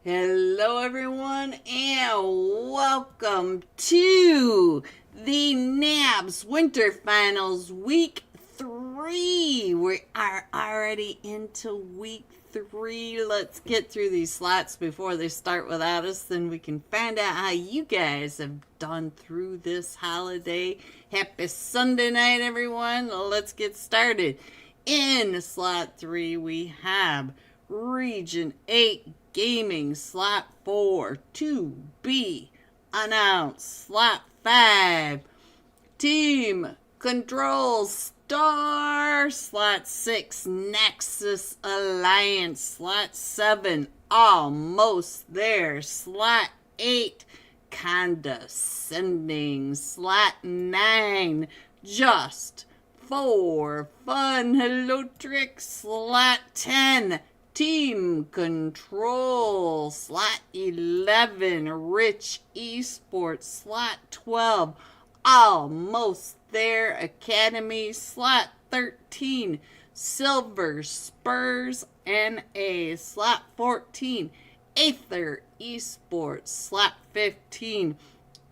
Hello, everyone, and welcome to the NABS Winter Finals Week 3. We are already into Week 3. Let's get through these slots before they start without us, then we can find out how you guys have done through this holiday. Happy Sunday night, everyone. Let's get started. In slot 3, we have Region 8 Gaming, slot 4 to be announced. Slot 5, Team Control Star. Slot 6, Nexus Alliance. Slot 7, Almost There. Slot 8, Condescending. Slot 9, Just for Fun. Hello, Trick. Slot 10, Team Control. Slot 11, Rich Esports. Slot 12, Almost There Academy. Slot 13, Silver Spurs NA. Slot 14, Aether Esports. Slot 15,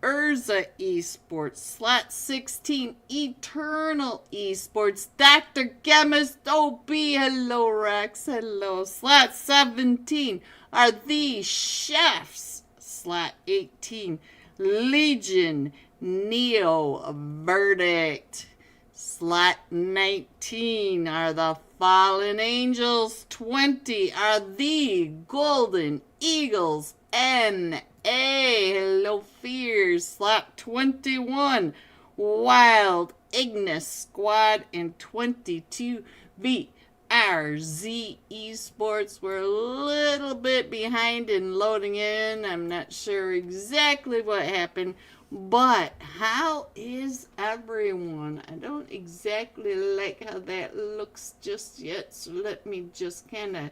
Urza Esports. Slot 16, Eternal Esports. Dr. Chemist OB. Hello, Rex. Hello. Slot 17 are the Chefs. Slot 18, Legion Neo Verdict. Slot 19 are the Fallen Angels. 20 are the Golden Eagles NA. Hello, Fears. Slot 21, Wild Ignis Squad. And 22, VRZ Esports. We're a little bit behind in loading in. I'm not sure exactly what happened, but how is everyone? I don't exactly like how that looks just yet, so let me just kind of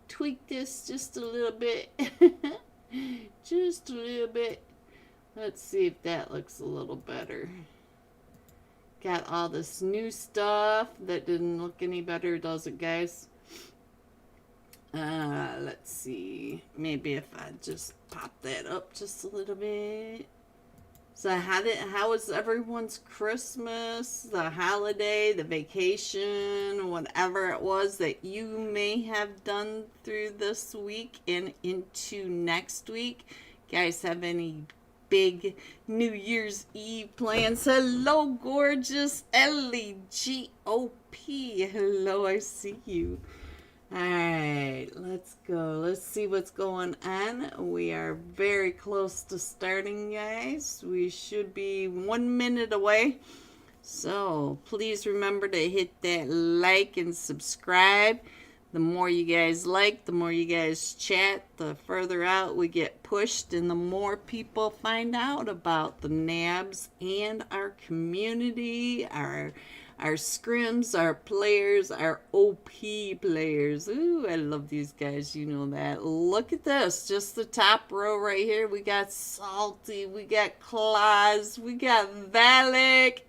tweak this just a little bit. Just a little bit. Let's see if that looks a little better. Got all this new stuff. That didn't look any better, does it, guys? Let's see. Maybe if I just pop that up just a little bit. So how was everyone's Christmas, the holiday, the vacation, whatever it was that you may have done through this week and into next week? Guys, have any big New Year's Eve plans? Hello, gorgeous Ellie GOP. Hello, I see you. Alright, let's go. Let's see what's going on. We are very close to starting, guys. We should be 1 minute away. So, please remember to hit that like and subscribe. The more you guys like, the more you guys chat, the further out we get pushed and the more people find out about the NABS and our community, our scrims, our players, our OP players. Ooh, I love these guys. You know that. Look at this. Just the top row right here. We got Salty. We got Claus. We got Valak.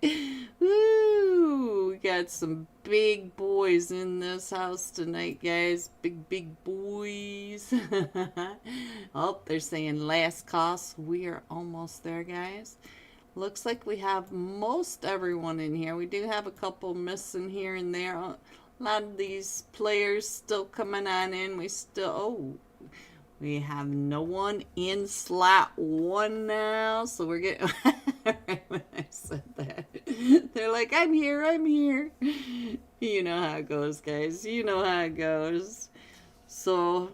Ooh, we got some big boys in this house tonight, guys. Big boys. Oh, they're saying last cost. We are almost there, guys. Looks like we have most everyone in here. We do have a couple missing here and there. A lot of these players still coming on in. We have no one in slot 1 now. So we're getting, right when I said that, they're like, I'm here. You know how it goes, guys. You know how it goes. So,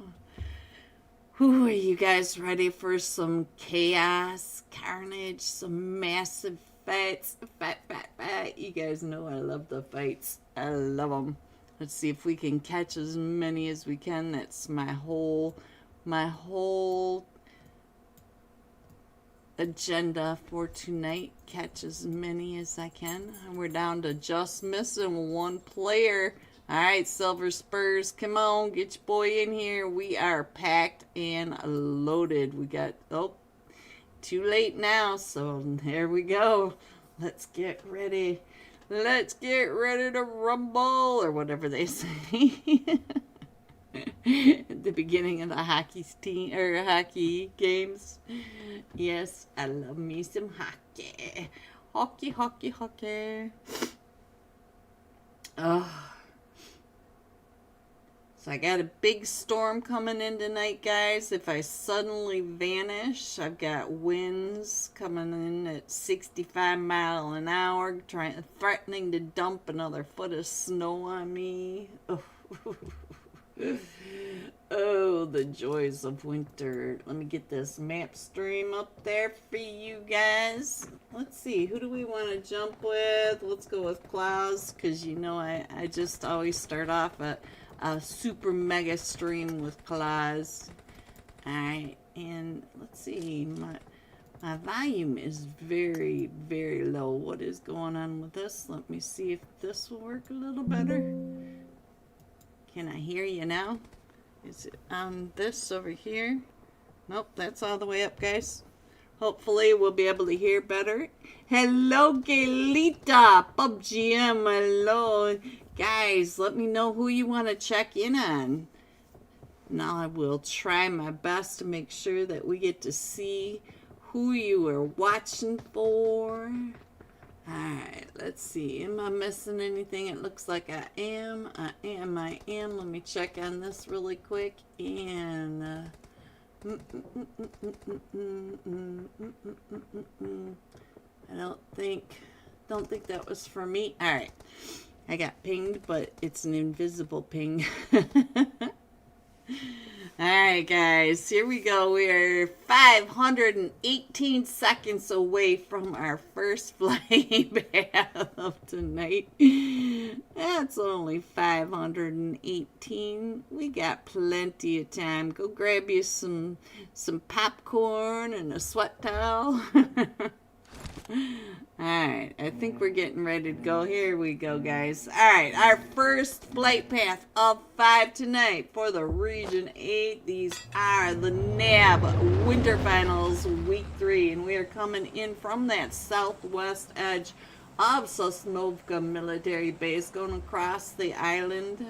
are you guys ready for some chaos, carnage, some massive fights? Fight. You guys know I love the fights. I love them. Let's see if we can catch as many as we can. That's my whole agenda for tonight. Catch as many as I can. We're down to just missing 1 player. Alright, Silver Spurs, come on, get your boy in here. We are packed and loaded. We got, too late now, so there we go. Let's get ready. Let's get ready to rumble, or whatever they say. At the beginning of the hockey games. Yes, I love me some hockey. Hockey, hockey, hockey. Oh. So I got a big storm coming in tonight, guys. If I suddenly vanish, I've got winds coming in at 65 miles an hour, threatening to dump another foot of snow on me. Oh. Oh, the joys of winter. Let me get this map stream up there for you guys. Let's see, who do we want to jump with? Let's go with Klaus, because you know I just always start off a super mega stream with Klaus. Alright, and let's see, my volume is very, very low. What is going on with this? Let me see if this will work a little better. Can I hear you now? Is it on this over here? Nope, that's all the way up, guys. Hopefully we'll be able to hear better. Hello, Gaelita. PUBGM, hello. Guys, let me know who you want to check in on. Now I will try my best to make sure that we get to see who you are watching for. Alright, let's see. Am I missing anything? It looks like I am. I am. Let me check on this really quick. And I don't think that was for me. Alright. I got pinged, but it's an invisible ping. Alright, guys, here we go. We're 518 seconds away from our first flight bath of tonight. That's only 518. We got plenty of time. Go grab you some popcorn and a sweat towel. Alright, I think we're getting ready to go. Here we go, guys. Alright, our first flight path of 5 tonight for the Region 8. These are the NABS Winter Finals Week 3, and we are coming in from that southwest edge of Sosnovka Military Base, going across the island,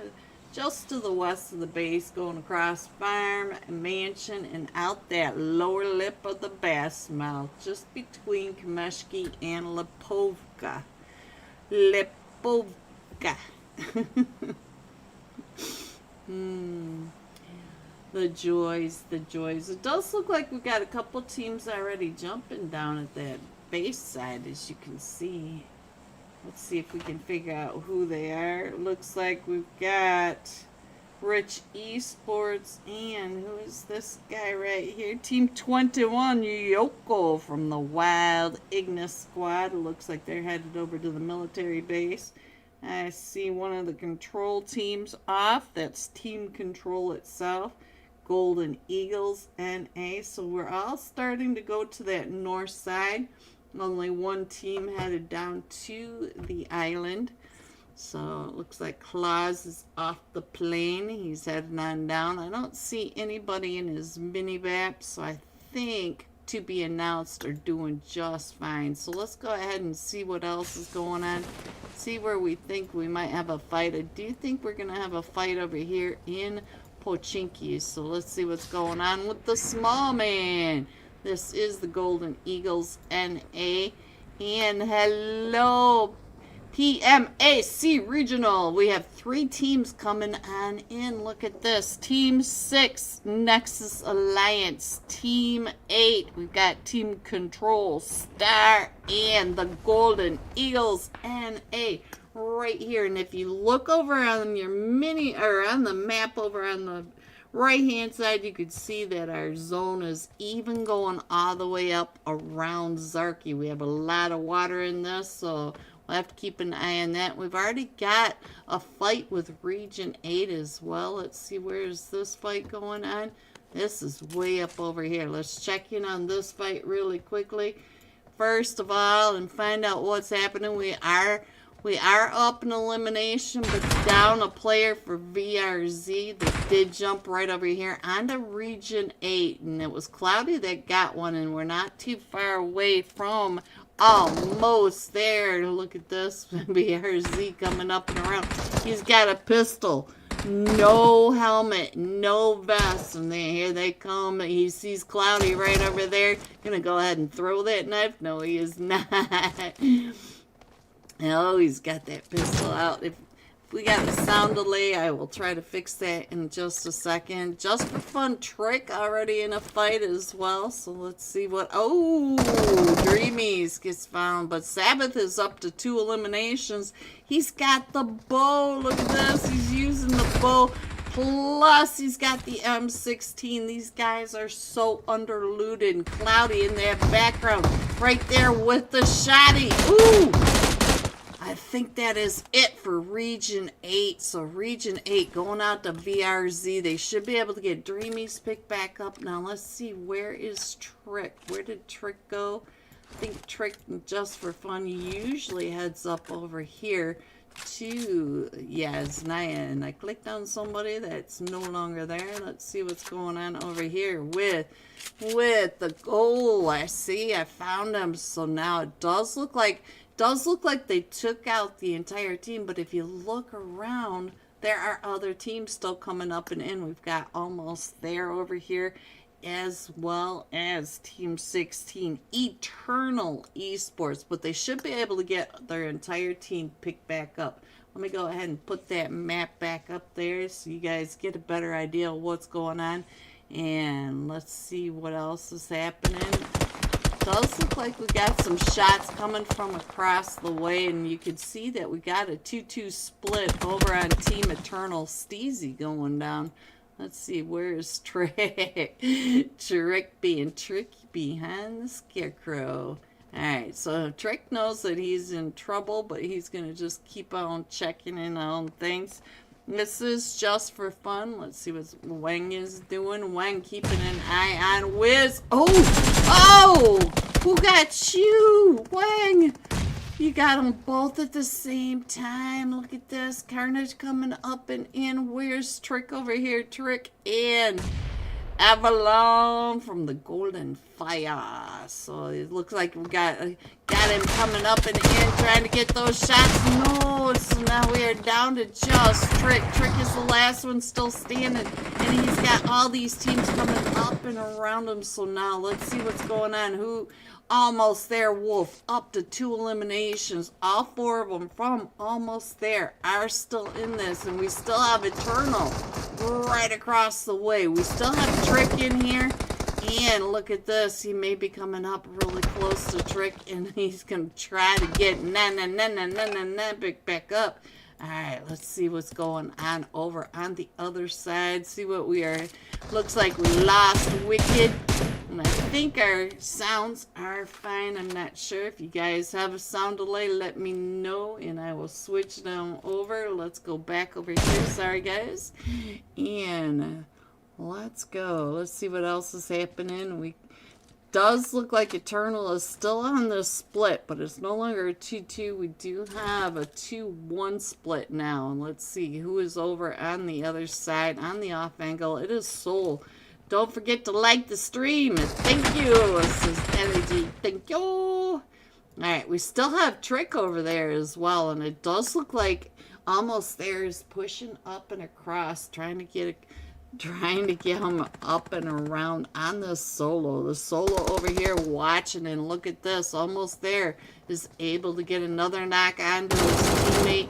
just to the west of the base, going across farm, mansion, and out that lower lip of the Bass Mouth, just between Kameshki and Lipovka. Lipovka. The joys, the joys. It does look like we've got a couple teams already jumping down at that base side, as you can see. Let's see if we can figure out who they are. It looks like we've got Rich Esports, and who is this guy right here? Team 21, Yoko from the Wild Ignis Squad. It looks like they're headed over to the military base. I see one of the control teams off. That's Team Control itself. Golden Eagles NA. So we're all starting to go to that north side. Only one team headed down to the island. So it looks like Klaus is off the plane. He's heading on down. I don't see anybody in his minivap, so I think to be announced are doing just fine. So let's go ahead and see what else is going on. See where we think we might have a fight. I do think we're going to have a fight over here in Pochinki. So let's see what's going on with the small man. This is the Golden Eagles NA. And hello, PMAC Regional. We have 3 teams coming on in. Look at this. Team 6, Nexus Alliance. Team 8, we've got Team Control, Star, and the Golden Eagles NA right here. And if you look over on your on the map over on the right hand side, you could see that our zone is even going all the way up around Zarki. We have a lot of water in this, so we'll have to keep an eye on that. We've already got a fight with Region 8 as well. Let's see, where is this fight going on? This is way up over here. Let's check in on this fight really quickly. First of all, and find out what's happening. We are up in elimination, but down a player for VRZ. They did jump right over here onto Region 8, and it was Cloudy that got one, and we're not too far away from almost there. Look at this. VRZ coming up and around. He's got a pistol. No helmet, no vest, and then here they come. He sees Cloudy right over there. Gonna go ahead and throw that knife. No, he is not. Oh, he's got that pistol out. If we got a sound delay, I will try to fix that in just a second. Just for fun, Trick already in a fight as well. So let's see what... Oh, Dreamies gets found. But Sabbath is up to 2 eliminations. He's got the bow. Look at this. He's using the bow. Plus, he's got the M16. These guys are so underlooted. Cloudy in that background. Right there with the shotty. Ooh! I think that is it for Region 8. So Region 8 going out to VRZ. They should be able to get Dreamies picked back up. Now let's see, where is Trick? Where did Trick go? I think Trick, just for fun, usually heads up over here to, yeah, Znaya. And I clicked on somebody that's no longer there. Let's see what's going on over here with the goal. I see, I found him. So now it does look like they took out the entire team, but if you look around, there are other teams still coming up and in. We've got Almost There over here, as well as Team 16, Eternal Esports, but they should be able to get their entire team picked back up. Let me go ahead and put that map back up there so you guys get a better idea of what's going on. And let's see what else is happening. Does look like we got some shots coming from across the way, and you can see that we got a 2-2 split over on Team Eternal. Steezy going down. Let's see, where's Trick? Trick being tricky behind the scarecrow. Alright, so Trick knows that he's in trouble, but he's going to just keep on checking in on things. This is just for fun. Let's see what Wang is doing. Wang keeping an eye on Wiz. Oh! Who got you? Wang! You got them both at the same time. Look at this. Carnage coming up and in. Where's Trick over here? Trick and Avalon from the Golden Fire. So it looks like we got him coming up and in, trying to get those shots. No, so now we are down to just Trick. Trick is the last one still standing, and he's got all these teams coming up and around him. So now let's see what's going on. Who? Almost There Wolf, up to 2 eliminations. All 4 of them from Almost There are still in this, and we still have Eternal right across the way. We still have Trick in here, and look at this. He may be coming up really close to Trick, and he's going to try to get back up. Alright, let's see what's going on over on the other side. See what we are. Looks like we lost Wicked. And I think our sounds are fine. I'm not sure. If you guys have a sound delay, let me know and I will switch them over. Let's go back over here. Sorry, guys. And let's go. Let's see what else is happening. Does look like Eternal is still on the split, but it's no longer a 2-2. We do have a 2-1 split now. And let's see who is over on the other side, on the off angle. It is Soul. Don't forget to like the stream. Thank you. This is Energy. Thank you. Alright, we still have Trick over there as well. And it does look like Almost There is pushing up and across, trying to get him up and around on the solo. The solo over here watching, and look at this. Almost There is able to get another knock onto his teammate.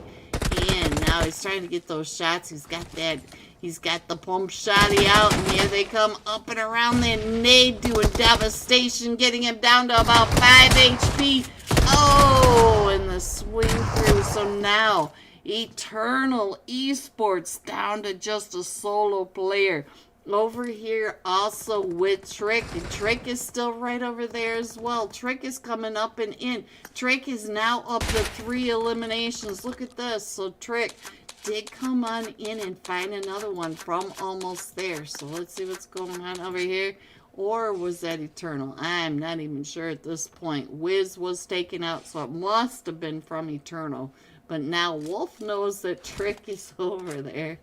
And now he's trying to get those shots. He's got the pump shotty out, and here they come up and around. That nade doing devastation, getting him down to about 5 HP. Oh, and the swing through. So now Eternal Esports down to just a solo player. Over here also with Trick, and Trick is still right over there as well. Trick is coming up and in. Trick is now up to 3 eliminations. Look at this. So Trick did come on in and find another one from Almost There. So let's see what's going on over here. Or was that Eternal? I'm not even sure at this point. Wiz was taken out, so it must have been from Eternal. But now Wolf knows that Trick is over there.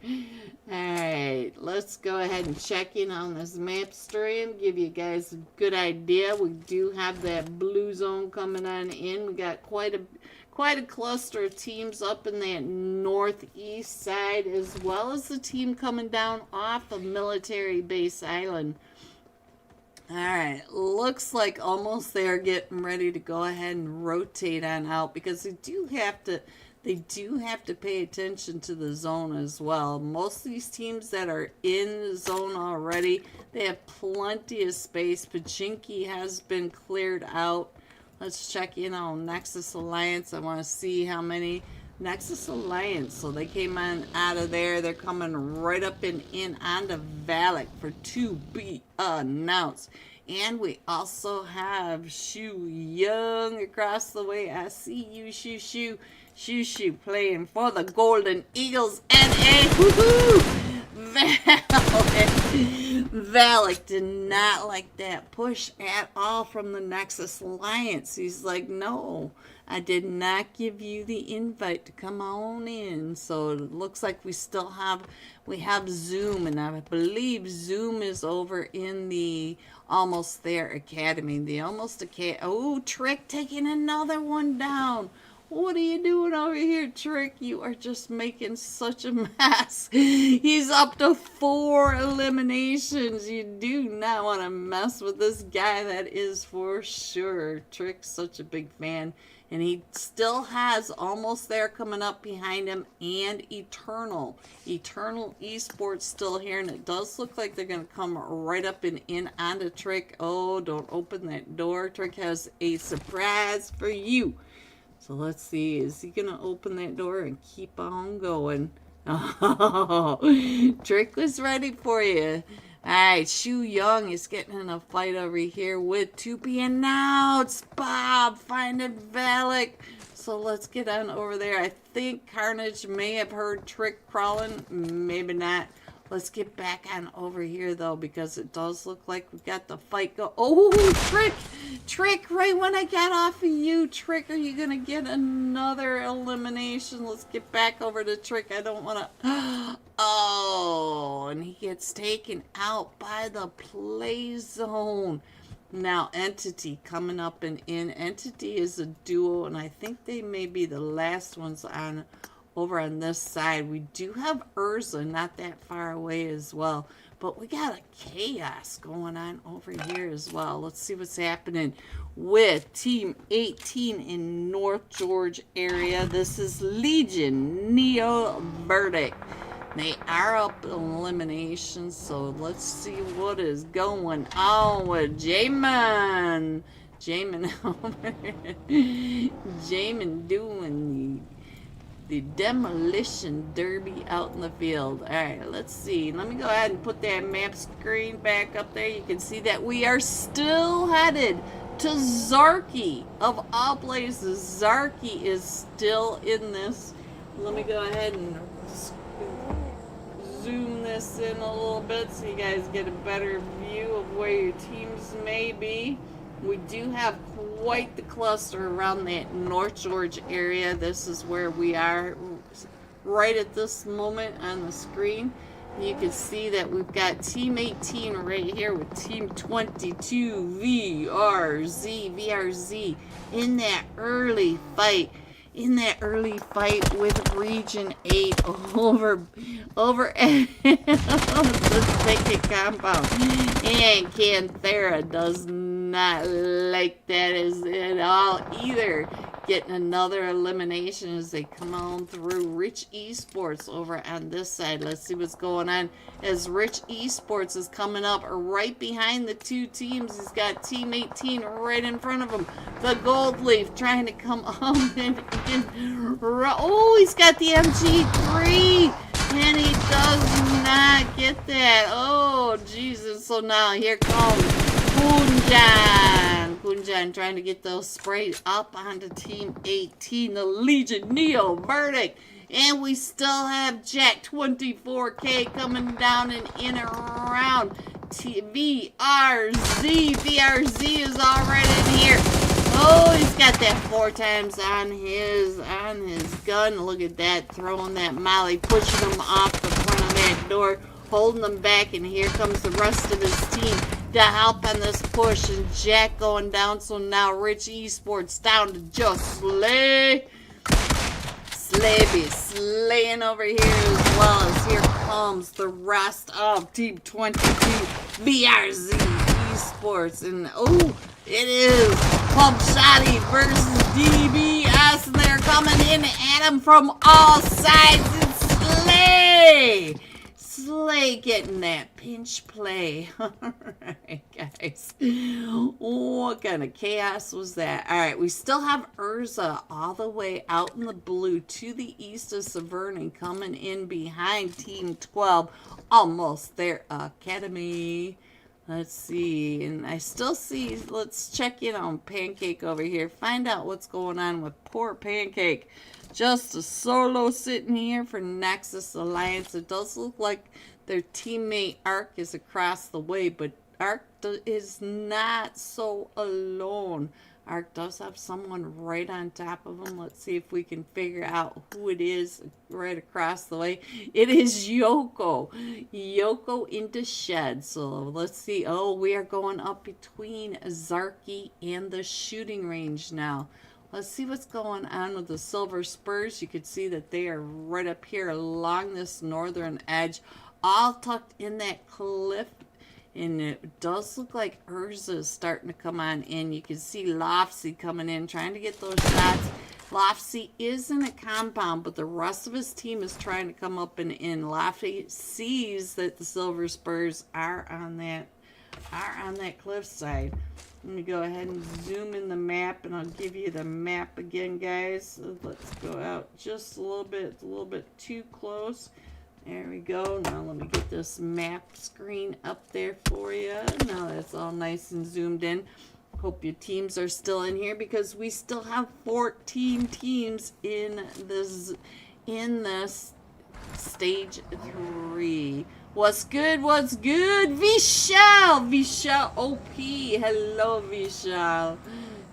Alright, let's go ahead and check in on this map stream. Give you guys a good idea. We do have that blue zone coming on in. We got quite a cluster of teams up in that northeast side, as well as the team coming down off of Military Base Island. Alright, looks like almost they're getting ready to go ahead and rotate on out, because they do have to pay attention to the zone as well. Most of these teams that are in the zone already, they have plenty of space. Pachinki has been cleared out. Let's check in on Nexus Alliance. I want to see how many Nexus Alliance. So they came on out of there. They're coming right up and in onto Valak for to be announced. And we also have Shu Young across the way. I see you, Shu playing for the Golden Eagles. NA. Woohoo! Valak did not like that push at all from the Nexus Alliance. He's like, no, I did not give you the invite to come on in. So it looks like we have Zoom, and I believe Zoom is over in the Almost There Academy. Oh, Trick taking another one down. What are you doing over here, Trick? You are just making such a mess. He's up to 4 eliminations. You do not want to mess with this guy, that is for sure. Trick's such a big fan. And he still has Almost There coming up behind him, and Eternal. Eternal Esports still here, and it does look like they're going to come right up and in onto Trick. Oh, don't open that door. Trick has a surprise for you. So let's see, is he going to open that door and keep on going? Oh, Trick was ready for you. Alright, Shu Young is getting in a fight over here with Tupi, and now it's Bob finding Valak. So let's get on over there. I think Carnage may have heard Trick crawling, maybe not. Let's get back on over here, though, because it does look like we got the fight go. Oh, Trick, right when I got off of you, Trick, are you going to get another elimination? Let's get back over to Trick. I don't want to. Oh, and he gets taken out by the play zone. Now, Entity coming up and in. Entity is a duo, and I think they may be the last ones on over on this side. We do have Urza not that far away as well, but we got a chaos going on over here as well. Let's see what's happening with Team 18 in North George area. This is Legion Neo Verdict. They are up eliminations, so let's see what is going on with Jamin. Jamin doing the demolition derby out in the field. Alright, let's see. Let me go ahead and put that map screen back up there. You can see that we are still headed to Zarky. Of all places, Zarky is still in this. Let me go ahead and zoom this in a little bit so you guys get a better view of where your teams may be. We do have quite the cluster around that North George area. This is where we are right at this moment on the screen. You can see that we've got Team 18 right here with Team 22 VRZ in that early fight. With Region 8 over at the Thicket Compound. And Canthera does not like that at all either. Getting another elimination as they come on through. Rich Esports over on this side. Let's see what's going on as Rich Esports is coming up right behind the two teams. He's got Team 18 right in front of him. The Gold Leaf trying to come on oh, he's got the MG3 and he does not get that. Oh, Jesus. So now here comes Kunjan trying to get those sprays up onto Team 18, the Legion Neo Verdict. And we still have Jack 24K coming down and in and around. VRZ is already in here. Oh, he's got that 4 times on his gun. Look at that, throwing that molly, pushing him off the front of that door, holding them back, and here comes the rest of his team to help on this push, and Jack going down. So now Rich Esports down to just Slay. Slay be slaying over here, as well as here comes the rest of Team 22 VRZ Esports. And oh, it is PUBGM versus DBS, and they're coming in at him from all sides. It's Slay! Slay getting that pinch play. Alright, guys. What kind of chaos was that? Alright, we still have Urza all the way out in the blue to the east of Severny, coming in behind Team 12. Almost their academy. Let's see. And I still see, let's check in on Pancake over here. Find out what's going on with poor Pancake. Just a solo sitting here for Nexus Alliance. It does look like their teammate Ark is across the way, but Ark is not so alone. Ark does have someone right on top of him. Let's see if we can figure out who it is right across the way. It is Yoko. Yoko into shed. So let's see. Oh, we are going up between Zarky and the shooting range now. Let's see what's going on with the Silver Spurs. You can see that they are right up here along this northern edge, all tucked in that cliff. And it does look like Urza is starting to come on in. You can see Lofsy coming in, trying to get those shots. Lofsy is in a compound, but the rest of his team is trying to come up and in. Lofsy sees that the Silver Spurs are on that cliffside. Let me go ahead and zoom in the map, and I'll give you the map again, guys. Let's go out just a little bit too close. There we go. Now let me get this map screen up there for you. Now that's all nice and zoomed in. Hope your teams are still in here, because we still have 14 teams in this stage 3. What's good? What's good? Vishal OP. Hello, Vishal.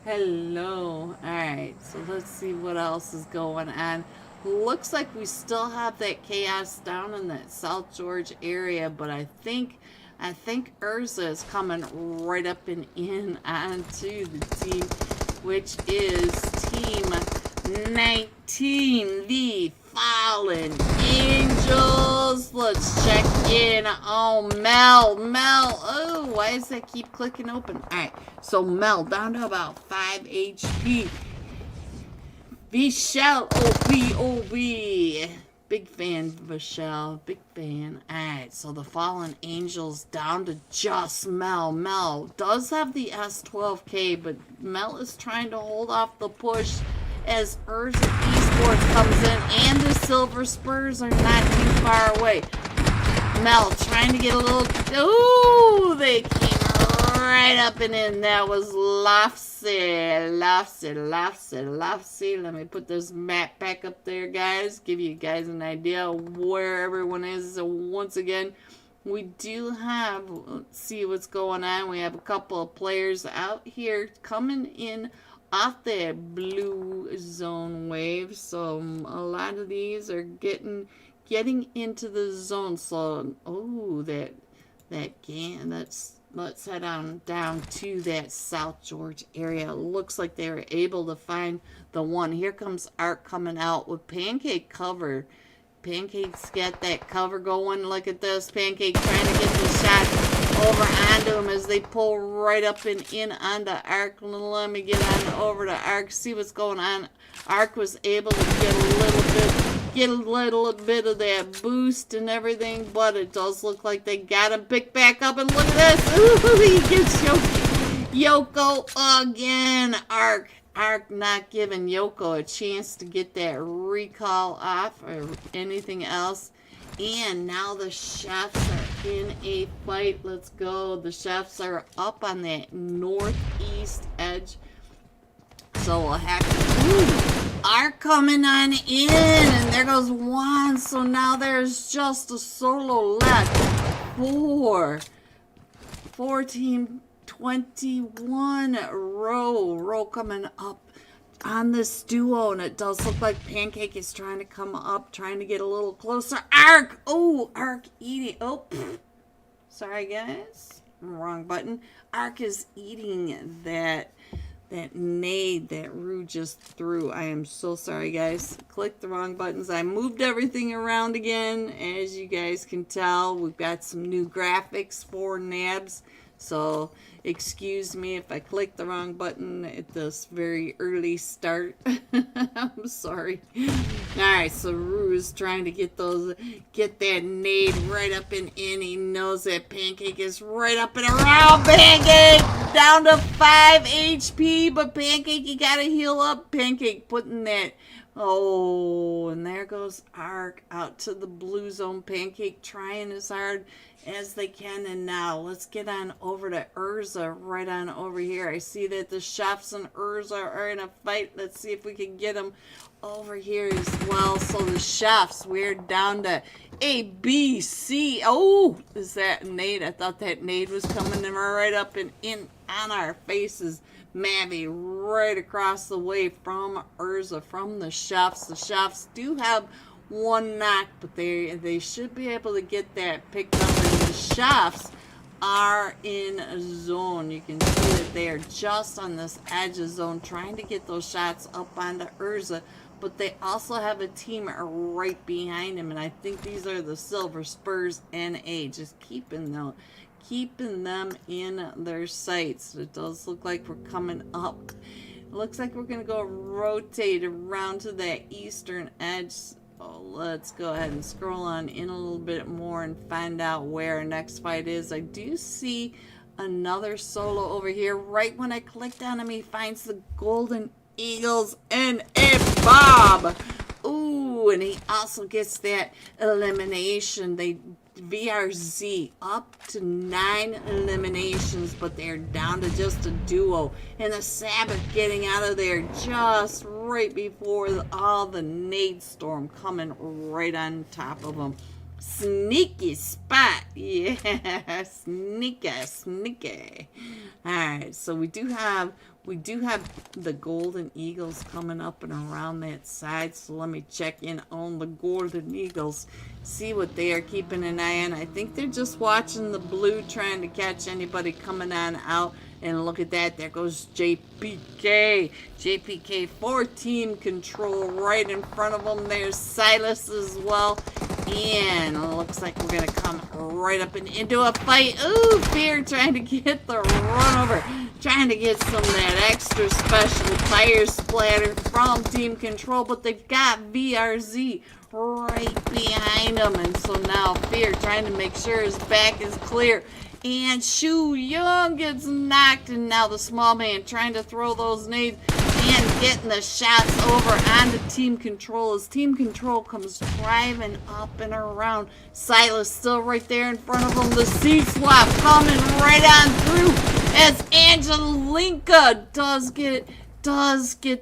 Hello. Alright, so let's see what else is going on. Looks like we still have that chaos down in that South George area, but I think Urza is coming right up and in onto the team, which is Team 19, the Fallen Angels. Let's check in on Mel. Oh, why does that keep clicking open? Alright, so Mel down to about 5 HP. Vishal OP. Big fan, Vishal. Big fan. Alright, so the Fallen Angels down to just Mel. Mel does have the S12K, but Mel is trying to hold off the push as Urza Esports comes in, and the Silver Spurs are not too far away. Mel trying to get a little... Ooh, they came right up and in. That was Lofsy. Let me put this map back up there, guys. Give you guys an idea where everyone is. So once again, we do have... Let's see what's going on. We have a couple of players out here coming in off that blue zone wave. So a lot of these are getting into the zone. So let's head on down to that South George area. It looks like they were able to find the one. Here comes Ark coming out with Pancake cover. Pancake's got that cover going. Look at this. Pancake trying to get the shot over onto him as they pull right up and in onto Ark. Let me get on over to Ark, see what's going on. Ark was able to get a little bit of that boost and everything, but it does look like they got him picked back up. And look at this. Ooh, he gets Yoko again. Ark not giving Yoko a chance to get that recall off or anything else. And now the chefs are in a fight. Let's go. The chefs are up on that northeast edge. So we'll have to... Are coming on in. And there goes one. So now there's just a solo left. Four Team 21 row coming up on this duo, and it does look like Pancake is trying to come up, trying to get a little closer. Ark! Oh, Ark eating. Oh, sorry guys, wrong button. Ark is eating that nade that Rue just threw. I am so sorry guys, clicked the wrong buttons. I moved everything around again. As you guys can tell, we've got some new graphics for NABS, so excuse me if I clicked the wrong button at this very early start. I'm sorry. Alright, so Rue is trying to get that nade right up and in. He knows that Pancake is right up and around. Pancake down to 5 HP, but Pancake, you gotta heal up. Pancake putting that. Oh, and there goes Ark out to the blue zone. Pancake trying as hard as they can. And now let's get on over to Urza, right on over here. I see that the Chefs and Urza are in a fight. Let's see if we can get them over here as well. So the Chefs, we're down to A, B, C. Oh, is that nade? I thought that nade was coming right up and in on our faces. Mavi right across the way from Urza, from the Chefs. The Chefs do have one knock, but they should be able to get that picked up. And the Chefs are in a zone. You can see that they are just on this edge of zone, trying to get those shots up onto Urza. But they also have a team right behind them, and I think these are the Silver Spurs NA, just keeping them in their sights. It does look like we're coming up. It looks like we're going to go rotate around to that eastern edge. Oh, let's go ahead and scroll on in a little bit more and find out where our next fight is. I do see another solo over here. Right when I clicked on him, he finds the Golden Eagles and a Bob. Ooh, and he also gets that elimination. They VRZ up to 9 eliminations, but they're down to just a duo. And the Sabbath getting out of there just right before all the nade storm coming right on top of them. Sneaky spot. Yeah, sneaky. Alright, so we do have the Golden Eagles coming up and around that side. So let me check in on the Golden Eagles, see what they are keeping an eye on. I think they're just watching the blue, trying to catch anybody coming on out. And look at that, there goes JPK. JPK for team control right in front of them. There's Silas as well. And it looks like we're going to come right up and into a fight. Ooh, Fear trying to get the run over. Trying to get some of that extra special tire splatter from team control. But they've got VRZ right behind them. And so now Fear trying to make sure his back is clear. And Shu Young gets knocked, and now the small man trying to throw those nades and getting the shots over onto team control as team control comes driving up and around. Silas still right there in front of him. The seat swap coming right on through as Angelinka does get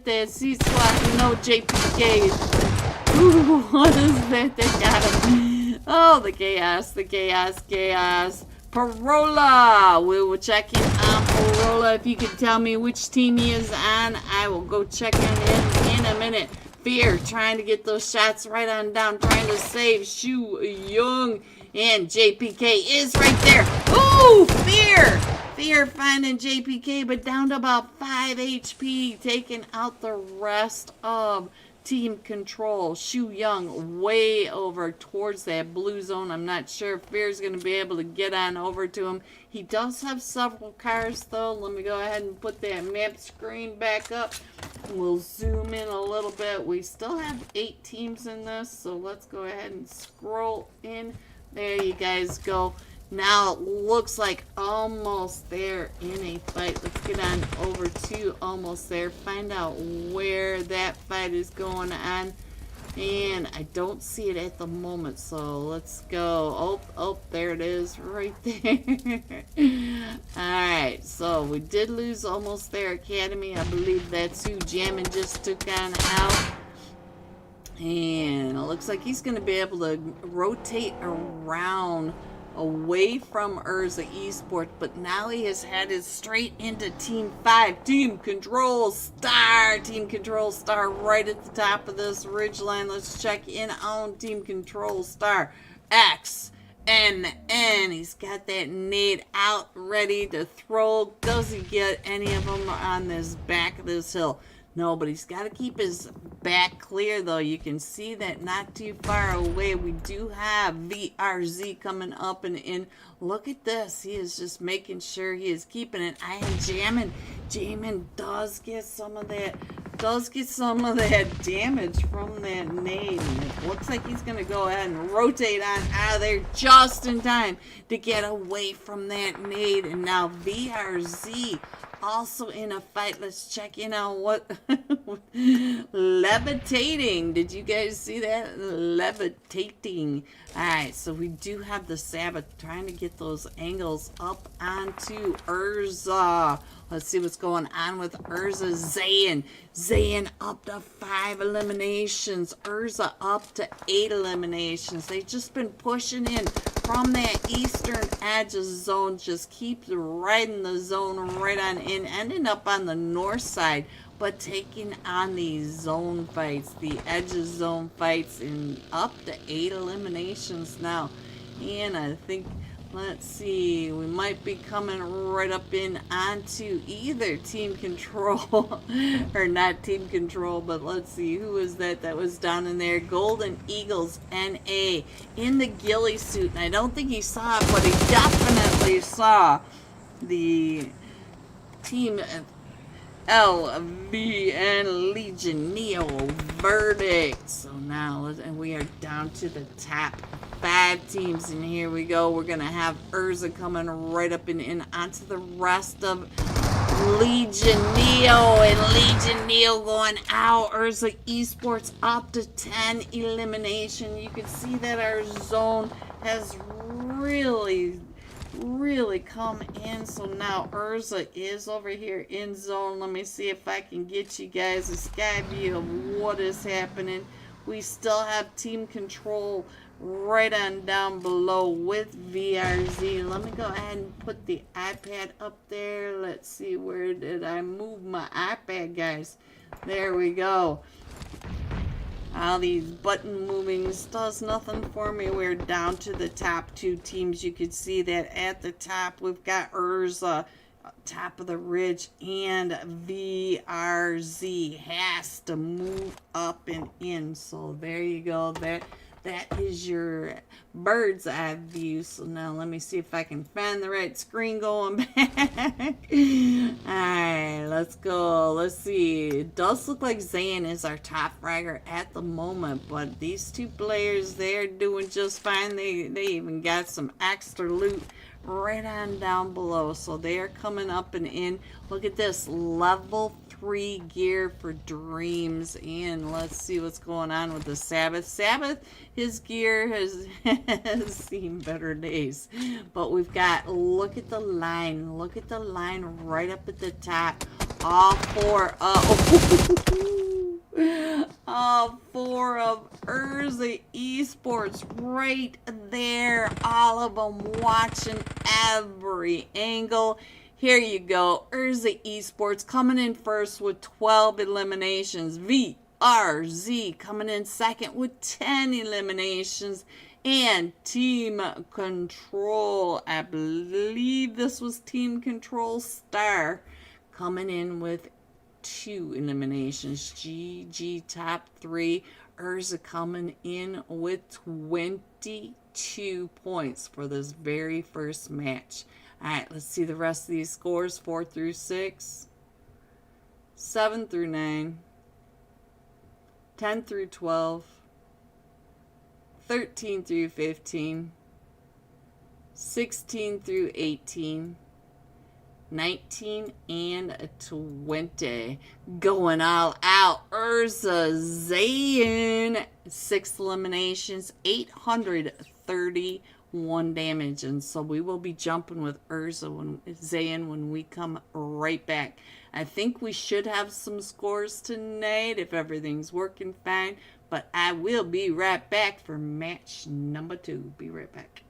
that seat swap. No JPK. Ooh, what is that? They got him. Oh, the chaos. Parola, we will check in on Parola. If you could tell me which team he is on, I will go check in a minute. Fear trying to get those shots right on down, trying to save Shu Young, and JPK is right there. Ooh, Fear finding JPK, but down to about 5 HP, taking out the rest of team control. Shu Young way over towards that blue zone. I'm not sure if Fear's going to be able to get on over to him. He does have several cars though. Let me go ahead and put that map screen back up. We'll zoom in a little bit. We still have 8 teams in this, so let's go ahead and scroll in. There you guys go. Now it looks like almost there in a fight. Let's get on over to almost there. Find out where that fight is going on. And I don't see it at the moment. So let's go. Oh, there it is right there. Alright, so we did lose almost there Academy. I believe that's who Jammin just took on out. And it looks like he's going to be able to rotate around away from Urza Esports, but now he has headed straight into Team 5. Team Control Star. Team Control Star right at the top of this ridgeline. Let's check in on Team Control Star. XNN. He's got that nade out ready to throw. Does he get any of them on this back of this hill? No, but he's got to keep his back clear, though. You can see that not too far away. We do have VRZ coming up and in. Look at this. He is just making sure he is keeping an eye on Jamin. Jamin does get some of that. Damage from that nade. And it looks like he's going to go ahead and rotate on out of there just in time to get away from that nade. And now VRZ also in a fight. Let's check in on what levitating. Did you guys see that? Levitating. Alright, so we do have the Sabbath trying to get those angles up onto Urza. Let's see what's going on with Urza. Zayn up to 5 eliminations. Urza up to 8 eliminations. They've just been pushing in from that eastern edge of zone. Just keeps riding the zone right on in. Ending up on the north side, but taking on these zone fights, the edge of zone fights, and up to 8 eliminations now. And I think, let's see, we might be coming right up in onto either Team Control or not Team Control, but let's see, who was that was down in there? Golden Eagles NA in the ghillie suit, and I don't think he saw it, but he definitely saw the Team LVN Legion Neo verdict. So now we are down to the top 5 teams, and here we go. We're gonna have Urza coming right up and in onto the rest of Legion Neo, and Legion Neo going out. Urza Esports up to 10 elimination. You can see that our zone has really come in. So now Urza is over here in zone. Let me see if I can get you guys a sky view of what is happening. We still have Team Control right on down below with VRZ. Let me go ahead and put the iPad up there. Let's see, where did I move my iPad, guys? There we go. All these button movings does nothing for me. We're down to the top 2 teams. You can see that at the top we've got Urza, top of the ridge, and VRZ has to move up and in. So there you go. That is your bird's eye view. So now let me see if I can find the right screen going back. Alright, let's go. Let's see. It does look like Zayn is our top fragger at the moment, but these 2 players, they're doing just fine. They even got some extra loot right on down below. So they are coming up and in. Look at this. Level 3 gear for Dreams. And let's see what's going on with the Sabbath. Sabbath, his gear has seen better days. But we've got, look at the line. Look at the line right up at the top. All 4 all 4 of Urza Esports right there. All of them watching every angle. Here you go. Urza Esports coming in first with 12 eliminations. VRZ coming in second with 10 eliminations. And Team Control, I believe this was Team Control Star, coming in with 2 eliminations. GG top 3. Urza coming in with 22 points for this very first match. Alright, let's see the rest of these scores. 4 through 6, 7 through 9, 10 through 12, 13 through 15, 16 through 18, 19 and 20. Going all out. Urza Zayn, 6 eliminations, 831 damage. And so we will be jumping with Urza Zayn when we come right back. I think we should have some scores tonight if everything's working fine. But I will be right back for match number 2. Be right back.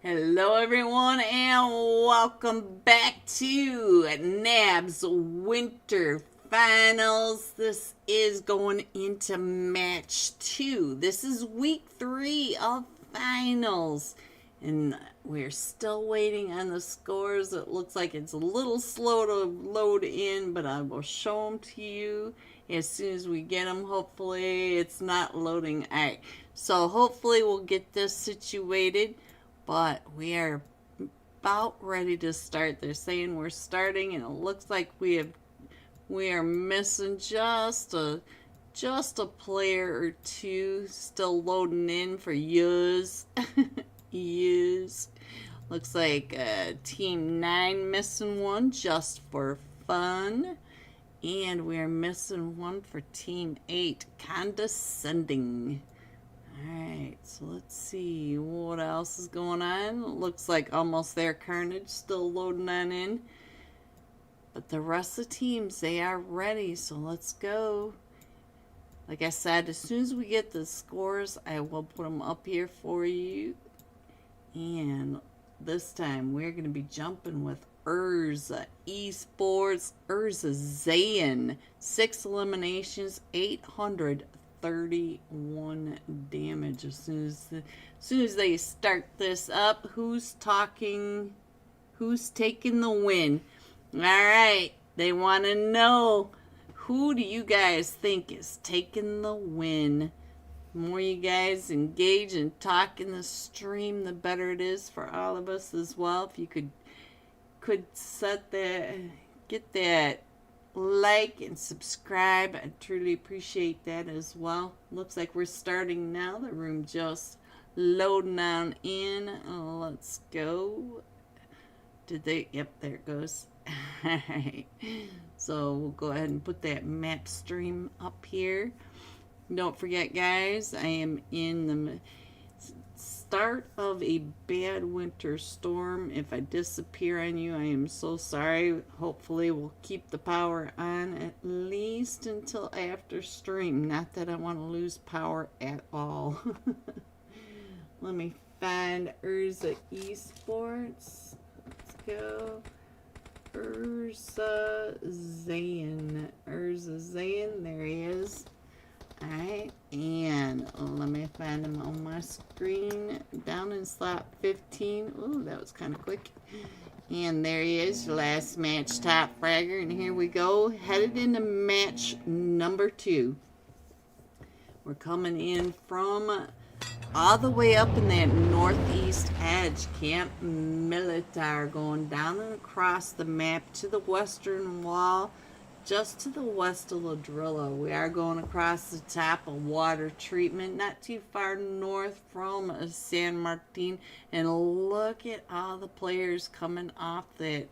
Hello everyone and welcome back to NABS Winter Finals. This is going into match 2. This is week 3 of finals. And we're still waiting on the scores. It looks like it's a little slow to load in, but I will show them to you as soon as we get them. Hopefully it's not loading. Alright, so hopefully we'll get this situated. But we are about ready to start. They're saying we're starting, and it looks like we are missing just a player or two still loading in for use. Use. Looks like Team 9 missing one just for fun. And we're missing one for Team 8, condescending. Alright, so let's see what else is going on. Looks like almost there, Carnage still loading on in. But the rest of the teams, they are ready, so let's go. Like I said, as soon as we get the scores, I will put them up here for you. And this time we're going to be jumping with Urza Esports, Urza Zayn. 6 eliminations, 831 damage. As soon as they start this up, who's taking the win? All right, they want to know, who do you guys think is taking the win? The more you guys engage and talk in the stream, the better it is for all of us as well. If you could set that, get that like and subscribe, I truly appreciate that as well. Looks like we're starting now. The room just loading on in. Let's go. Did they? Yep, there it goes. Alright, so we'll go ahead and put that map stream up here. Don't forget, guys, I am in the start of a bad winter storm. If I disappear on you, I am so sorry. Hopefully we'll keep the power on at least until after stream. Not that I want to lose power at all. Let me find Urza Esports. Let's go. Urza Zayn. Urza Zayn, there he is. Alright, and let me find him on my screen. Down in slot 15. Ooh, that was kind of quick. And there he is, last match top fragger. And here we go, headed into match number 2. We're coming in from all the way up in that northeast edge, Camp Militar, going down and across the map to the western wall, just to the west of Ladrilla. We are going across the top of water treatment, not too far north from San Martin. And look at all the players coming off that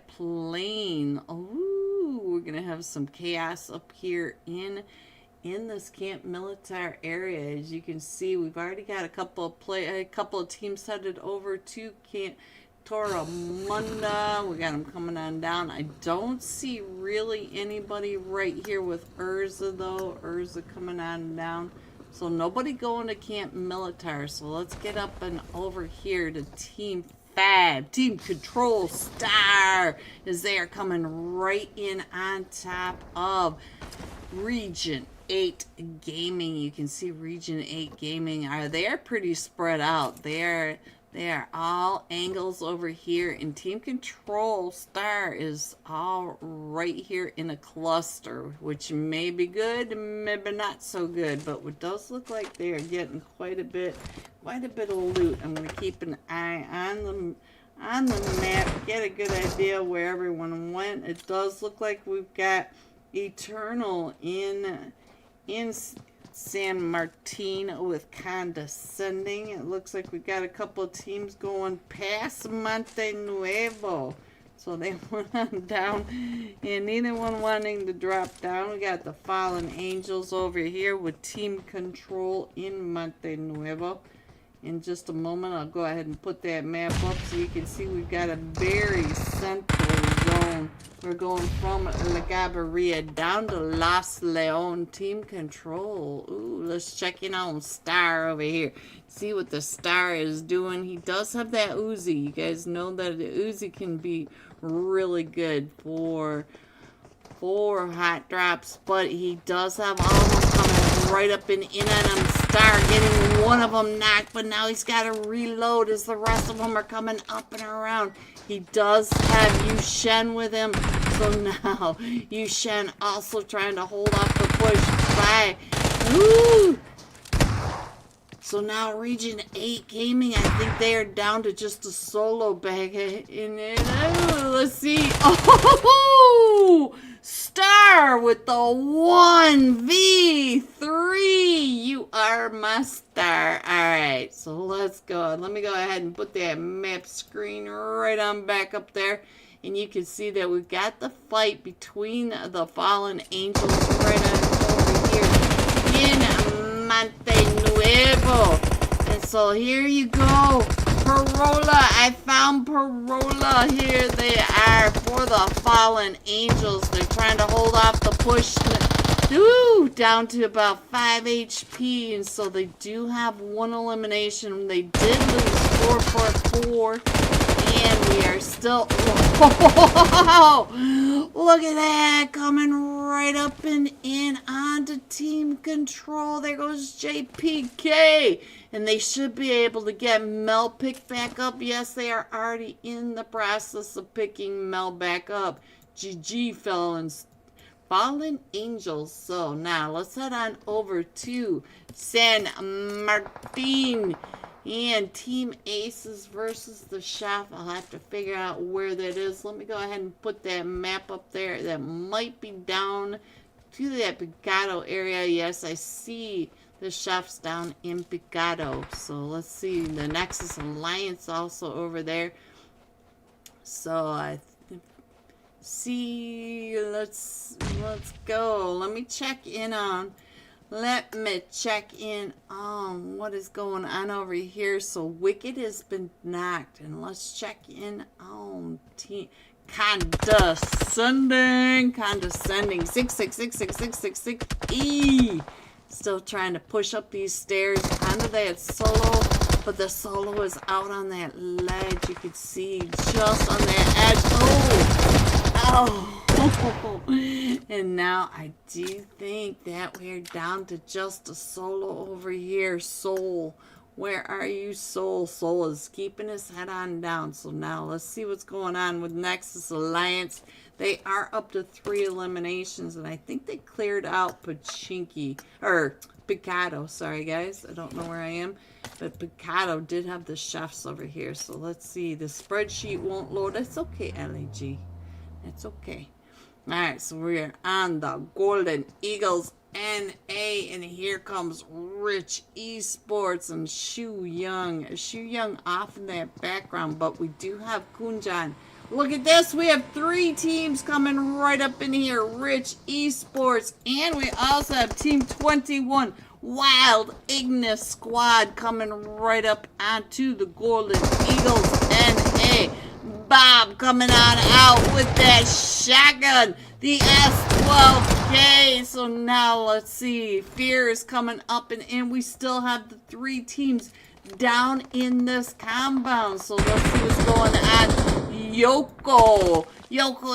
plane. Ooh, we're gonna have some chaos up here in this Camp Militar area. As you can see, we've already got a couple of teams headed over to Camp Toramunda. We got them coming on down. I don't see really anybody right here with Urza though. Urza coming on down. So nobody going to Camp Militar. So let's get up and over here to Team 5. Team Control Star, as they are coming right in on top of Region 8 Gaming. You can see Region 8 Gaming they're pretty spread out. They are all angles over here, and Team Control Star is all right here in a cluster, which may be good, maybe not so good, but it does look like they are getting quite a bit of loot. I'm going to keep an eye on the map, get a good idea where everyone went. It does look like we've got Eternal in San Martin with condescending. It looks like we've got a couple of teams going past Monte Nuevo. So they went on down, and neither one wanting to drop down. We got the Fallen Angels over here with Team Control in Monte Nuevo. in just a moment. I'll go ahead and put that map up so you can see we've got a very central zone. We're going from La Gabaria down to Los Leon. Team control. Ooh, let's check in on Star over here. See what the Star is doing. He does have that Uzi. You guys know that the Uzi can be really good for hot drops, but he does have all of them coming right up and in on him. Star getting one of them knocked, but now he's got to reload as the rest of them are coming up and around. He does have Yu Shen with him, so now Yu Shen also trying to hold off the push by. Woo! So now Region 8 Gaming, I think they are down to just a solo bag in it. Oh, let's see. Oh! Star with the 1v3. You are my star. Alright, so let's go. Let me go ahead and put that map screen right on back up there. And you can see that we've got the fight between the Fallen Angels right on over here in Monte Nuevo. And so here you go. Parola, I found Parola. Here they are for the Fallen Angels. They're trying to hold off the push. Ooh, down to about 5 HP. And so they do have one elimination. They did lose 4-4. And we are still... Whoa! Look at that. Coming right up and in onto team control. There goes JPK. And they should be able to get Mel picked back up. Yes, they are already in the process of picking Mel back up. GG, Fallen Angels. So now let's head on over to San Martin. And Team Aces versus the Chef. I'll have to figure out where that is. Let me go ahead and put that map up there. That might be down to that Picado area. Yes, I see the Chef's down in Picado. So let's see. The Nexus Alliance also over there. So I see. Let's go. Let me check in on what is going on over here. So Wicked has bin knocked, and let's check in on team Condescending 6666666 still trying to push up these stairs onto that solo, but the solo is out on that ledge. You can see just on that edge. Oh. And now I do think that we're down to just a solo over here. Soul, where are you, Soul? Soul is keeping his head on down. So now let's see what's going on with Nexus Alliance. They are up to 3 eliminations, and I think they cleared out Picado. Sorry guys, I don't know where I am, but Picado did have the Chefs over here. So let's see. The spreadsheet won't load. That's okay, LAG. It's okay. Alright, so we're on the Golden Eagles NA, and here comes Rich Esports and Shu Young. Shu Young off in that background, but we do have Kunjan. Look at this, we have 3 teams coming right up in here. Rich Esports, and we also have Team 21 Wild Ignis Squad coming right up onto the Golden Eagles NA. Bob coming on out with that shotgun, the S12K. So now let's see. Fear is coming up and in. We still have the 3 teams down in this compound. So let's see what's going on. Yoko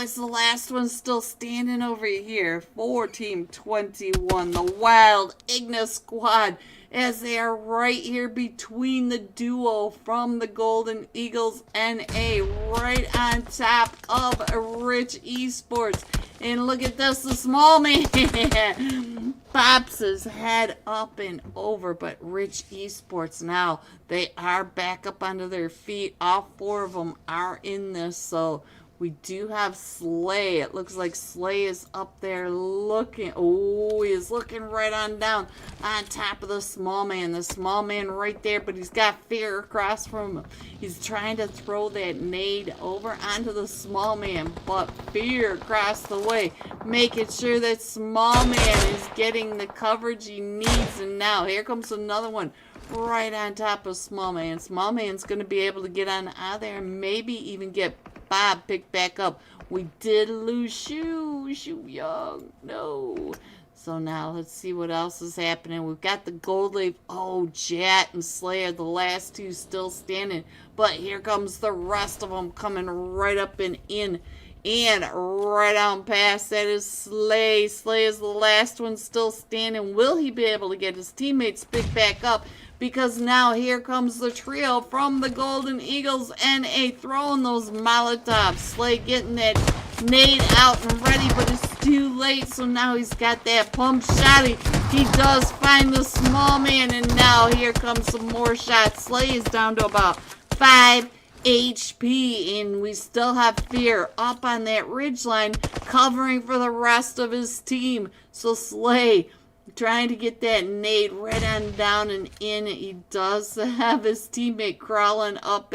is the last one still standing over here for Team 21. The Wild Ignis Squad, as they are right here between the duo from the Golden Eagles NA, right on top of Rich Esports. And look at this, the small man pops his head up and over, but Rich Esports now, they are back up onto their feet. All 4 of them are in this, so we do have Slay. It looks like Slay is up there looking. Oh, he is looking right on down on top of the small man. The small man right there, but he's got Fear across from him. He's trying to throw that nade over onto the small man, but Fear across the way, making sure that small man is getting the coverage he needs. And now here comes another one right on top of Small Man. Small Man's going to be able to get on out of there and maybe even get Bob picked back up. We did lose Shoe Young. No. So now let's see what else is happening. We've got the Gold Leaf. Oh, Jet and Slayer, the last two still standing. But here comes the rest of them coming right up and in. And right on past that is Slay. Slay is the last one still standing. Will he be able to get his teammates picked back up? Because now here comes the trio from the Golden Eagles. NA throwing those Molotovs. Slay getting that nade out and ready, but it's too late. So now he's got that pump shotty. He does find the Small Man, and now here comes some more shots. Slay is down to about 5 HP, and we still have Fear up on that ridgeline covering for the rest of his team. So Slay trying to get that nade right on down and in. He does have his teammate crawling up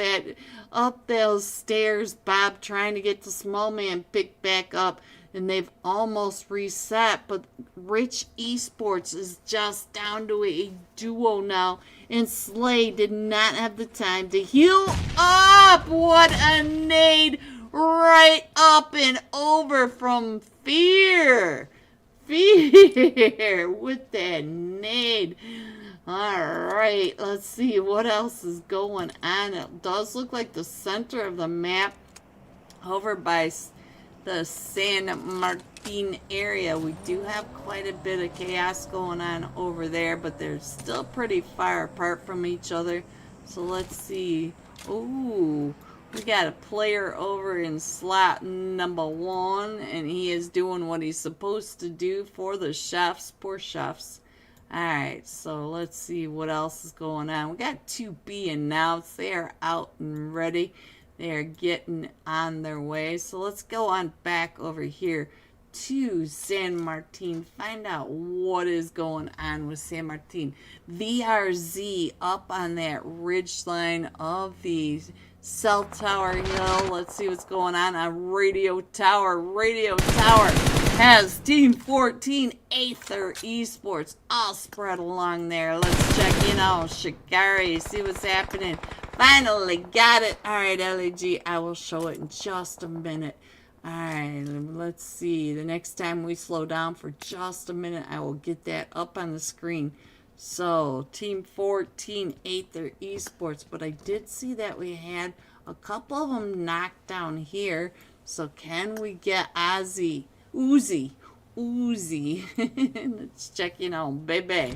those stairs. Bob trying to get the Small Man picked back up, and they've almost reset, but Rich Esports is just down to a duo now, and Slay did not have the time to heal up. What a nade right up and over from Fear. Fear with that nade. Alright, let's see what else is going on. It does look like the center of the map over by the San Martin area. We do have quite a bit of chaos going on over there, but they're still pretty far apart from each other. So let's see. Ooh, we got a player over in slot number 1, and he is doing what he's supposed to do for the chefs. Poor chefs. Alright, so let's see what else is going on. We got 2B and NABS. They are out and ready. They are getting on their way. So let's go on back over here to San Martin. Find out what is going on with San Martin. VRZ up on that ridge line of the cell tower hill. Let's see what's going on Radio Tower. Radio Tower has Team 14 Aether Esports all spread along there. Let's check in on Shikari, see what's happening. Finally got it. Alright, LAG, I will show it in just a minute. Alright, let's see. The next time we slow down for just a minute, I will get that up on the screen. So, Team 14 Aether Esports. But I did see that we had a couple of them knocked down here. So, can we get Uzi? Let's check in on Bebe.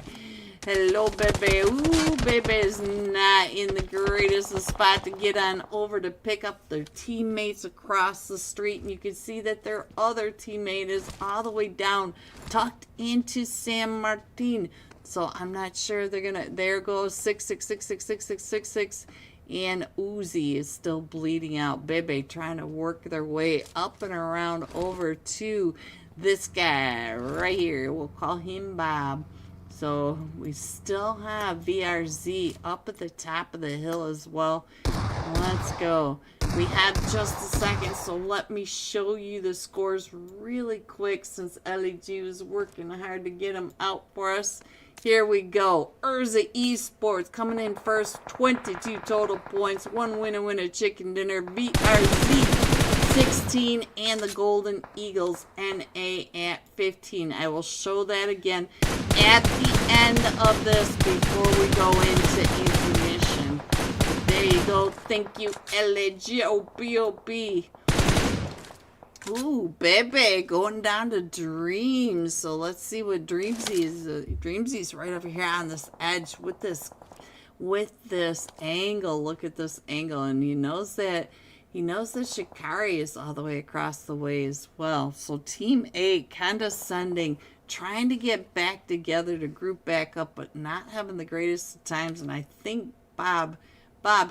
Hello, Bebe. Ooh, Bebe is not in the greatest spot to get on over to pick up their teammates across the street. And you can see that their other teammate is all the way down, tucked into San Martin. So I'm not sure they're gonna. There goes 666666666, and Uzi is still bleeding out. Bebe trying to work their way up and around over to this guy right here. We'll call him Bob. So we still have VRZ up at the top of the hill as well. Let's go. We have just a second, so let me show you the scores really quick since LEG was working hard to get them out for us. Here we go. Urza Esports coming in first, 22 total points. 1 winner chicken dinner. VRZ 16, and the Golden Eagles NA at 15. I will show that again at the end of this before we go into intermission. There you go. Thank you, LAGOBOB. Ooh, Bebe going down to Dreams. So let's see what Dreamsy is. Dreamsy's right over here on this edge with this angle. Look at this angle, and he knows that Shikari is all the way across the way as well. So Team 8 condescending, trying to get back together to group back up, but not having the greatest of times. And I think Bob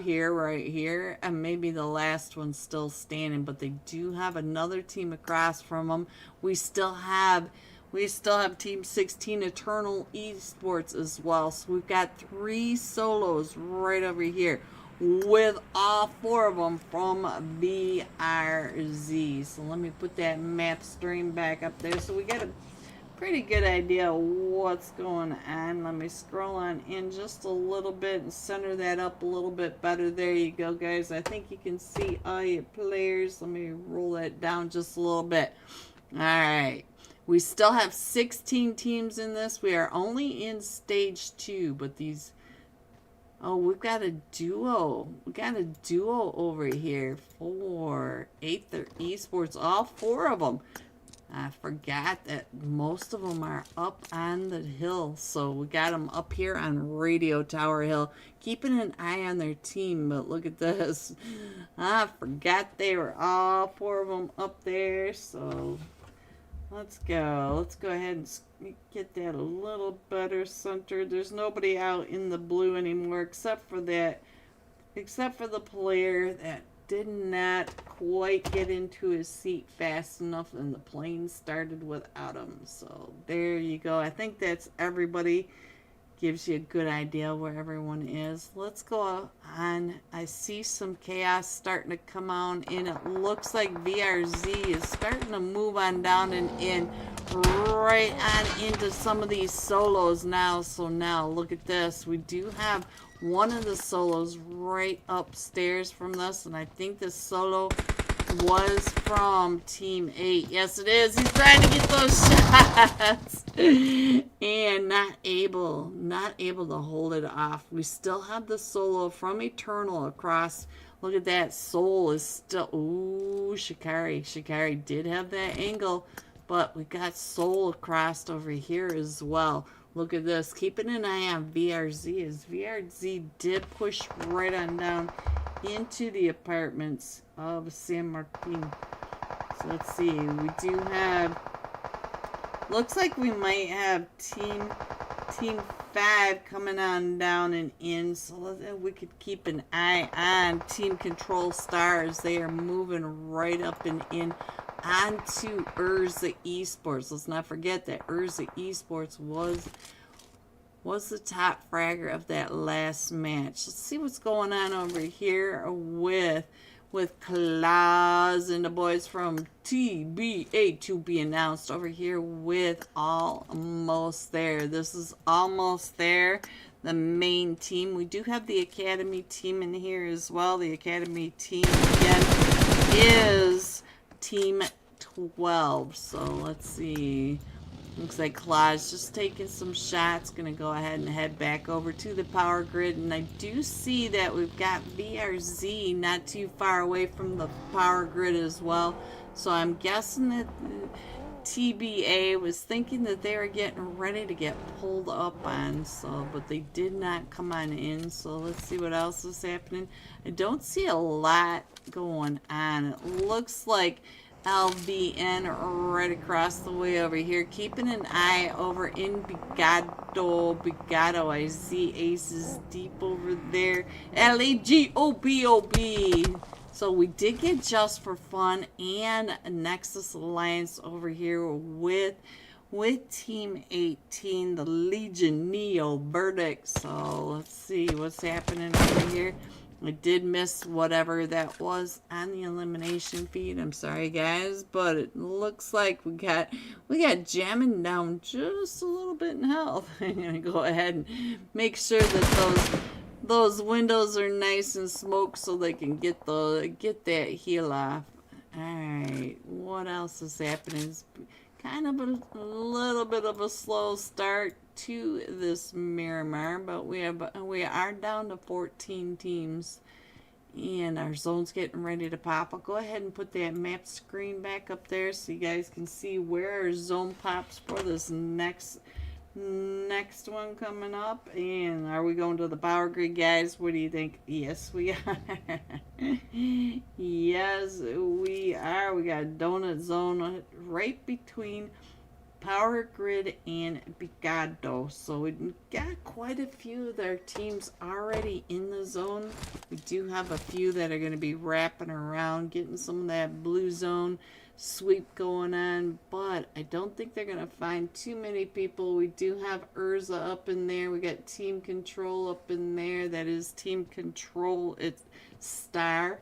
here, right here, and maybe the last one's still standing, but they do have another team across from them. We still have Team 16 Eternal Esports as well. So we've got 3 solos right over here, with all 4 of them from VRZ. So let me put that map stream back up there. So we got a pretty good idea what's going on. Let me scroll on in just a little bit and center that up a little bit better. There you go, guys. I think you can see all your players. Let me roll that down just a little bit. All right. We still have 16 teams in this. We are only in stage 2, but these... Oh, we've got a duo. We got a duo over here for Aether Esports. All 4 of them. I forgot that most of them are up on the hill. So we got them up here on Radio Tower Hill. Keeping an eye on their team. But look at this. I forgot they were all 4 of them up there. So let's go. Let's go ahead and get that a little better centered. There's nobody out in the blue anymore except for that. Except for the player that did not quite get into his seat fast enough and the plane started without him. So there you go. I think that's everybody. Gives you a good idea where everyone is. Let's go on. I see some chaos starting to come on in. It looks like VRZ is starting to move on down and in right on into some of these solos now. So now look at this. We do have one of the solos right upstairs from this, and I think this solo was from Team 8. Yes, it is. He's trying to get those shots and not able to hold it off. We still have the solo from Eternal across. Look at that. Soul is still... Ooh, Shikari did have that angle, but we got Soul across over here as well. Look at this. Keeping an eye on VRZ, as VRZ did push right on down into the apartments of San Martin. So let's see. We do have... Looks like we might have Team 5 coming on down and in. So we could keep an eye on Team Control Stars. They are moving right up and in onto Urza Esports. Let's not forget that Urza Esports was the top fragger of that last match. Let's see what's going on over here with Claus and the boys from TBA to be announced over here with Almost There. This is Almost There, the main team. We do have the Academy team in here as well. The Academy team again is Team 12. So let's see. Looks like Claus just taking some shots. Going to go ahead and head back over to the power grid. And I do see that we've got VRZ not too far away from the power grid as well. So I'm guessing that TBA was thinking that they were getting ready to get pulled up on. So, but they did not come on in. So let's see what else is happening. I don't see a lot going on. It looks like LVN right across the way over here. Keeping an eye over in Bigado. I see Aces deep over there. LAGOBOB. So we did get Just for Fun and Nexus Alliance over here with Team 18, the Legion Neo Verdict. So let's see what's happening over here. I did miss whatever that was on the elimination feed. I'm sorry, guys, but it looks like we got jamming down just a little bit in health. I'm gonna go ahead and make sure that those windows are nice and smoked so they can get that heal off. All right, what else is happening? It's kind of a little bit of a slow start to this Miramar, but we are down to 14 teams and our zone's getting ready to pop. I'll go ahead and put that map screen back up there so you guys can see where our zone pops for this next one coming up. And are we going to the power grid, guys? What do you think? Yes, we are. Yes, we are. We got a donut zone right between power grid and Bigado. So we got quite a few of their teams already in the zone. We do have a few that are going to be wrapping around, getting some of that blue zone sweep going on, but I don't think they're going to find too many people. We do have Urza up in there. We got Team Control up in there. That is Team Control. It's Star.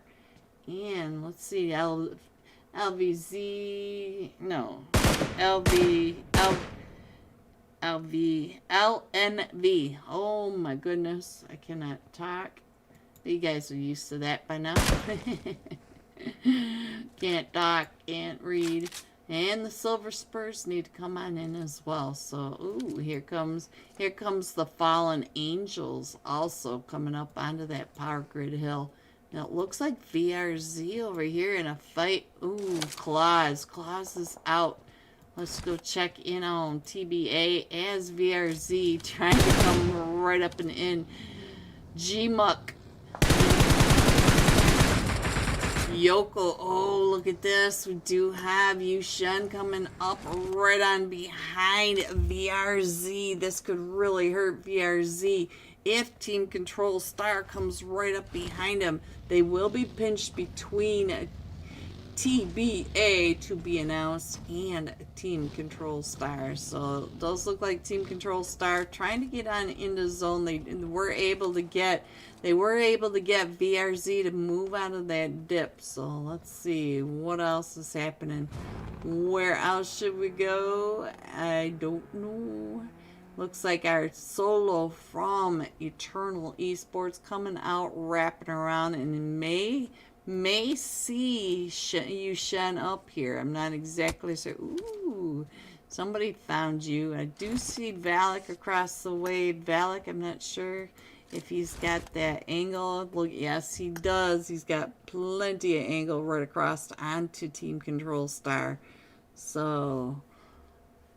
And let's see, LVZ, no, LNV. Oh my goodness, I cannot talk. You guys are used to that by now. Can't talk, can't read. And the Silver Spurs need to come on in as well. So, ooh, here comes the Fallen Angels also coming up onto that power grid hill. Now, it looks like VRZ over here in a fight. Ooh, Claus. Claus is out. Let's go check in on TBA as VRZ trying to come right up and in. G-Muck. Yoko, oh, look at this. We do have Yushen coming up right on behind VRZ. This could really hurt VRZ if Team Control Star comes right up behind him. They will be pinched between TBA to be announced and Team Control Star. So it does look like Team Control Star trying to get on into zone. They were able to get VRZ to move out of that dip. So let's see what else is happening. Where else should we go? I don't know. Looks like our solo from Eternal Esports coming out, wrapping around, and may see Yushen up here. I'm not exactly sure. Ooh, somebody found you. I do see Valak across the way. Valak, I'm not sure if he's got that angle. Look, yes, he does. He's got plenty of angle right across onto Team Control Star. So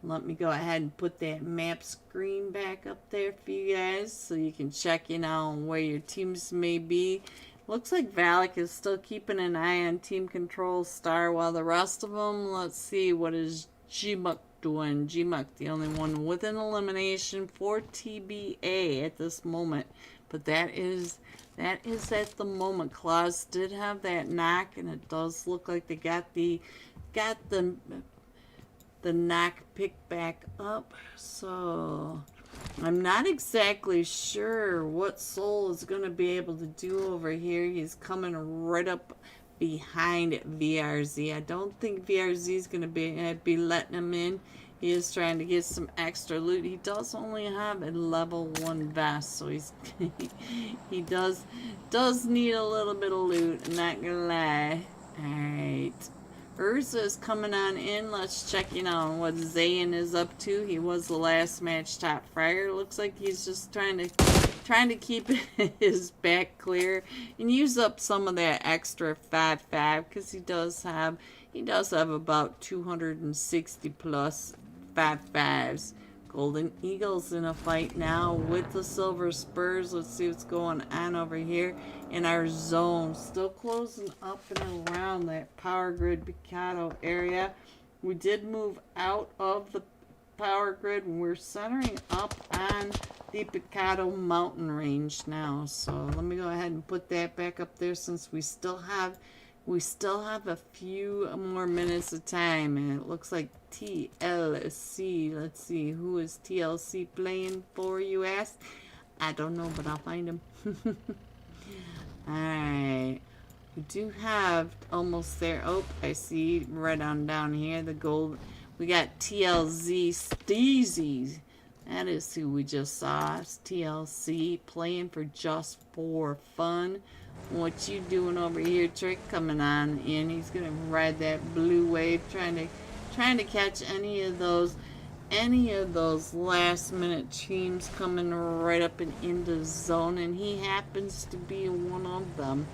let me go ahead and put that map screen back up there for you guys so you can check in on where your teams may be. Looks like Valak is still keeping an eye on Team Control Star, while the rest of them, let's see, what is G-Muck doing? G-Muck, the only one with an elimination for TBA at this moment. But that is at the moment. Claus did have that knock, and it does look like they got the knock picked back up. So I'm not exactly sure what Soul is going to be able to do over here. He's coming right up behind VRZ. I don't think VRZ is going to be letting him in. He is trying to get some extra loot. He does only have a level 1 vest, so he's he does need a little bit of loot. I'm not gonna lie. All right. Urza is coming on in. Let's check in on what Zayn is up to. He was the last match top fragger. Looks like he's just trying to keep his back clear and use up some of that extra 5-5 because he does have about 260 plus 5-5s. Golden Eagles in a fight now with the Silver Spurs. Let's see what's going on over here in our zone. Still closing up and around that power grid Picado area. We did move out of the power grid and we're centering up on the Picado mountain range now. So let me go ahead and put that back up there since we still have a few more minutes of time, and it looks like TLC. Let's see, who is TLC playing for, you ask? I don't know, but I'll find him. Alright. We do have almost there. Oh, I see right on down here the gold. We got TLZ Steezy. That is who we just saw. It's TLC playing for just for fun. What you doing over here, Trick? Coming on in. He's gonna ride that blue wave, trying to catch any of those last minute teams coming right up and into zone, and he happens to be one of them.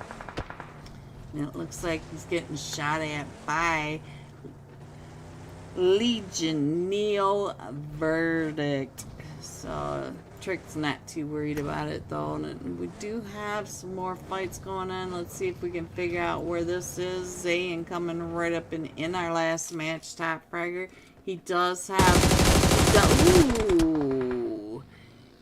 And it looks like he's getting shot at by Legion Neo Verdict. So Trick's not too worried about it though, and we do have some more fights going on. Let's see if we can figure out where this is. Zayn coming right up in our last match, top fragger. He does have ooh,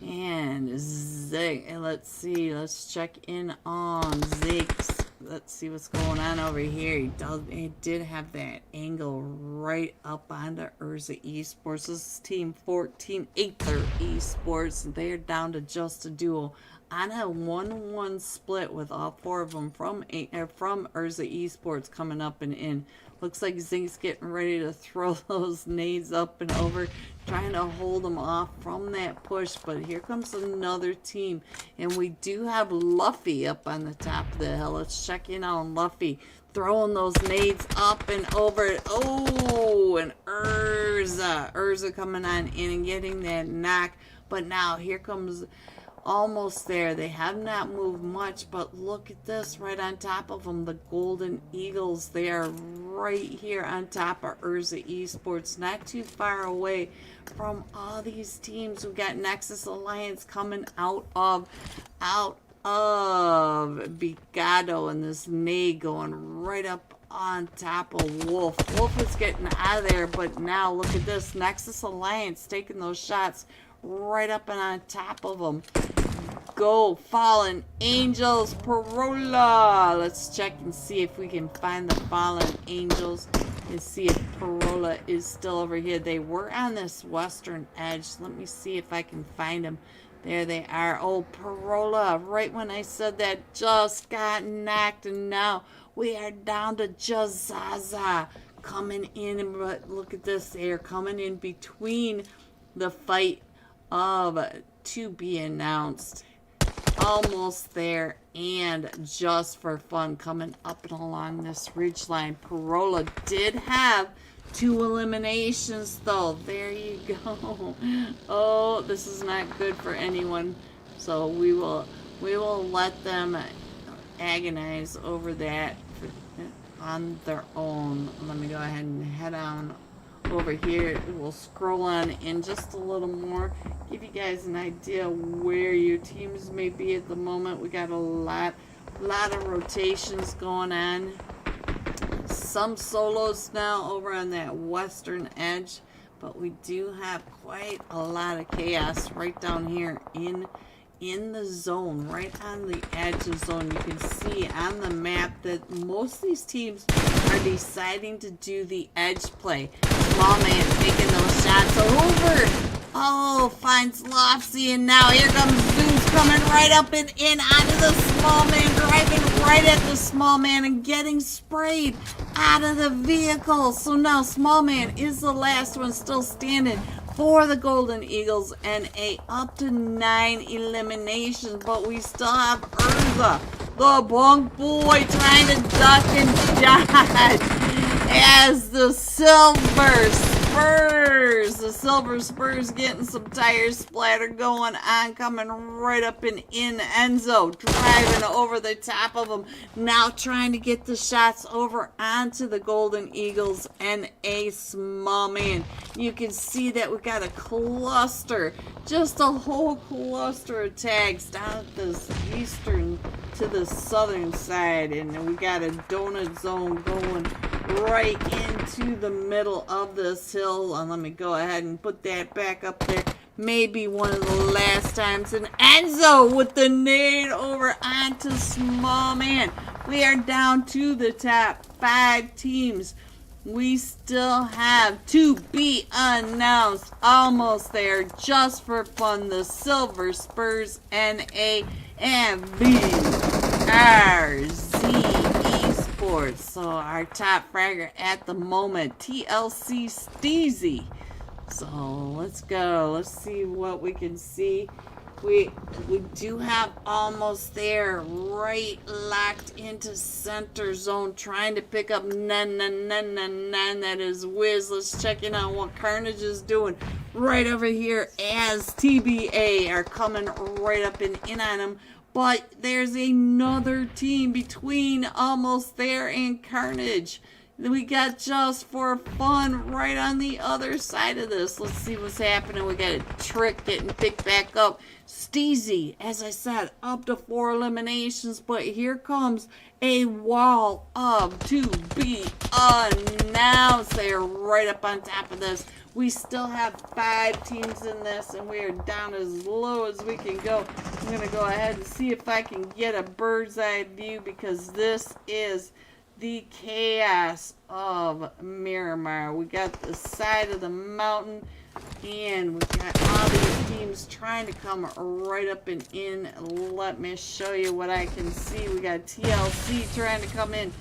and Zig. Let's see. Let's check in on Ziggs. Let's see what's going on over here. He did have that angle right up onto Urza Esports. This is Team 14, Aether Esports. They're down to just a duel on a 1-1 split with all 4 of them from Urza Esports coming up and in. Looks like Zink's getting ready to throw those nades up and over, trying to hold them off from that push. But here comes another team. And we do have Luffy up on the top of the hill. Let's check in on Luffy. Throwing those nades up and over. Oh, and Urza coming on in and getting that knock. But now here comes... almost there. They have not moved much, but look at this right on top of them. The Golden Eagles, they are right here on top of Urza Esports, not too far away from all these teams. We got Nexus Alliance coming out of Bigado, and this nade going right up on top of Wolf. Wolf is getting out of there, but now look at this. Nexus Alliance taking those shots right up and on top of them. Go Fallen Angels, Parola. Let's check and see if we can find the Fallen Angels and see if Parola is still over here. They were on this western edge. Let me see if I can find them. There they are. Oh, Parola, right when I said that, just got knocked, and now we are down to Jazaza coming in. But look at this, they are coming in between the fight of to be announced. Almost there, and just for fun, coming up and along this ridgeline. Parola did have 2 eliminations, though. There you go. Oh, this is not good for anyone. So we will let them agonize over that on their own. Let me go ahead and head on over here. We'll scroll on in just a little more, give you guys an idea where your teams may be at the moment. We got a lot of rotations going on. Some solos now over on that western edge, but we do have quite a lot of chaos right down here in the zone, right on the edge of the zone. You can see on the map that most of these teams are deciding to do the edge play. Small man taking those shots over. Oh, finds Lofsy, and now here comes Zeus coming right up and in onto the small man, driving right at the small man and getting sprayed out of the vehicle. So now small man is the last one still standing for the Golden Eagles, and up to 9 eliminations. But we still have Urza, the bunk boy, trying to duck and dodge as the Silver Spurs getting some tire splatter going on, coming right up and in. Enzo driving over the top of them, now trying to get the shots over onto the Golden Eagles and a small man. You can see that we got a cluster, just a whole cluster of tags down at this eastern to the southern side, and we got a donut zone going right into the middle of this hill. And let me go ahead and put that back up there. Maybe one of the last times. And Enzo with the nade over onto small man. We are down to the top 5 teams. We still have to be announced. Almost there, just for fun. The Silver Spurs, NA and VRZ Esports. So our top fragger at the moment, TLC Steezy. So let's go. Let's see what we can see. We do have almost there, right locked into center zone, trying to pick up none. That is Wiz. Let's check in on what Carnage is doing right over here as TBA are coming right up and in on him. But there's another team between almost there and Carnage. We got just for fun right on the other side of this. Let's see what's happening. We got a Trick getting picked back up. Steezy, as I said, up to 4 eliminations. But here comes a wall of to be announced. They are right up on top of this. We still have 5 teams in this, and we are down as low as we can go. I'm going to go ahead and see if I can get a bird's eye view, because this is the chaos of Miramar. We got the side of the mountain, and we got all these teams trying to come right up and in. Let me show you what I can see. We got TLC trying to come in,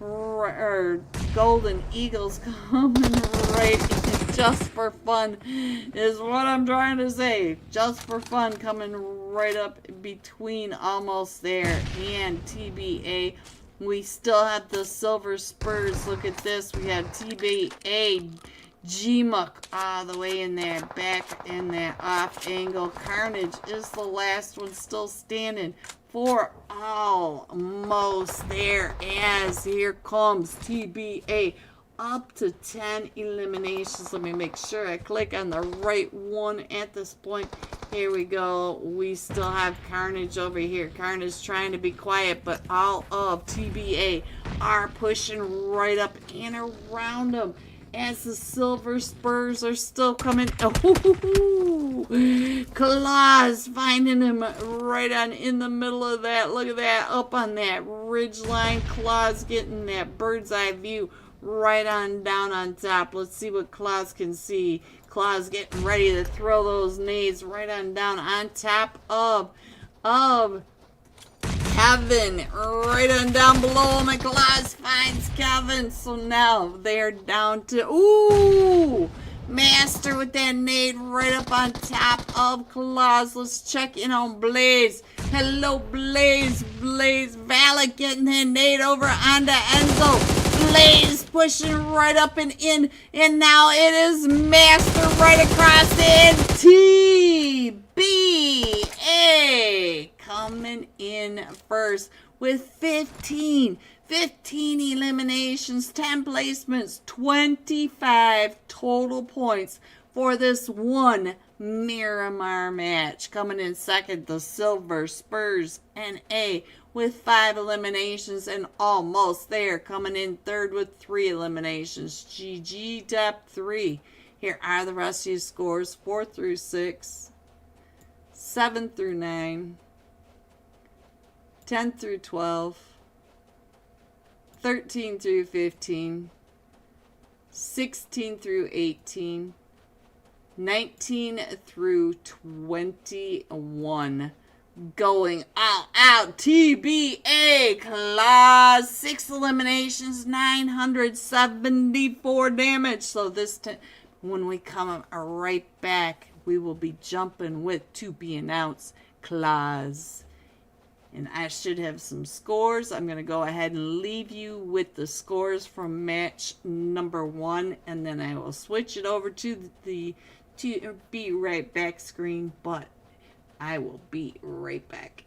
or Golden Eagles coming right in just for fun, is what I'm trying to say. Just for fun, coming right up between almost there and TBA. We still have the Silver Spurs. Look at this. We have TBA, G-Muck all the way in that back in that off angle. Carnage is the last one still standing for almost there, as here comes TBA up to 10 eliminations. Let me make sure I click on the right one at this point. Here we go. We still have Carnage over here. Carnage trying to be quiet, but all of TBA are pushing right up and around them, as the Silver Spurs are still coming. Oh, Claus finding him right on in the middle of that. Look at that, up on that ridge line. Claus getting that bird's eye view right on down on top. Let's see what Claus can see. Claus getting ready to throw those nades right on down on top of Kevin, right on down below him, and Claus finds Kevin. So now they're down to, ooh, Master with that nade right up on top of Claus. Let's check in on Blaze. Hello, Blaze. Blaze Valak getting that nade over onto Enzo. Blaze pushing right up and in, and now it is Master right across in. TBA coming in first with 15 eliminations, 10 placements, 25 total points for this one Miramar match. Coming in second, the Silver Spurs NA with 5 eliminations and almost there. Coming in third with 3 eliminations, GG Dep 3. Here are the rest of your scores: 4 through 6, 7 through 9, 10 through 12, 13 through 15, 16 through 18, 19 through 21. Going all out, TBA Claus, 6 eliminations, 974 damage. So this time, when we come right back, we will be jumping with to be announced Claus. And I should have some scores. I'm going to go ahead and leave you with the scores from match number 1, and then I will switch it over to the be right back screen, but I will be right back.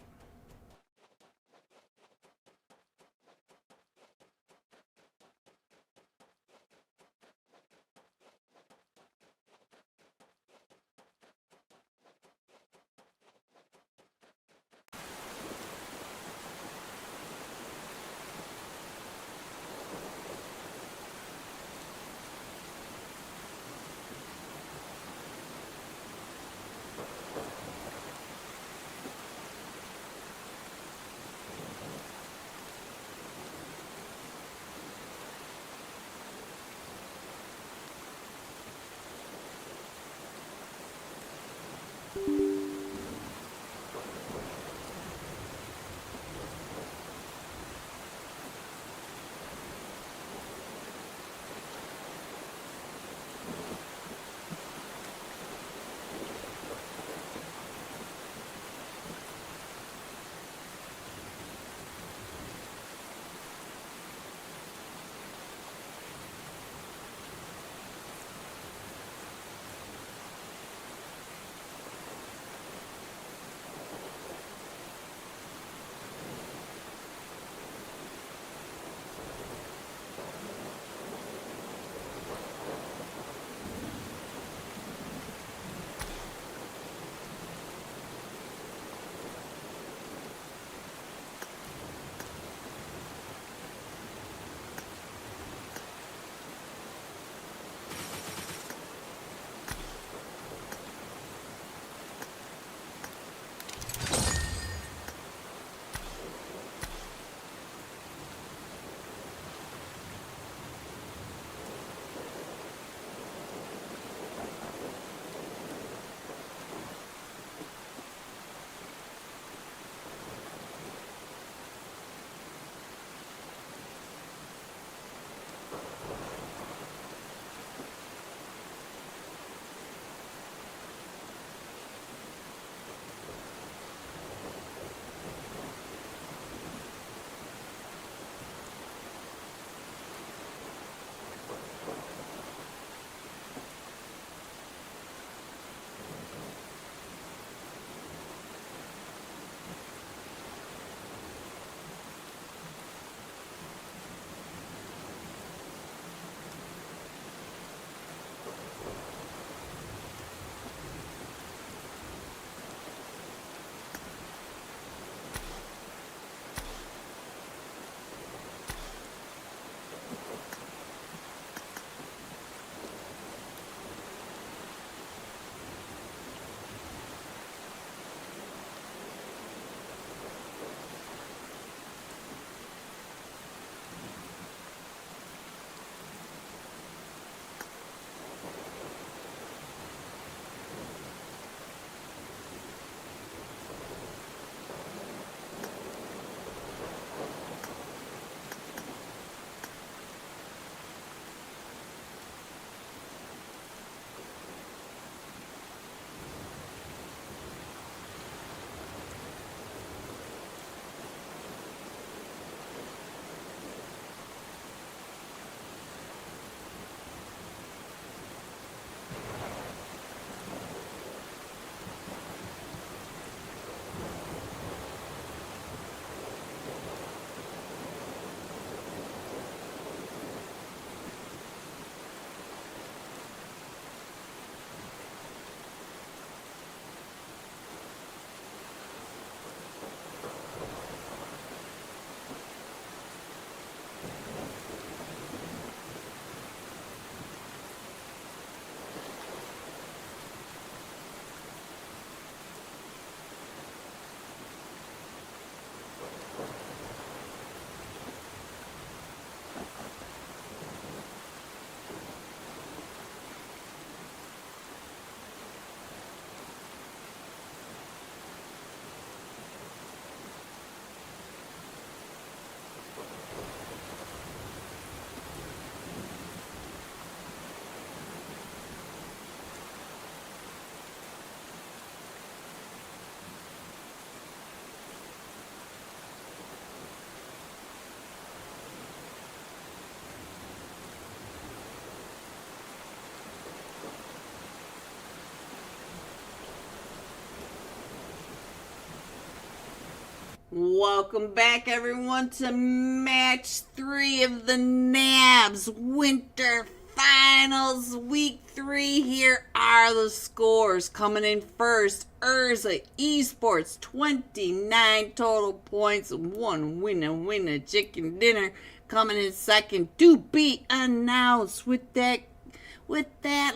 Welcome back, everyone, to match 3 of the NABS Winter Finals, Week 3. Here are the scores. Coming in first, Urza Esports, 29 total points, 1 winner, chicken dinner. Coming in second, to be announced with that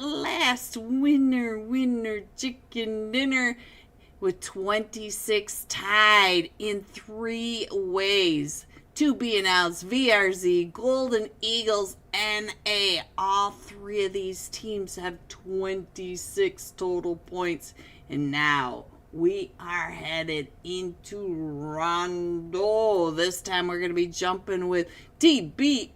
last winner, chicken dinner. With 26 tied in 3 ways. To be announced, VRZ, Golden Eagles, NA. All 3 of these teams have 26 total points. And now we are headed into Rondo. This time we're going to be jumping with TBA.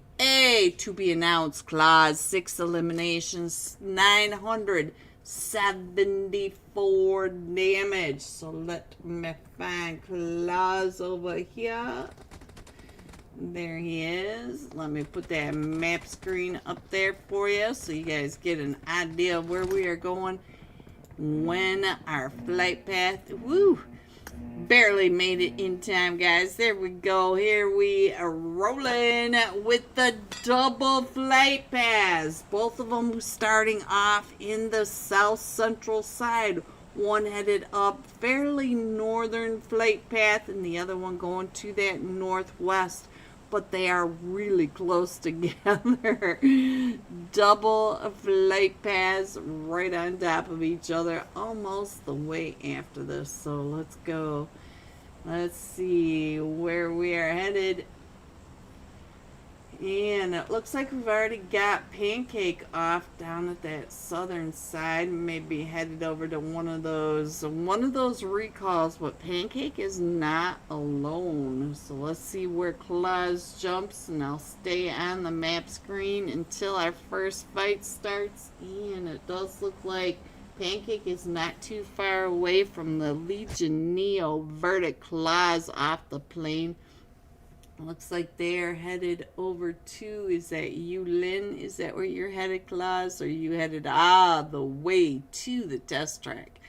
To be announced, clause 6 eliminations, 974 damage. So let me find Claus over here. There he is. Let me put that map screen up there for you so you guys get an idea of where we are going when our flight path. Woo! Barely made it in time, guys. There we go. Here we are rolling with the double flight paths. Both of them starting off in the south central side. One headed up fairly northern flight path and the other one going to that northwest. But they are really close together. Double flight paths right on top of each other almost the way after this. So let's go. Let's see where we are headed. And it looks like we've already got Pancake off down at that southern side. Maybe headed over to one of those recalls, but Pancake is not alone. So let's see where Claus jumps, and I'll stay on the map screen until our first fight starts. And it does look like Pancake is not too far away from the Legion Neo Verdict Claus off the plane. Looks like they're headed over to, is that you, Lynn? Is that where you're headed, Claus? Or are you headed the way to the test track?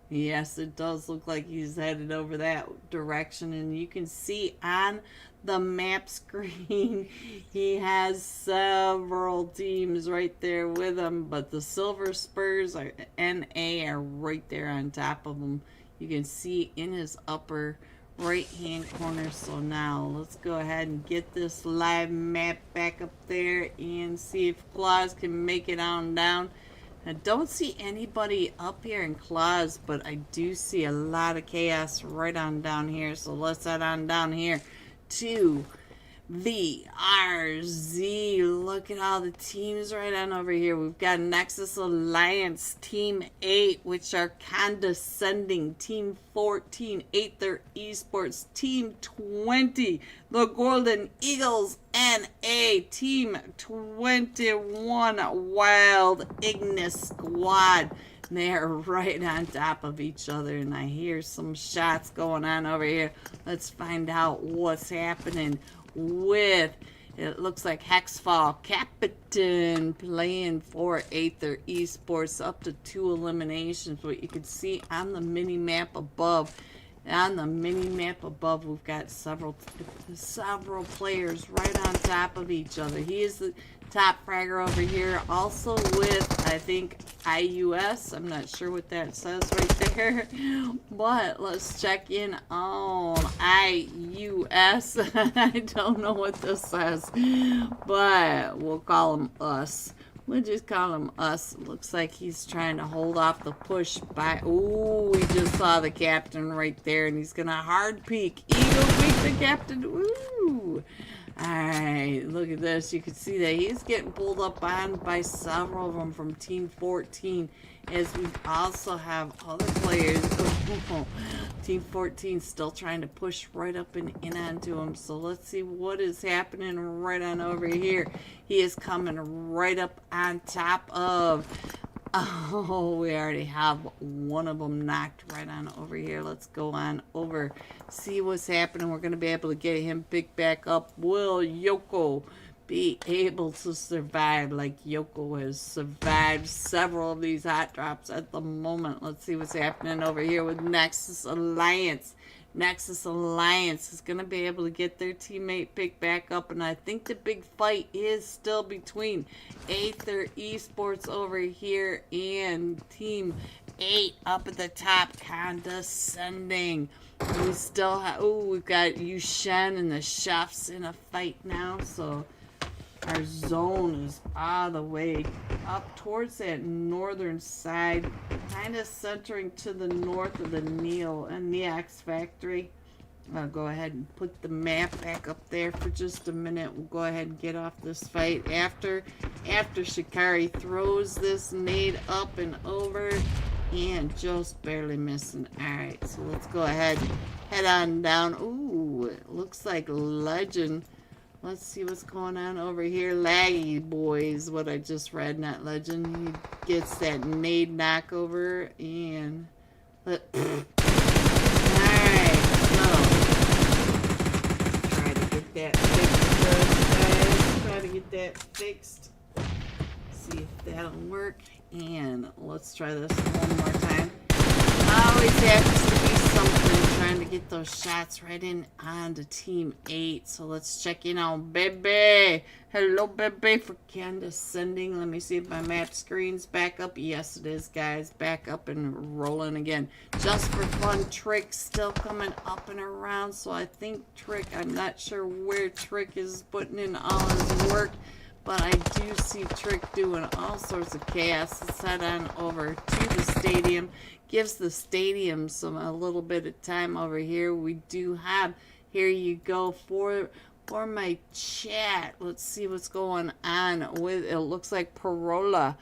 Yes, it does look like he's headed over that direction. And you can see on the map screen, he has several teams right there with him. But the Silver Spurs, are NA, are right there on top of him. You can see in his upper right hand corner. So now let's go ahead and get this live map back up there and see if Claus can make it on down. I don't see anybody up here in Claus, but I do see a lot of chaos right on down here. So let's head on down here to VRZ. Look at all the teams right on over here. We've got Nexus Alliance, Team 8, which are condescending. Team 14, Aether Esports. Team 20, the Golden Eagles, NA. Team 21, Wild Ignis Squad. They are right on top of each other, and I hear some shots going on over here. Let's find out what's happening with, it looks like Hexfall Captain playing for Aether Esports, up to 2 eliminations. What you can see on the mini map above. On the mini map above, we've got several players right on top of each other. He is the top fragger over here, also with, I think, IUS. I'm not sure what that says right there, but let's check in on IUS. I don't know what this says, but we'll call him us. We'll just call him us. Looks like he's trying to hold off the push by... Ooh, we just saw the captain right there, and he's going to hard peek. Eagle peek the captain. Ooh. Alright, look at this. You can see that he's getting pulled up on by several of them from Team 14. As we also have other players. Team 14 still trying to push right up and in onto him. So let's see what is happening right on over here. He is coming right up on top of... Oh, we already have one of them knocked right on over here. Let's go on over, see what's happening. We're going to be able to get him picked back up. Will Yoko be able to survive like Yoko has survived several of these hot drops at the moment? Let's see what's happening over here with Nexus Alliance. Nexus Alliance is going to be able to get their teammate picked back up. And I think the big fight is still between Aether Esports over here and Team 8 up at the top, condescending. We still have, we've got Yushen and the Chefs in a fight now. So our zone is all the way up towards that northern side, kind of centering to the north of the NEAX factory. I'll go ahead and put the map back up there for just a minute. We'll go ahead and get off this fight after Shikari throws this nade up and over and just barely missing. Alright, so let's go ahead and head on down. Ooh, it looks like Legend. Let's see what's going on over here. Laggy boys, what I just read, not Legend. He gets that nade knockover and alright, so try to get that fixed first, guys. Try to get that fixed. See if that'll work. And let's try this one more time. Always happens to be something trying to get those shots right in onto Team 8. So let's check in on Bebe. Hello, Bebe, for condescending. Let me see if my map screen's back up. Yes, it is, guys. Back up and rolling again. Just for fun, Trick still coming up and around. So I think Trick, I'm not sure where Trick is putting in all his work. But I do see Trick doing all sorts of chaos. Let's head on over to the stadium. Gives the stadium a little bit of time over here. We do have, here you go, for my chat. Let's see what's going on with, it looks like Parola.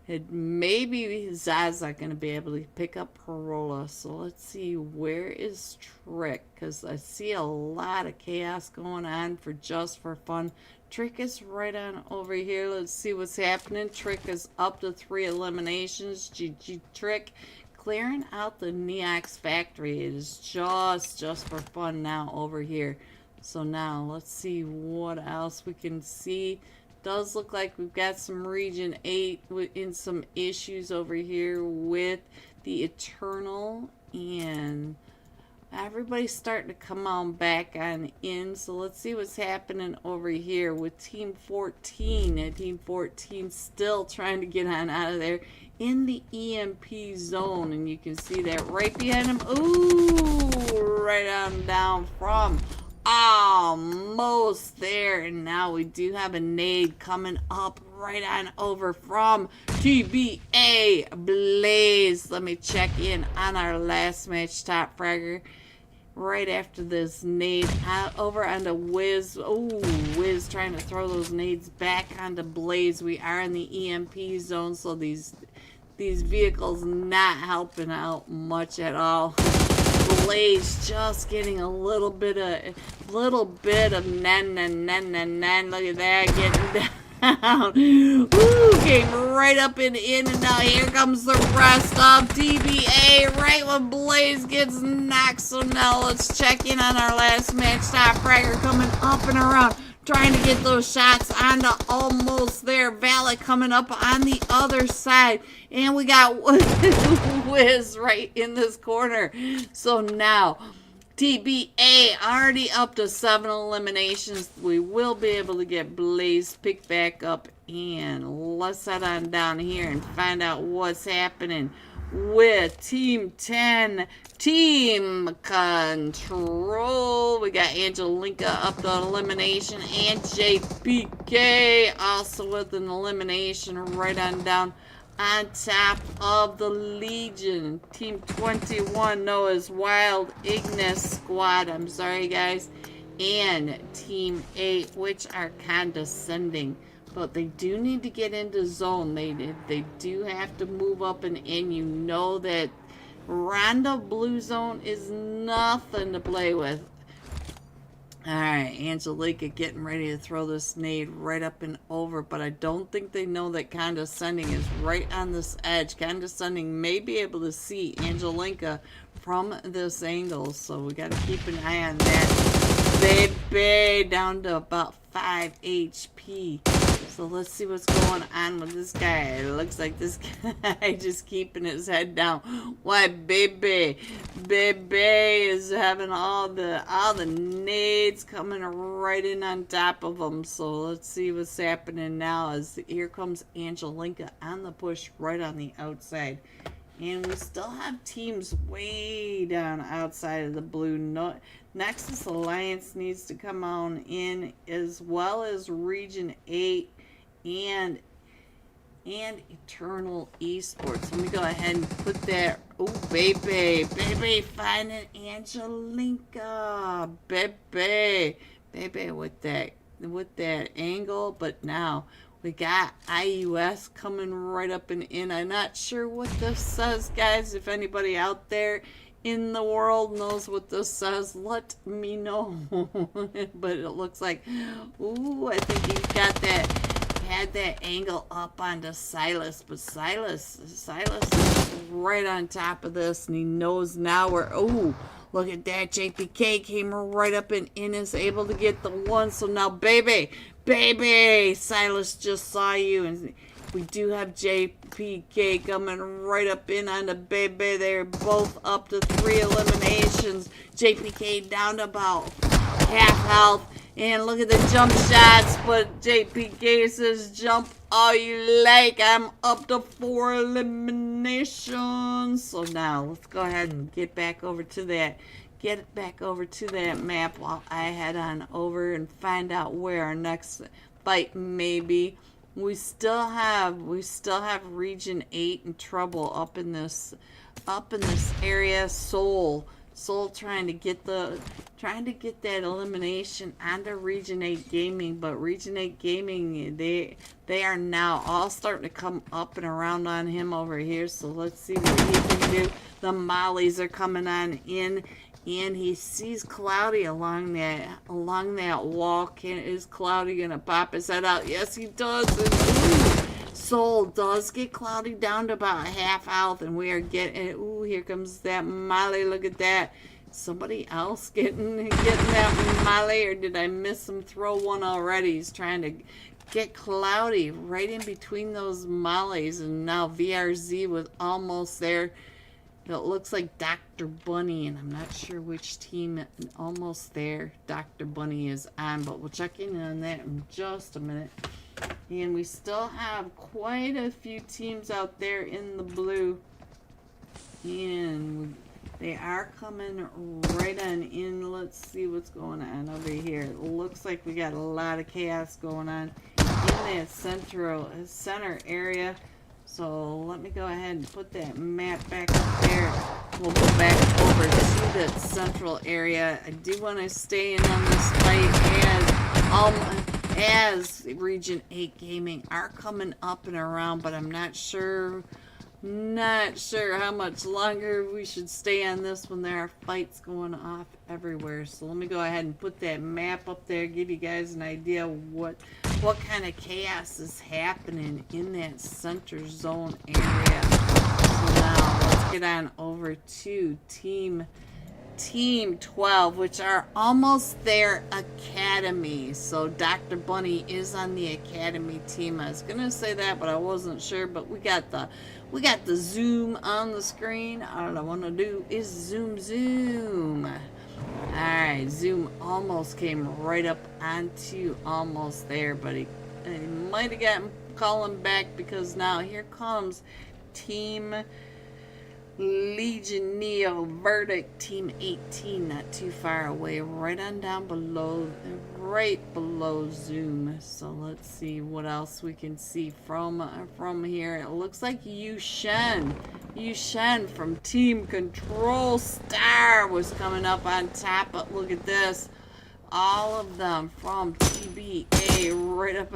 It may be Zaza going to be able to pick up Parola. So let's see, where is Trick? Because I see a lot of chaos going on for just for fun. Trick is right on over here. Let's see what's happening. Trick is up to 3 eliminations. GG Trick clearing out the NEAX factory. It is just for fun now over here. So now let's see what else we can see. Does look like we've got some Region 8 in some issues over here with the Eternal, and everybody's starting to come on back on in. So let's see what's happening over here with Team 14. And Team 14 still trying to get on out of there in the EMP zone. And you can see that right behind him. Ooh, right on down from almost there. And now we do have a nade coming up right on over from TBA Blaze. Let me check in on our last match, Top Fragger. Right after this nade over onto Wiz. Oh, Wiz trying to throw those nades back onto Blaze. We are in the EMP zone, so these vehicles not helping out much at all. Blaze just getting a little bit of nan. Look at that, getting down. Ooh, came right up and in, and now here comes the rest of DBA right when Blaze gets knocked. So now let's check in on our last match. Top Fragger coming up and around, trying to get those shots onto almost there. Valet coming up on the other side, and we got Wiz right in this corner. So now TBA already up to 7 eliminations. We will be able to get Blaze picked back up. And let's head on down here and find out what's happening with Team 10, Team Control. We got Angelinka up to elimination, and JPK also with an elimination right on down on top of the Legion. Team 21, Noah's Wild Ignis Squad, I'm sorry guys, and Team 8, which are condescending, but they do need to get into zone. They do have to move up and in. You know that Rondo Blue Zone is nothing to play with. Alright, Angelica getting ready to throw this nade right up and over, but I don't think they know that Condescending is right on this edge. Condescending may be able to see Angelica from this angle, so we got to keep an eye on that. Baby, down to about 5 HP. So let's see what's going on with this guy. It looks like this guy just keeping his head down. Why, baby is having all the nades coming right in on top of him. So let's see what's happening now. As here comes Angelinka on the push right on the outside. And we still have teams way down outside of the blue. Nexus Alliance needs to come on in, as well as Region 8 and Eternal Esports. Let me go ahead and put that. Oh, baby, finding Angelinka, baby, with that angle. But now we got IUS coming right up and in. I'm not sure what this says, guys. If anybody out there in the world knows what this says, let me know. But it looks like, ooh, I think he's got that. Had that angle up onto Silas, but Silas is right on top of this, and he knows now where. Oh, look at that! JPK came right up and in, is able to get the one. So now, baby, Silas just saw you, and we do have JPK coming right up in on the baby. They're both up to 3 eliminations. JPK down to about half health. And look at the jump shots, but JPK says jump all you like. I'm up to 4 eliminations. So now let's go ahead and get back over to that. Get back over to that map while I head on over and find out where our next fight may be. We still have Region 8 in trouble up in this area. Soul trying to get that elimination onto Region 8 Gaming, but Region 8 Gaming, they are now all starting to come up and around on him over here. So let's see what he can do. The mollies are coming on in, and he sees Cloudy along that wall. Is Cloudy gonna pop his head out? Yes, he does. And, ooh, Soul does get Cloudy down to about half health, and we are getting. Ooh, here comes that Molly. Look at that. Somebody else getting that Molly, or did I miss him throw one already? He's trying to get Cloudy right in between those Mollies, and now VRZ was almost there. It looks like Dr. Bunny, and I'm not sure which team almost there Dr. Bunny is on, but we'll check in on that in just a minute. And we still have quite a few teams out there in the blue. And they are coming right on in. Let's see what's going on over here. It looks like we got a lot of chaos going on in that center area. So let me go ahead and put that map back up there. We'll go back over to that central area. I do want to stay in on this fight as Region 8 Gaming are coming up and around, but I'm not sure how much longer we should stay on this when there are fights going off everywhere. So let me go ahead and put that map up there, give you guys an idea what kind of chaos is happening in that center zone area. So now let's get on over to Team 12, which are almost their academy. So Dr. Bunny is on the academy team. I was gonna say that, but I wasn't sure. But we got the zoom on the screen. All I want to do is zoom. All right, zoom almost came right up onto almost there, but he might have gotten calling back, because now here comes Team Legion Neo Verdict, Team 18, not too far away, right on down below, right below Zoom. So let's see what else we can see from here. It looks like Yushen from Team Control Star was coming up on top. But look at this, all of them from TBA right up.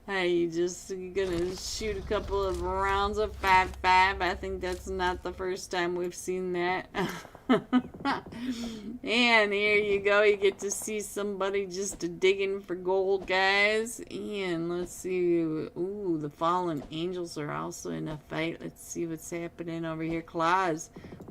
Are you just gonna shoot a couple of rounds of 5.5? I think that's not the first time we've seen that. And here you go. You get to see somebody just digging for gold, guys. And let's see. Ooh, the Fallen Angels are also in a fight. Let's see what's happening over here. Claws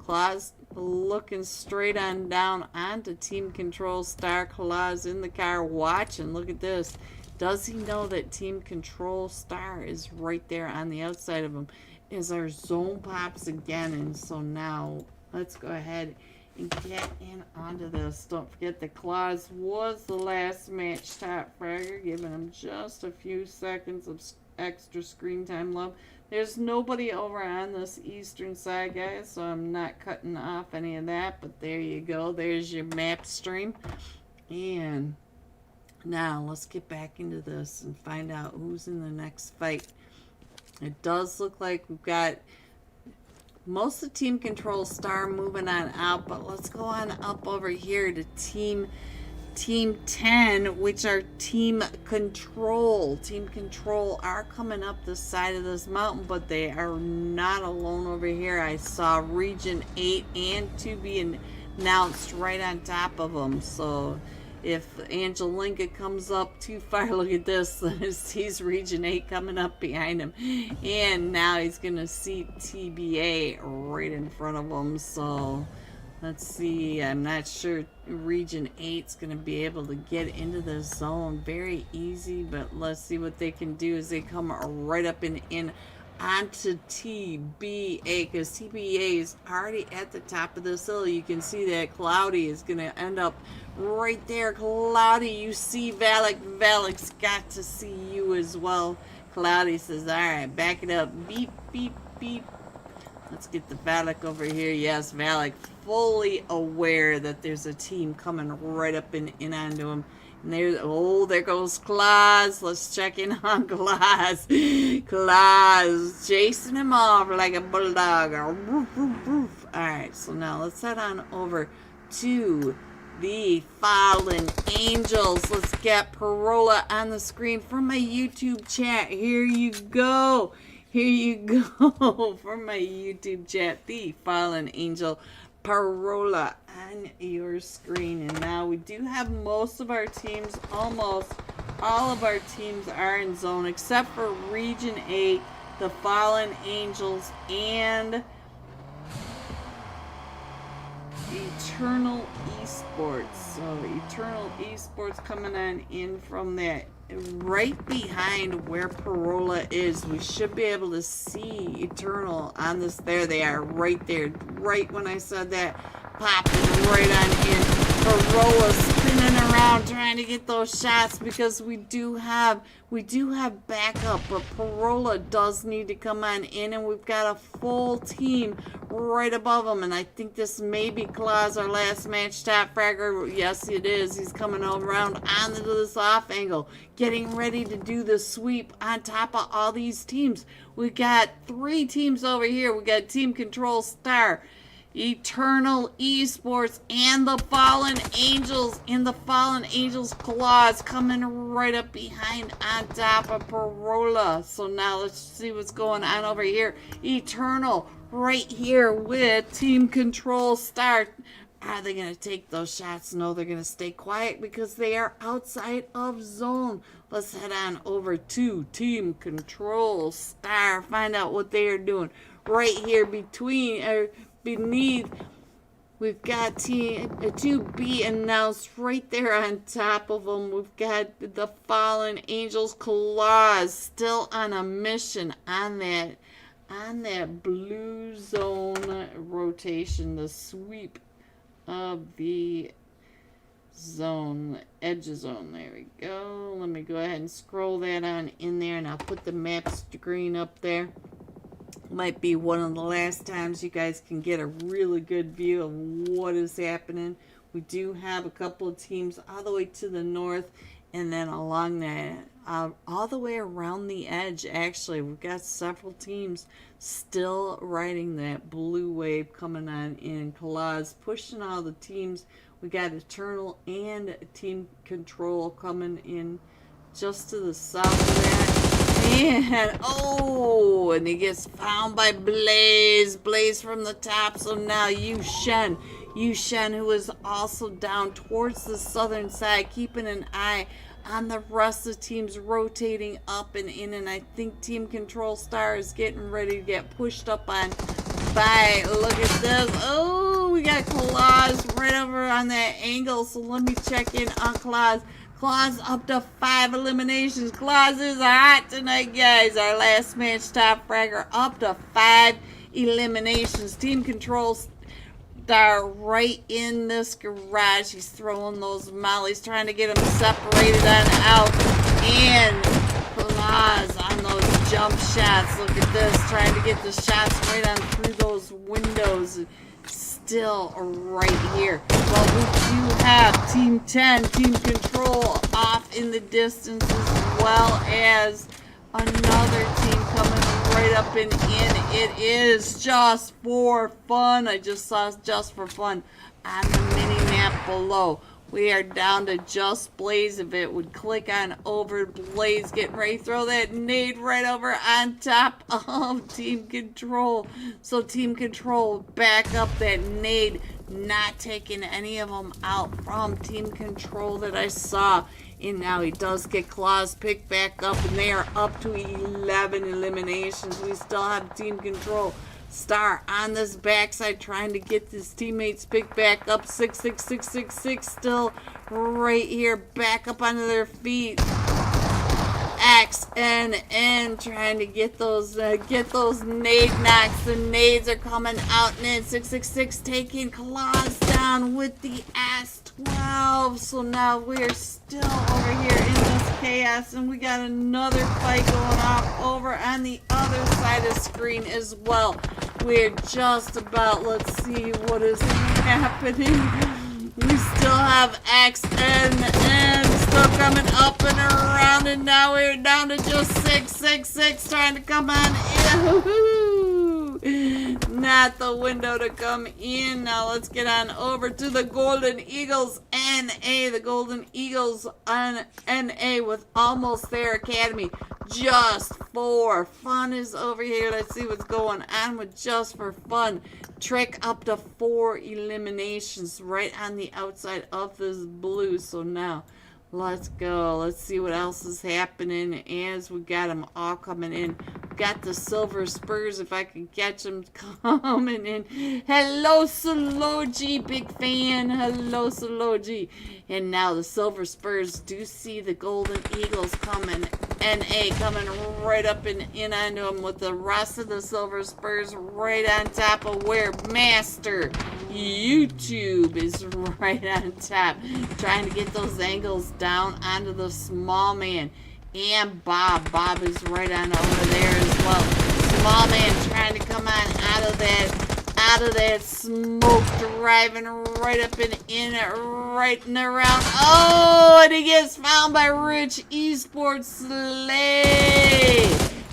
Claus looking straight on down onto Team Control Star. Claus in the car watching. Look at this. Does he know that Team Control Star is right there on the outside of him? As our zone pops again, and so now let's go ahead and get in onto this. Don't forget that Claus was the last match top fragger, giving him just a few seconds of extra screen time love. There's nobody over on this eastern side, guys, so I'm not cutting off any of that, but there you go. There's your map stream. And now let's get back into this and find out who's in the next fight. It does look like we've got most of Team Control Star moving on out, but let's go on up over here to Team 10, which are Team Control. Team Control are coming up the side of this mountain, but they are not alone over here. I saw Region 8 and 2 be announced right on top of them. So if Angelinka comes up too far, look at this. He's Region 8 coming up behind him. And now he's going to see TBA right in front of him. So let's see. I'm not sure Region 8's going to be able to get into the zone very easy. But let's see what they can do as they come right up in onto TBA, because TBA is already at the top of this hill. You can see that Cloudy is going to end up right there. Cloudy, you see Valak. Valak's got to see you as well. Cloudy says, all right, back it up. Beep, beep, beep. Let's get the Valak over here. Yes, Valak fully aware that there's a team coming right up in onto him. And there goes Claus. Let's check in on Claus. Claus chasing him off like a bulldog. Alright, so now let's head on over to the Fallen Angels. Let's get Parola on the screen from my YouTube chat. Here you go. Here you go. From my YouTube chat, the Fallen Angel Parola on your screen. And now we do have most of our teams, almost all of our teams are in zone except for Region 8, the Fallen Angels, and Eternal Esports. So Eternal Esports coming on in from that right behind where Parola is. We should be able to see Eternal on this. There they are, right there. Right when I said that, popping right on in. Parola spinning around trying to get those shots because we do have backup, but Parola does need to come on in, and we've got a full team right above him. And I think this may be Claus, our last match top fragger. Yes, it is. He's coming around onto this off angle, getting ready to do the sweep on top of all these teams. We got 3 teams over here. We got Team Control Star, Eternal Esports, and the Fallen Angels. And the Fallen Angels Claus coming right up behind on top of Parola. So now let's see what's going on over here. Eternal right here with Team Control Star. Are they going to take those shots? No, they're going to stay quiet because they are outside of zone. Let's head on over to Team Control Star. Find out what they are doing. Right here beneath, we've got Team 2B announced right there on top of them. We've got the Fallen Angels Claus still on a mission on that blue zone rotation, the sweep of the zone, edge zone. There we go. Let me go ahead and scroll that on in there, and I'll put the map screen up there. Might be one of the last times you guys can get a really good view of what is happening. We do have a couple of teams all the way to the north, and then along that, all the way around the edge. Actually, we've got several teams still riding that blue wave coming on in. Claus pushing all the teams. We got Eternal and Team Control coming in just to the south of that. And he gets found by Blaze from the top. So now Yushen, who is also down towards the southern side, keeping an eye on the rest of the teams rotating up and in. And I think Team Control Star is getting ready to get pushed up on by. Look at this. Oh, we got Claus right over on that angle. So let me check in on Claus. Claus up to 5 eliminations. Claus is hot tonight, guys. Our last match top fragger up to 5 eliminations. Team Control Star right in this garage. He's throwing those mollies, trying to get them separated on out. And Claus on those jump shots. Look at this, trying to get the shots right on through those windows. Still right here. Well, we do have Team 10, Team Control off in the distance, as well as another team coming right up and in. It is Just for Fun. I just saw Just for Fun on the mini map below. We are down to just Blaze. If it would click on over Blaze, getting ready to throw that nade right over on top of Team Control. So Team Control back up that nade, not taking any of them out from Team Control that I saw. And now he does get Claus picked back up, and they are up to 11 eliminations. We still have Team Control Star on this backside trying to get his teammates picked back up. 66666 still right here, back up onto their feet. XNN trying to get those nade knocks. The nades are coming out and in. 666 taking Claus down with the S12. So now we're still over here in this chaos, and we got another fight going off over on the other side of the screen as well. We're just about, let's see what is happening. We still have XNN still coming up and around, and now we're down to just 666 trying to come on in. Not the window to come in. Now let's get on over to the Golden Eagles NA. The Golden Eagles on NA with Almost There Academy. Just for Fun is over here. Let's see what's going on with Just for Fun. Trick up to 4 eliminations right on the outside of this blue. So now let's go. Let's see what else is happening as we got them all coming in. Got the Silver Spurs, if I can catch them coming in. Hello, Sology, big fan. Hello, Sology. And now the Silver Spurs do see the Golden Eagles coming. NA coming right up and in onto them with the rest of the Silver Spurs right on top of where Master YouTube is right on top. Trying to get those angles down onto the small man. And Bob. Bob is right on over there as well. Small man trying to come on out of that smoke, driving right up and in it, right and around. Oh, and he gets found by Rich Esports.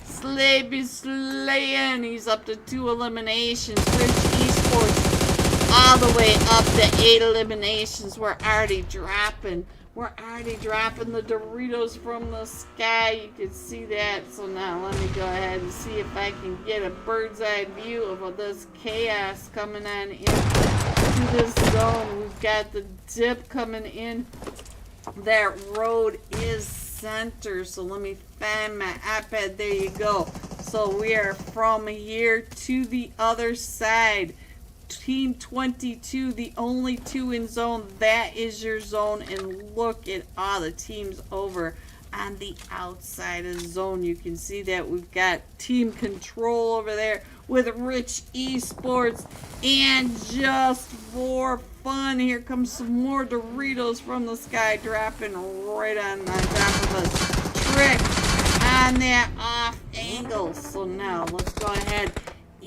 Slay be slaying. He's up to 2 eliminations. Rich Esports all the way up to 8 eliminations. We're already dropping the Doritos from the sky. You can see that. So now let me go ahead and see if I can get a bird's eye view of this chaos coming on into this zone. We've got the dip coming in. That road is center. So let me find my iPad. There you go. So we are from here to the other side. Team 22, the only 2 in zone. That is your zone. And look at all the teams over on the outside of zone. You can see that we've got Team Control over there with Rich Esports and Just for Fun. Here comes some more Doritos from the sky, dropping right on top of us. Trick on that off angle. So now let's go ahead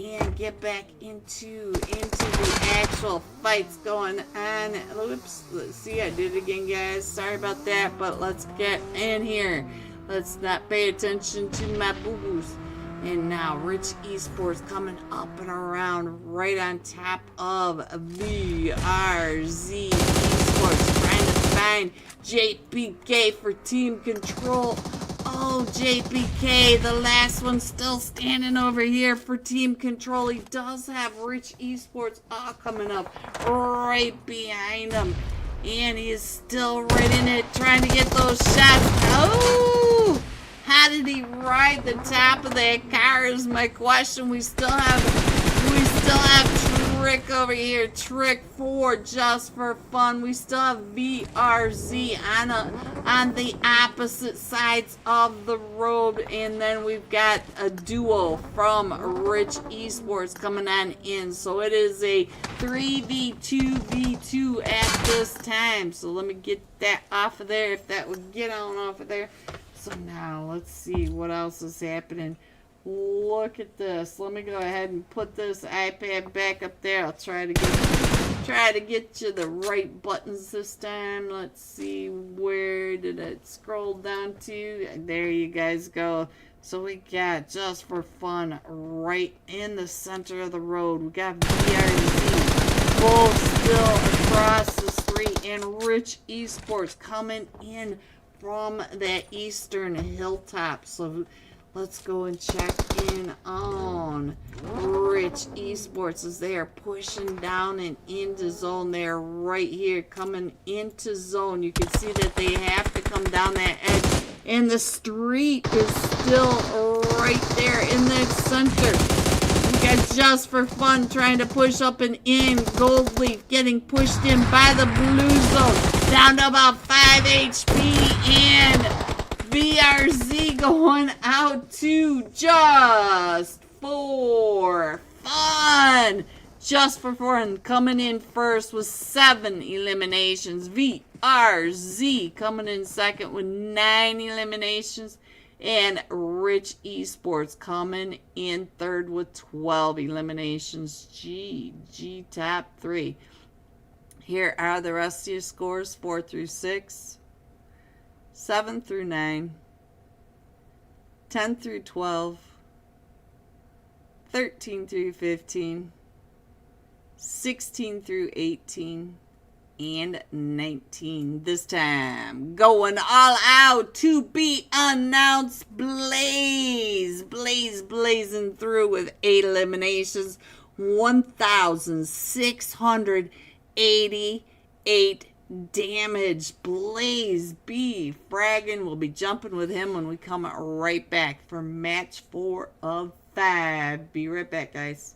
and get back into the actual fights going on. Oops, let's see, I did it again, guys. Sorry about that, but let's get in here. Let's not pay attention to my boo-boos. And now Rich Esports coming up and around right on top of VRZ Esports, trying to find JPK for Team Control. Oh, JPK, the last one still standing over here for Team Control. He does have Rich Esports coming up right behind him. And he is still right in it, trying to get those shots. Oh! How did he ride the top of that car is my question. We still have still have Trick over here. Trick 4 just for fun. We still have VRZ on the opposite sides of the road. And then we've got a duo from Rich Esports coming on in. So it is a 3v2v2 at this time. So let me get that off of there, if that would get on off of there. So now let's see what else is happening. Look at this. Let me go ahead and put this iPad back up there. I'll try to get you the right buttons this time. Let's see, where did it scroll down to? There you guys go. So we got Just for Fun right in the center of the road. We got VRZ both still across the street, and Rich Esports coming in from that eastern hilltop. So let's go and check in on Rich Esports as they are pushing down and into zone. They're right here coming into zone. You can see that they have to come down that edge. And the street is still right there in the center. We got Just for Fun trying to push up and in. Gold Leaf getting pushed in by the blue zone. Down to about 5 HP. And VRZ going out to Just for Fun. Just for Fun coming in first with 7 eliminations. VRZ coming in second with 9 eliminations. And Rich Esports coming in third with 12 eliminations. G top 3. Here are the rest of your scores: 4 through 6. 7 through 9, 10 through 12, 13 through 15, 16 through 18, and 19. This time, going all out to be announced. Blaze blazing through with 8 eliminations, 1,688 damage. Blaze B fragging. We'll be jumping with him when we come right back for match 4 of 5. Be right back, guys.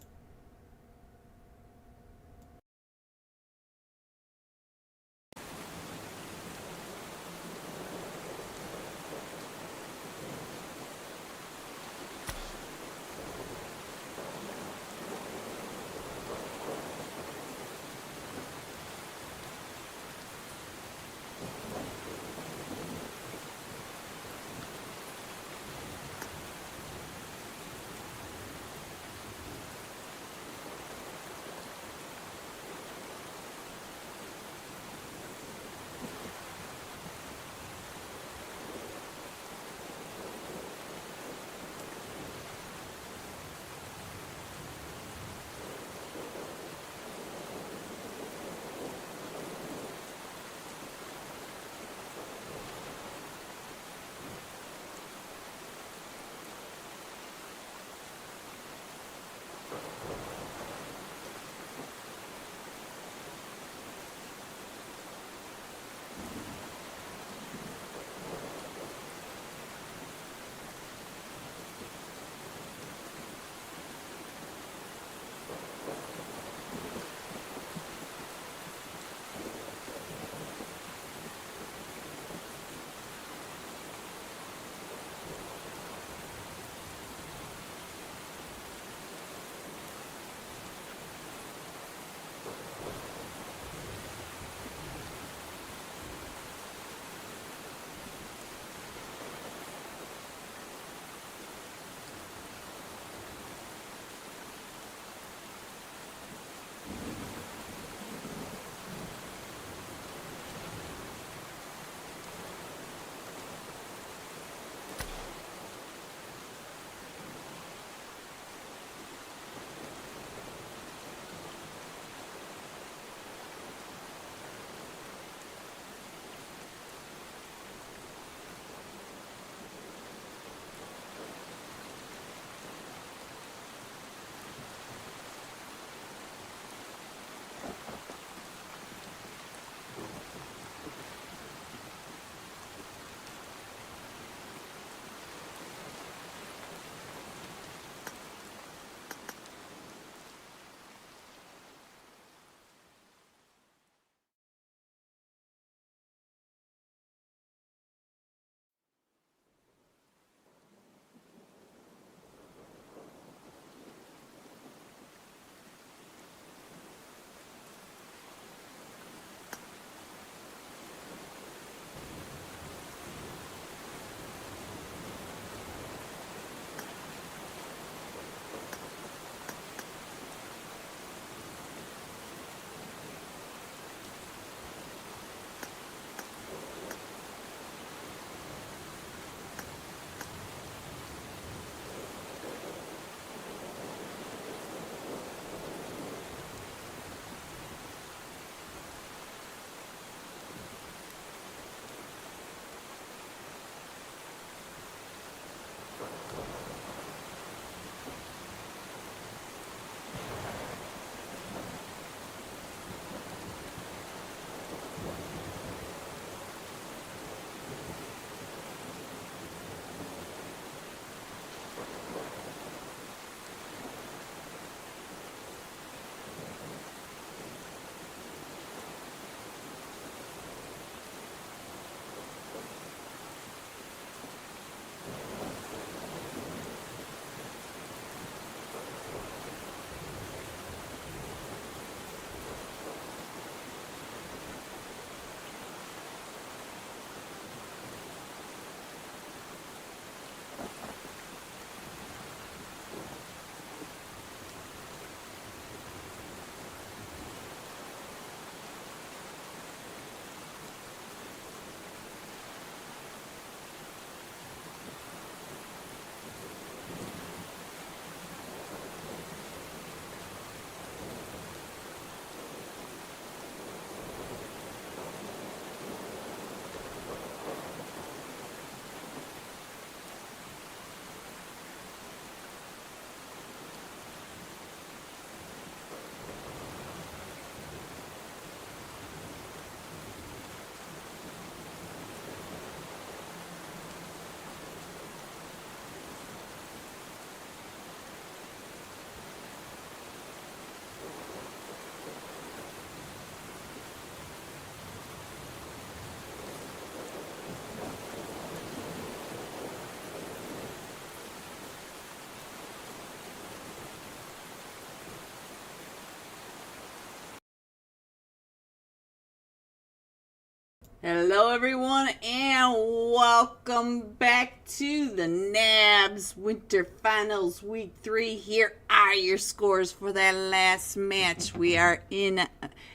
Hello everyone and welcome back to the NABS Winter Finals Week 3. Here are your scores for that last match. We are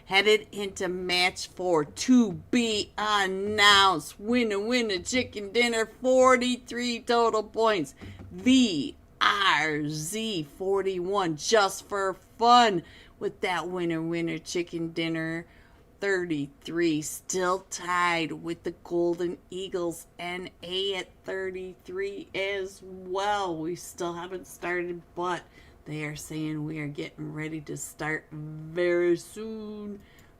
headed into match 4 to be announced. Winner chicken dinner, 43 total points. VRZ41 just for fun with that winner chicken dinner. 33, still tied with the Golden Eagles, NA at 33 as well. We still haven't started, but they are saying we are getting ready to start very soon.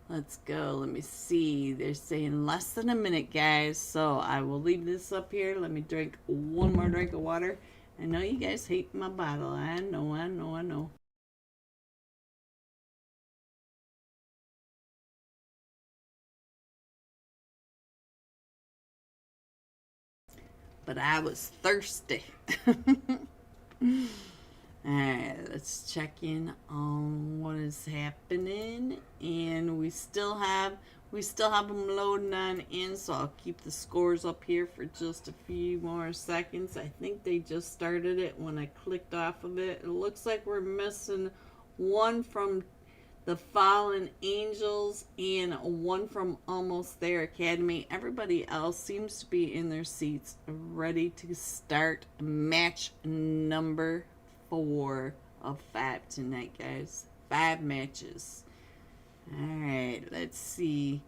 Let's go. Let me see. They're saying less than a minute, guys. So I will leave this up here. Let me drink one more drink of water. I know you guys hate my bottle. I know. But I was thirsty. Alright, let's check in on what is happening. And we still have them loading on in, so I'll keep the scores up here for just a few more seconds. I think they just started it when I clicked off of it. It looks like we're missing one from the Fallen Angels and one from Almost There Academy. Everybody else seems to be in their seats ready to start match number 4 of 5 tonight, guys. 5 matches. Alright, let's see.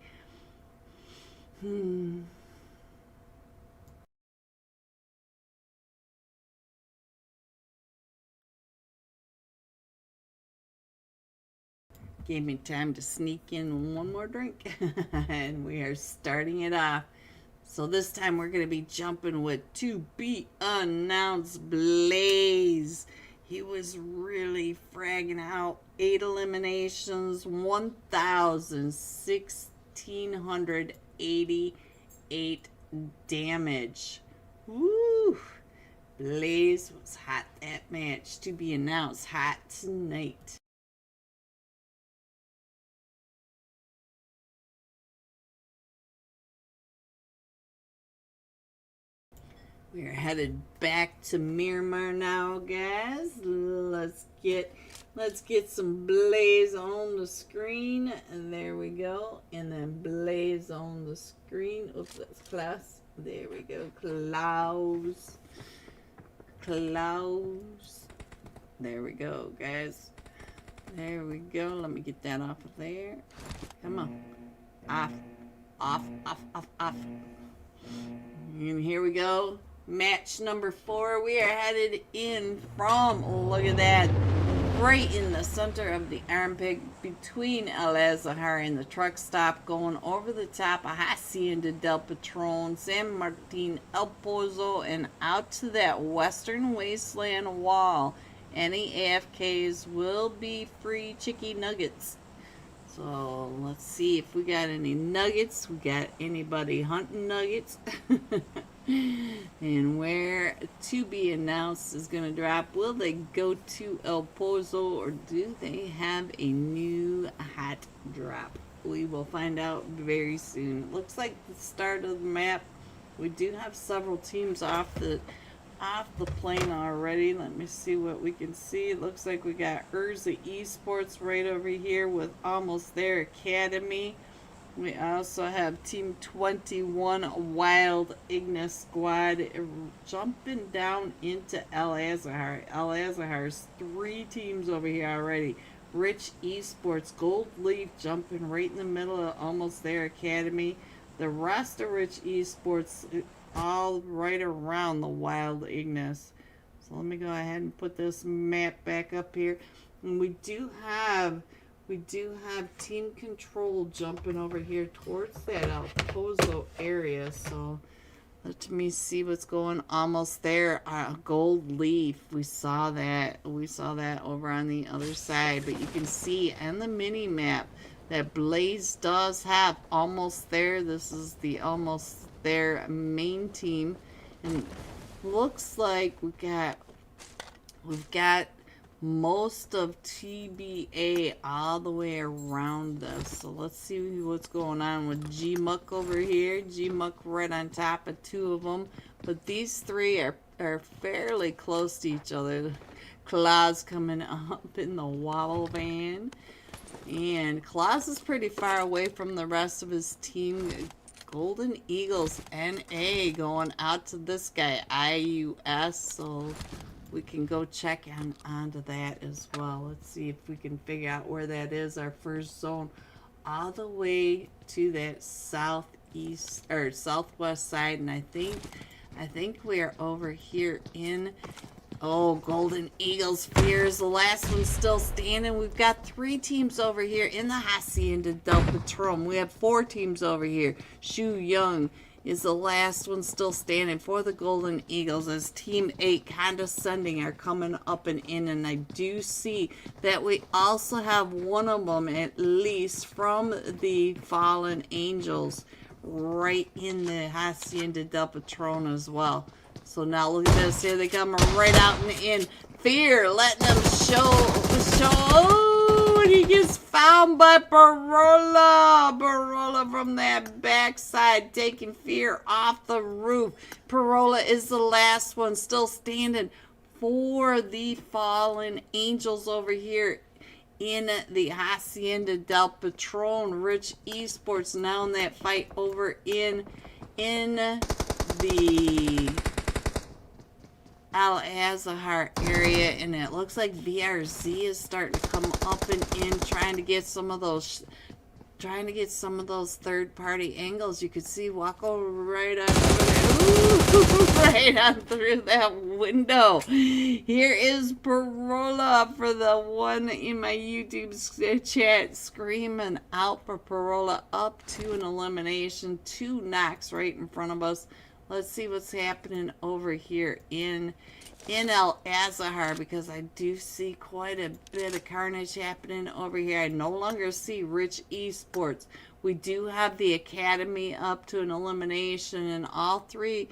Gave me time to sneak in one more drink. And we are starting it off. So this time we're going to be jumping with to be announced Blaze. He was really fragging out. 8 eliminations, 1,688 damage. Woo! Blaze was hot that match. To be announced hot tonight. We're headed back to Miramar now, guys. Let's get some Blaze on the screen. And there we go. And then Blaze on the screen. Oops, that's Klaus. There we go. Klaus. There we go, guys. There we go. Let me get that off of there. Come on. Off. And here we go. Match number 4. We are headed in from, look at that, right in the center of the armpit between El Azahar and the truck stop, going over the top of Hacienda del Patron, San Martin, El Pozo, and out to that western wasteland wall. Any AFKs will be free chicky nuggets. So let's see if we got any nuggets. We got anybody hunting nuggets. And where to be announced is going to drop. Will they go to El Pozo or do they have a new hot drop? We will find out very soon. It looks like the start of the map. We do have several teams off the plane already. Let me see what we can see. It looks like we got Urza Esports right over here with Almost There Academy. We also have Team 21 Wild Ignis Squad jumping down into El Azahar. El Azahar's 3 teams over here already. Rich Esports, Gold Leaf jumping right in the middle of Almost There Academy. The rest of Rich Esports all right around the Wild Ignis. So let me go ahead and put this map back up here. And we do have Team Control jumping over here towards that El Pozo area. So let me see what's going. Almost there. Gold Leaf. We saw that over on the other side. But you can see on the mini map that Blaze does have Almost There. This is the Almost There main team, and looks like we've got most of TBA all the way around this. So let's see what's going on with G-Muck over here. G-Muck right on top of two of them. But these three are fairly close to each other. Claus coming up in the wobble van. And Claus is pretty far away from the rest of his team. Golden Eagles NA going out to this guy, IUS. So we can go check onto that as well. Let's see if we can figure out where that is. Our first zone all the way to that southeast or southwest side. And I think we are over here in... Oh, Golden Eagles Fear is the last one still standing. We've got 3 teams over here in the Hacienda del Patron. We have 4 teams over here. Shu Young is the last one still standing for the Golden Eagles as Team 8 Condescending are coming up and in. And I do see that we also have one of them at least from the Fallen Angels right in the Hacienda del Patron as well. So now look at this. Here they come right out and in. Fear letting them show. Oh, and he gets found by Parola. Parola from that backside taking Fear off the roof. Parola is the last one still standing for the Fallen Angels over here in the Hacienda del Patron. Rich Esports now in that fight over in the Al-Azhar area, and it looks like VRZ is starting to come up and in, trying to get some of those third-party angles. You could see Wacko right on through there. Ooh, right on through that window. Here is Parola for the one in my YouTube chat screaming out for Parola, up to an elimination. 2 knocks right in front of us. Let's see what's happening over here in Al-Azhar, because I do see quite a bit of carnage happening over here. I no longer see Rich Esports. We do have the Academy up to an elimination, and all 3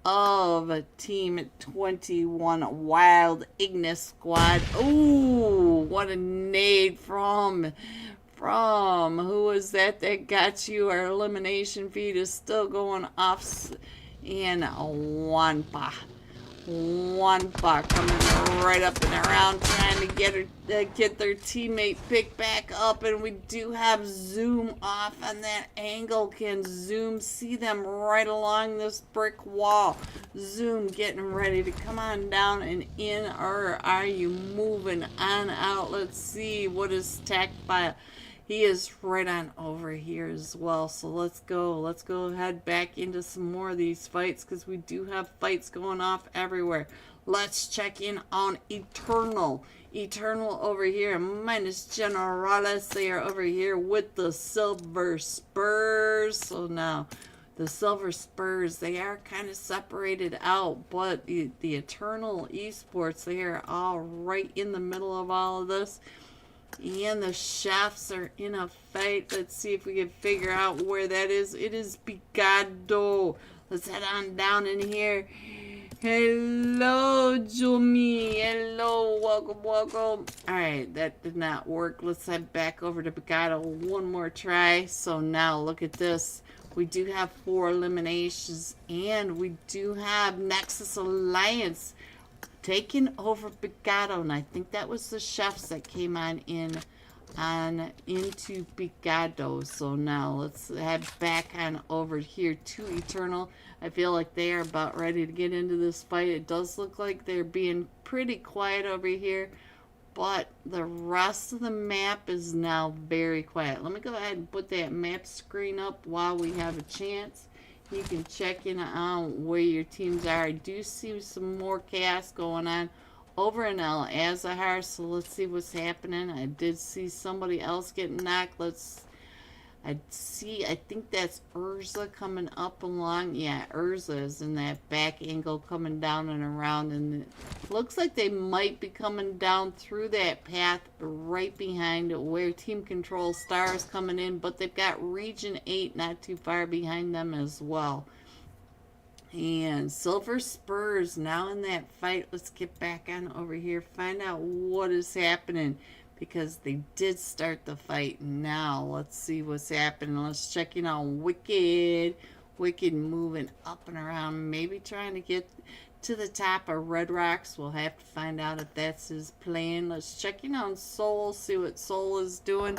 of Team 21 Wild Ignis Squad. Ooh, what a nade from who was that got you? Our elimination feed is still going off. And Wanpa coming right up and around, trying to get their teammate picked back up. And we do have zoom off on that angle. Can zoom see them right along this brick wall? Zoom getting ready to come on down and in, or are you moving on out? Let's see what is tacked by. He is right on over here as well. So let's go head back into some more of these fights, because we do have fights going off everywhere. Let's check in on Eternal over here, minus Generales. They are over here with the Silver Spurs. So now the Silver Spurs, they are kind of separated out, but the Eternal Esports, they are all right in the middle of all of this. And the Chefs are in a fight. Let's see if we can figure out where that is. It is Picado. Let's head on down in here. Hello, Jumi. Hello, welcome. Alright, that did not work. Let's head back over to Picado one more try. So now, look at this. We do have 4 eliminations, and we do have Nexus Alliance taking over Picado, and I think that was the Chefs that came into Picado. So now let's head back on over here to Eternal. I feel like they are about ready to get into this fight. It does look like they're being pretty quiet over here, but the rest of the map is now very quiet. Let me go ahead and put that map screen up while we have a chance. You can check in on where your teams are. I do see some more chaos going on over in Al-Azhar, so let's see what's happening. I did see somebody else getting knocked. I think that's Urza coming up along. Yeah, Urza is in that back angle coming down and around, and it looks like they might be coming down through that path right behind where Team Control Star is coming in, but they've got Region 8 not too far behind them as well. And Silver Spurs now in that fight. Let's get back on over here. Find out what is happening. Because they did start the fight. Now let's see what's happening. Let's check in on Wicked. Wicked moving up and around. Maybe trying to get to the top of Red Rocks. We'll have to find out if that's his plan. Let's check in on Soul. See what Soul is doing.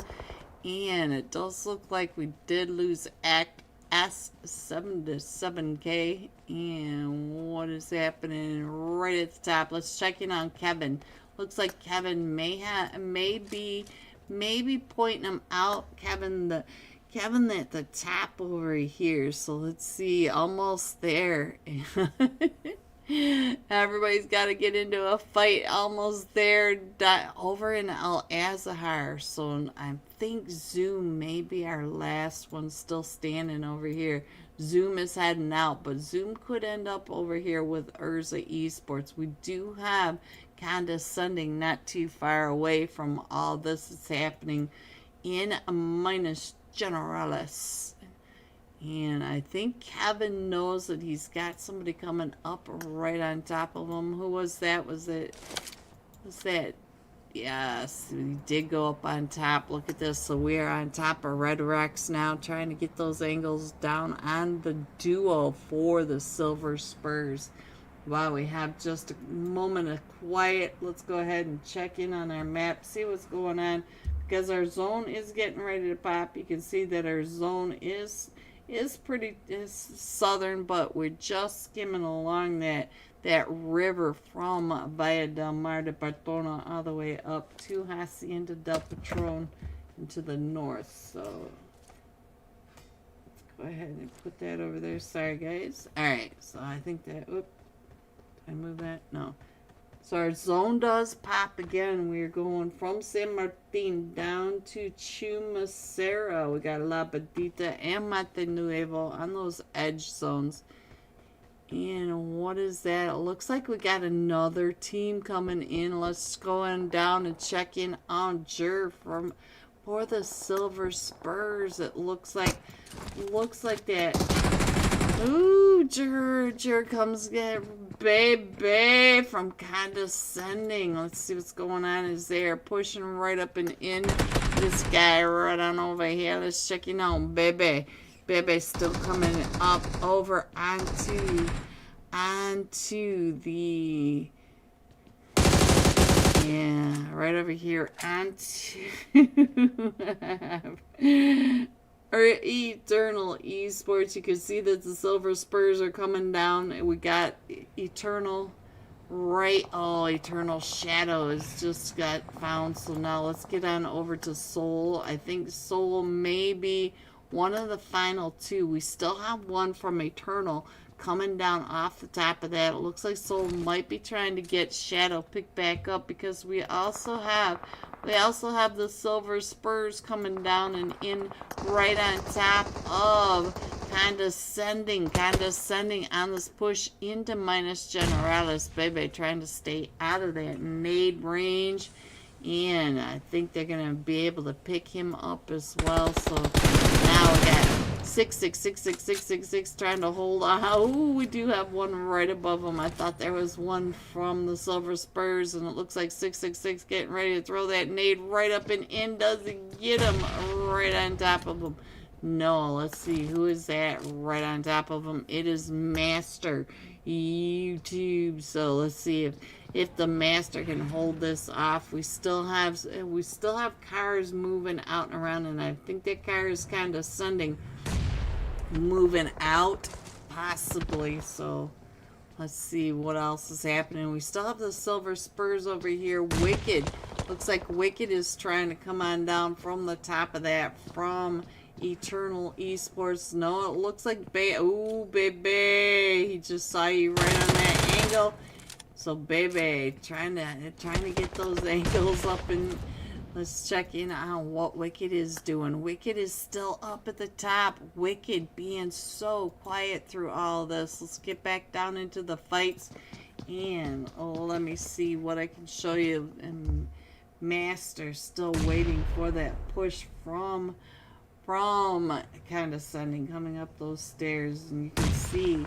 And it does look like we did lose Act S7 to 7K. And what is happening right at the top? Let's check in on Kevin. Looks like Kevin may be pointing him out. Kevin at the top over here. So let's see, almost there. Everybody's got to get into a fight. Almost there, over in Al Azahar. So I think Zoom may be our last one still standing over here. Zoom is heading out, but Zoom could end up over here with Urza Esports. We do have Condescending not too far away from all this that's happening in Minus Generalis. And I think Kevin knows that he's got somebody coming up right on top of him. Who was that? Was that? Yes, we did go up on top. Look at this. So we are on top of Red Rex now, trying to get those angles down on the duo for the Silver Spurs. Wow, we have just a moment of quiet. Let's go ahead and check in on our map, see what's going on. Because our zone is getting ready to pop. You can see that our zone is pretty southern, but we're just skimming along that river from Via del Mar de Bartona all the way up to Hacienda del Patron into the north. So let's go ahead and put that over there. Sorry, guys. All right, so I think that, did I move that? No. So our zone does pop again. We're going from San Martin down to Chumacera. We got La Badita and Mate Nuevo on those edge zones. And what is that? It looks like we got another team coming in. Let's go on down and check in on Jer for the Silver Spurs. It looks like that. Ooh, Jer comes get baby from Condescending. Let's see what's going on. Is there pushing right up and in this guy right on over here. Let's check in on baby. Baby's still coming up over onto the, yeah, right over here onto or Eternal Esports. You can see that the Silver Spurs are coming down. We got Eternal right. Oh, Eternal Shadow has just got found. So now let's get on over to Soul. I think Soul may be one of the final two. We still have one from Eternal coming down off the top of that. It looks like Soul might be trying to get Shadow picked back up, because we also have the Silver Spurs coming down and in right on top of Condescending on this push into Minus Generalis. Baby trying to stay out of that nade range. And I think they're going to be able to pick him up as well. So now we got 6666666 trying to hold on. Oh, we do have one right above him. I thought there was one from the Silver Spurs, and it looks like 666 getting ready to throw that nade right up and in. Doesn't get him right on top of him. No, let's see. Who is that right on top of him? It is Master YouTube. So let's see if the Master can hold this off. We still have cars moving out and around, and I think that car is Condescending moving out possibly. So let's see what else is happening. We still have the Silver Spurs over here. Wicked, looks like Wicked is trying to come on down from the top of that from Eternal Esports. No, it looks like ooh, baby, he just saw you right on that angle. So baby trying to get those angles up, and let's check in on what Wicked is doing. Wicked is still up at the top. Wicked being so quiet through all this. Let's get back down into the fights, and let me see what I can show you. And Master still waiting for that push from Condescending coming up those stairs, and you can see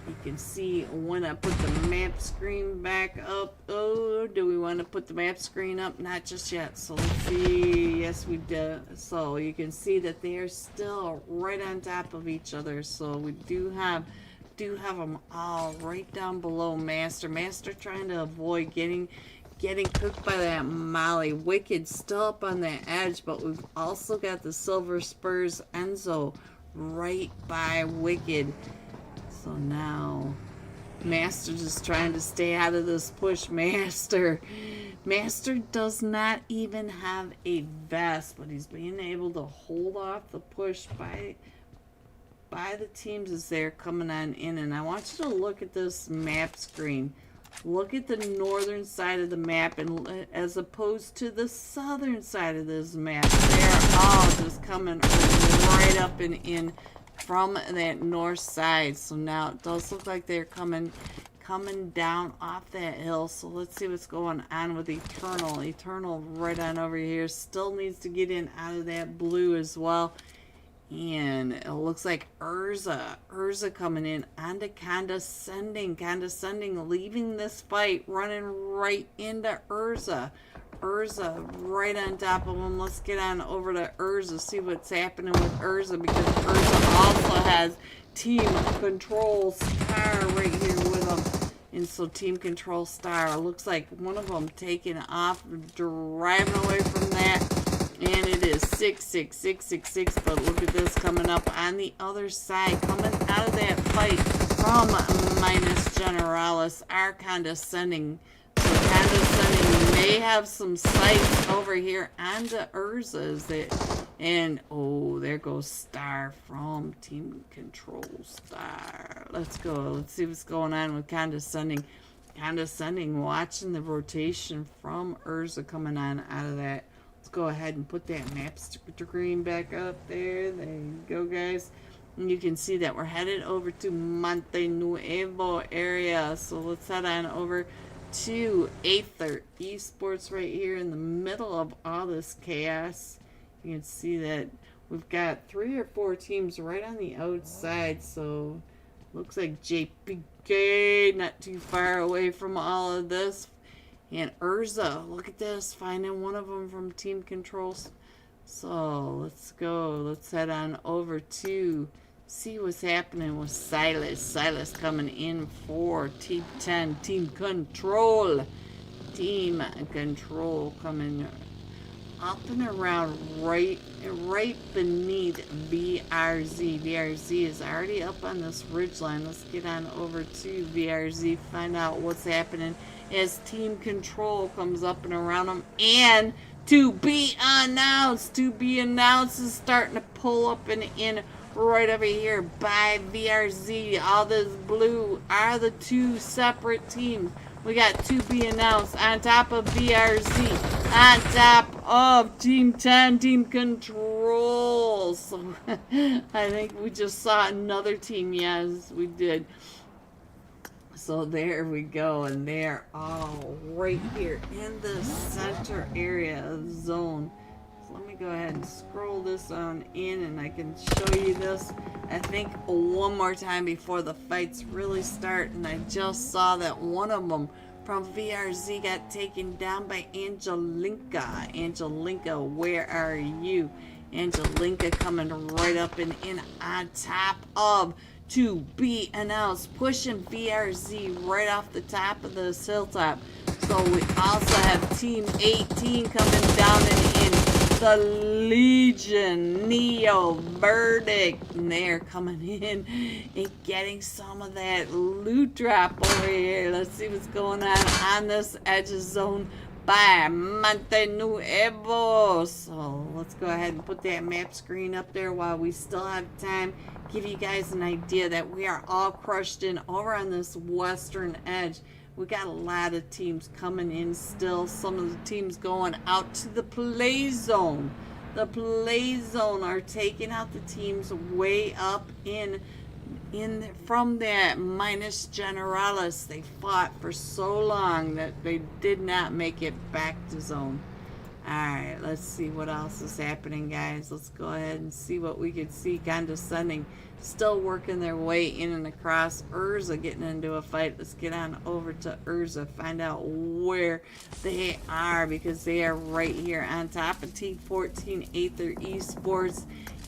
You can see when I put the map screen back up. Oh, do we want to put the map screen up? Not just yet. So let's see. Yes, we do. So you can see that they are still right on top of each other. So we do have them all right down below Master. Master trying to avoid getting cooked by that Molly. Wicked still up on the edge, but we've also got the Silver Spurs Enzo right by Wicked. So now Master just trying to stay out of this push. Master does not even have a vest, but he's being able to hold off the push by the teams as they're coming on in. And I want you to look at this map screen. Look at the northern side of the map, and as opposed to the southern side of this map. They're all just coming right up and in from that north side. So now it does look like they're coming down off that hill. So let's see what's going on with Eternal. Eternal right on over here. Still needs to get in out of that blue as well. And it looks like Urza coming in onto Condescending. Condescending leaving this fight, running right into Urza. Urza right on top of him. Let's get on over to Urza, see what's happening with Urza, because Urza also has Team Control Star right here with him. And so Team Control Star looks like one of them taking off, driving away from that. And it is 66666, but look at this coming up on the other side, coming out of that fight from Minus Generalis, our Condescending. So Condescending may have some sights over here onto Urza's. And, oh, there goes Star from Team Control Star. Let's go. Let's see what's going on with Condescending. Condescending watching the rotation from Urza coming on out of that. Let's go ahead and put that map screen back up there. There you go, guys. And you can see that we're headed over to Monte Nuevo area. So let's head on over to Aether Esports right here in the middle of all this chaos. You can see that we've got 3 or 4 teams right on the outside. So looks like JPK not too far away from all of this. And Urza, look at this, finding one of them from Team Controls. So let's go. Let's head on over to see what's happening with Silas. Silas coming in for Team 10, Team Control. Team Control coming up and around right beneath VRZ. VRZ is already up on this ridgeline. Let's get on over to VRZ, find out what's happening as Team Control comes up and around them. And to be announced is starting to pull up and in right over here by VRZ. All this blue are the 2 separate teams. We got to be announced on top of VRZ, on top of Team 10, Team Control. So I think we just saw another team. Yes, we did. So there we go, and they're all right here in the center area of the zone. So let me go ahead and scroll this on in, and I can show you this, I think, one more time before the fights really start. And I just saw that one of them from VRZ got taken down by Angelinka. Angelinka, where are you? Angelinka coming right up and in on top of to be announced, pushing VRZ right off the top of this hilltop. So we also have Team 18 coming down and in. The Legion, Neo, Verdict, and they're coming in and getting some of that loot drop over here. Let's see what's going on this edge of zone by Monte Nuevo. So let's go ahead and put that map screen up there while we still have time. Give you guys an idea that we are all crushed in over on this western edge. We got a lot of teams coming in still. Some of the teams going out to the play zone. The play zone are taking out the teams way up in from that Minus Generalis. They fought for so long that they did not make it back to zone. Alright, let's see what else is happening, guys. Let's go ahead and see what we can see. Condescending, still working their way in and across. Urza getting into a fight. Let's get on over to Urza. Find out where they are, because they are right here on top of T14 Aether Esports.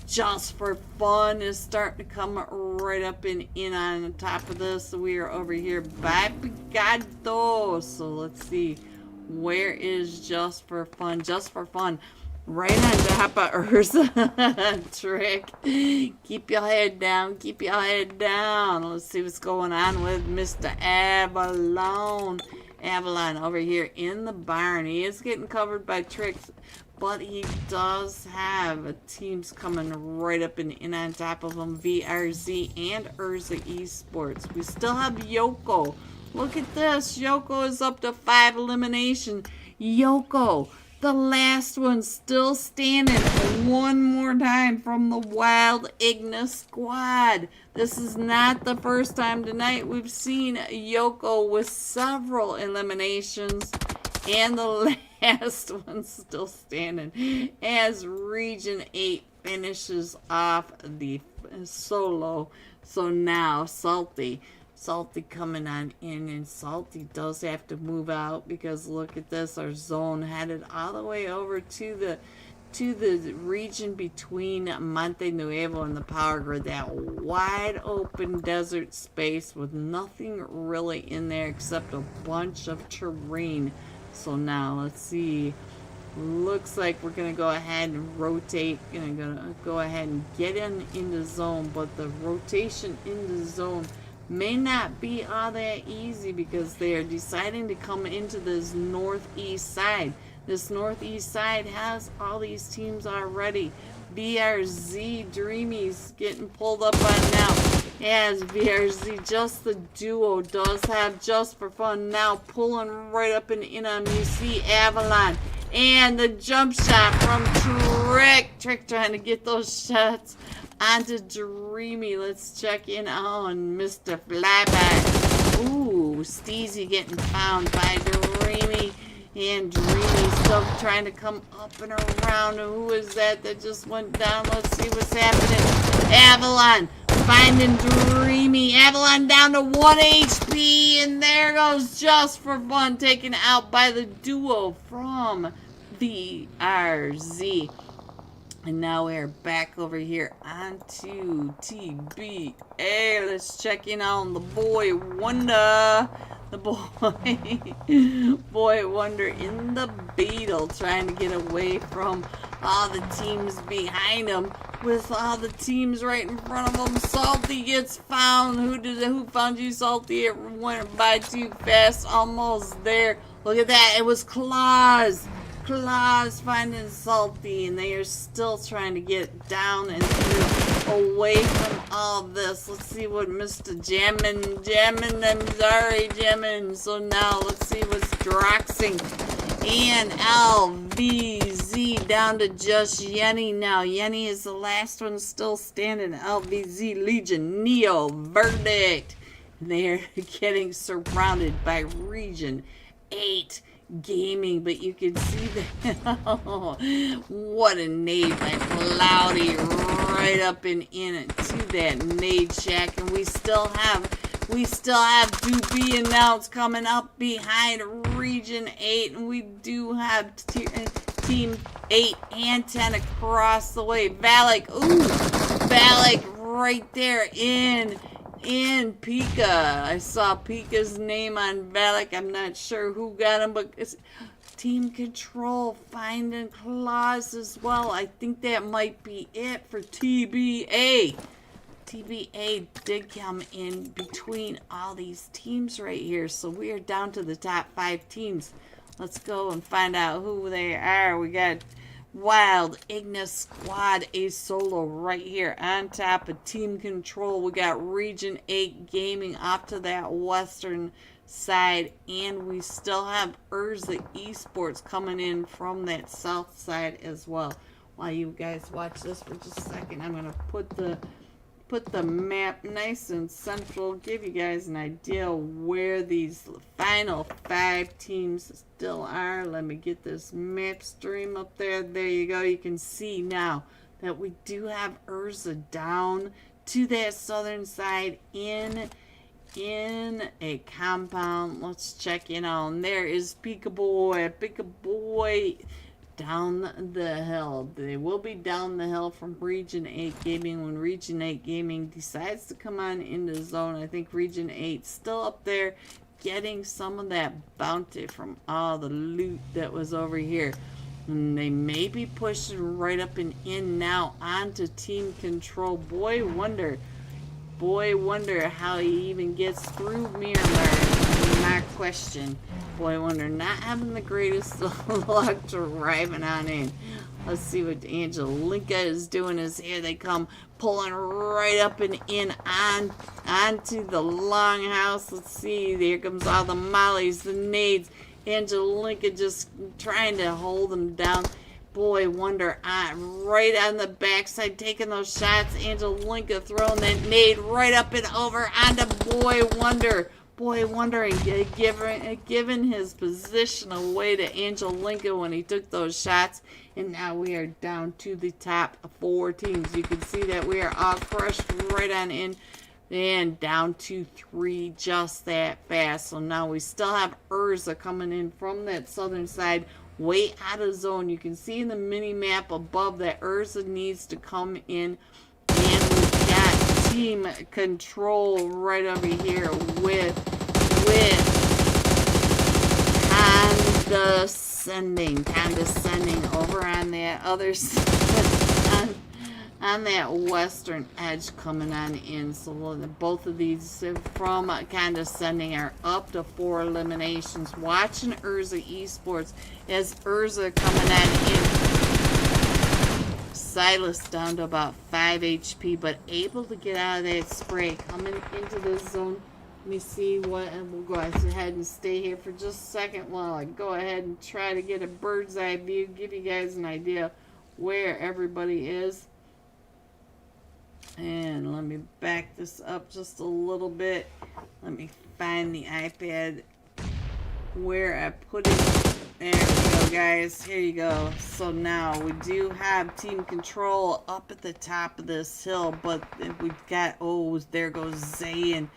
Just for Fun is starting to come right up and in on top of this. So we are over here by Picado. So let's see. Where is Just for Fun? Just for Fun. Right on top of Urza. Trick. Keep your head down. Keep your head down. Let's see what's going on with Mr. Avalon. Avalon over here in the barn. He is getting covered by Tricks, but he does have teams coming right up and in on top of him. VRZ and Urza Esports. We still have Yoko. Look at this. Yoko is up to 5 elimination. Yoko, the last one, still standing one more time from the Wild Ignis squad. This is not the first time tonight we've seen Yoko with several eliminations. And the last one still standing as Region 8 finishes off the solo. So now Salty coming on in, and Salty does have to move out, because look at this, our zone headed all the way over to the region between Monte Nuevo and the power grid, that wide open desert space with nothing really in there except a bunch of terrain. So now let's see. Looks like we're gonna go ahead and rotate. Gonna go ahead and get in the zone, but the rotation in the zone may not be all that easy, because they are deciding to come into this northeast side. This northeast side has all these teams already. VRZ Dreamies getting pulled up on now. As VRZ, just the duo, does have Just for Fun now pulling right up and in on you. See Avalon and the jump shot from Trick trying to get those shots onto Dreamy. Let's check in on Mr. Flyby. Ooh, Steezy getting found by Dreamy. And Dreamy still trying to come up and around. Who is that just went down? Let's see what's happening. Avalon finding Dreamy. Avalon down to 1 HP. And there goes Just for Fun, taken out by the duo from VRZ. And now we're back over here onto TBA. Let's check in on the Boy Wonder. The Boy Wonder in the Beetle, trying to get away from all the teams behind him. With all the teams right in front of him, Salty gets found. Who found you, Salty? It went by too fast. Almost there. Look at that. It was Claus. Claus finding Salty, and they are still trying to get down and through, away from all this. Let's see what Mr. Jammin', so now let's see what's Droxing and LVZ down to just Yenny now. Yenny is the last one still standing. LVZ Legion Neo Verdict. They're getting surrounded by Region 8 Gaming, but you can see that. What a nade by Cloudy, right up and in to that nade shack. And we still have to be announced coming up behind Region 8, and we do have Team 8 and 10 across the way. Valak, Valak right there in Pika. I saw Pika's name on Valak. I'm not sure who got him, but it's Team Control finding Claus as well. I think that might be it for TBA. TBA did come in between all these teams right here, so we are down to the top 5 teams. Let's go and find out who they are. We got Wild Ignis Squad, a solo right here on top of Team Control. We got Region 8 Gaming off to that western side, and we still have Urza Esports coming in from that south side as well. While you guys watch this for just a second, I'm going to put the put the map nice and central, give you guys an idea where these final 5 teams still are. Let me get this map stream up there. There you go. You can see now that we do have Urza down to that southern side in a compound. Let's check in on. There is Peekaboo down the hill. They will be down the hill from Region 8 Gaming when Region 8 Gaming decides to come on into the zone. I think Region 8 still up there getting some of that bounty from all the loot that was over here. And they may be pushing right up and in now onto Team Control. Boy wonder how he even gets through Miramar. Not question. Boy wonder, not having the greatest luck driving on in. Let's see what Angelinka is doing. Is here they come, pulling right up and in onto the longhouse. Let's see, there comes all the mollies, the nades. Angelinka just trying to hold them down. Boy wonder, right on the backside, taking those shots. Angelinka throwing that nade right up and over onto Boy Wonder. Boy Wonder giving his position away to Angelinka when he took those shots. And now we are down to the top 4 teams. You can see that we are all crushed right on in. And down to 3 just that fast. So now we still have Urza coming in from that southern side, way out of zone. You can see in the mini map above that Urza needs to come in. And we've got Team Control right over here with condescending over on that other side. On that western edge coming on in. So both of these from condescending are up to 4 eliminations. Watching Urza Esports as Urza coming on in. Silas down to about 5 HP, but able to get out of that spray. Coming into this zone. Let me see what, and we'll go ahead and stay here for just a second while I go ahead and try to get a bird's eye view. Give you guys an idea where everybody is. And let me back this up just a little bit. Let me find the iPad where I put it. There we go, guys. Here you go. So now we do have Team Control up at the top of this hill, but we've got, oh, there goes Zayn.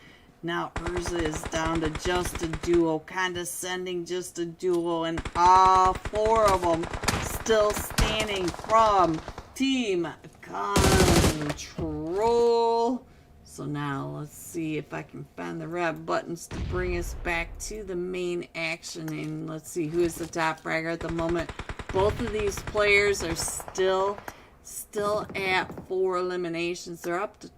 Now Urza is down to just a duo. Condescending, just a duo. And all 4 of them still standing from Team Control. So now let's see if I can find the right buttons to bring us back to the main action. And let's see who is the top fragger at the moment. Both of these players are still at 4 eliminations. They're up to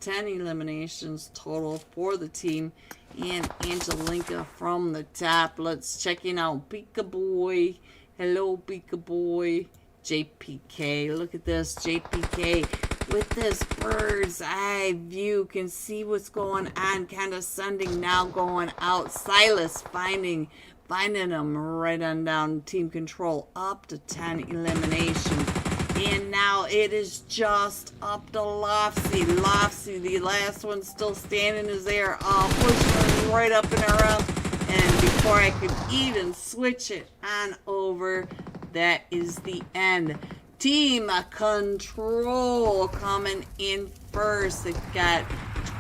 10 eliminations total for the team. And Angelinka from the top. Let's check in out Peekaboo. Hello, Peekaboo. JPK, look at this. JPK with this bird's eye view can see what's going on. Condescending now going out. Silas finding them right on down. Team Control up to 10 eliminations. And now it is just up to Lofsy. Lofsy, the last one still standing, is there. Pushing right up and around. And before I could even switch it on over, that is the end. Team Control coming in first. They've got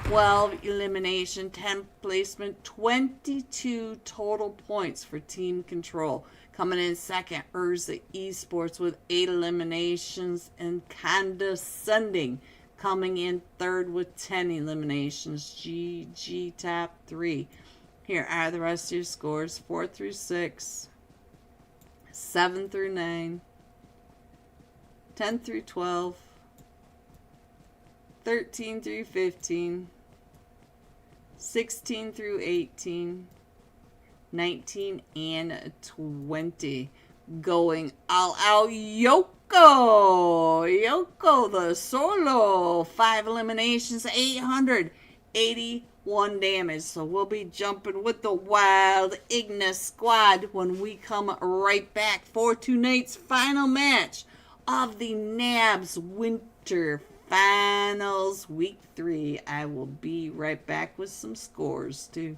12 elimination, 10 placement, 22 total points for Team Control. Coming in second, Urza Esports with 8 eliminations, and Condescending coming in third with 10 eliminations. GG top 3. Here are the rest of your scores: 4 through 6, 7 through 9, 10 through 12, 13 through 15, 16 through 18, 19 and 20. Going all out, Yoko the solo, 5 eliminations, 881 damage. So we'll be jumping with the Wild Ignis squad when we come right back for tonight's final match of the NABS Winter finals, week 3. I will be right back with some scores too.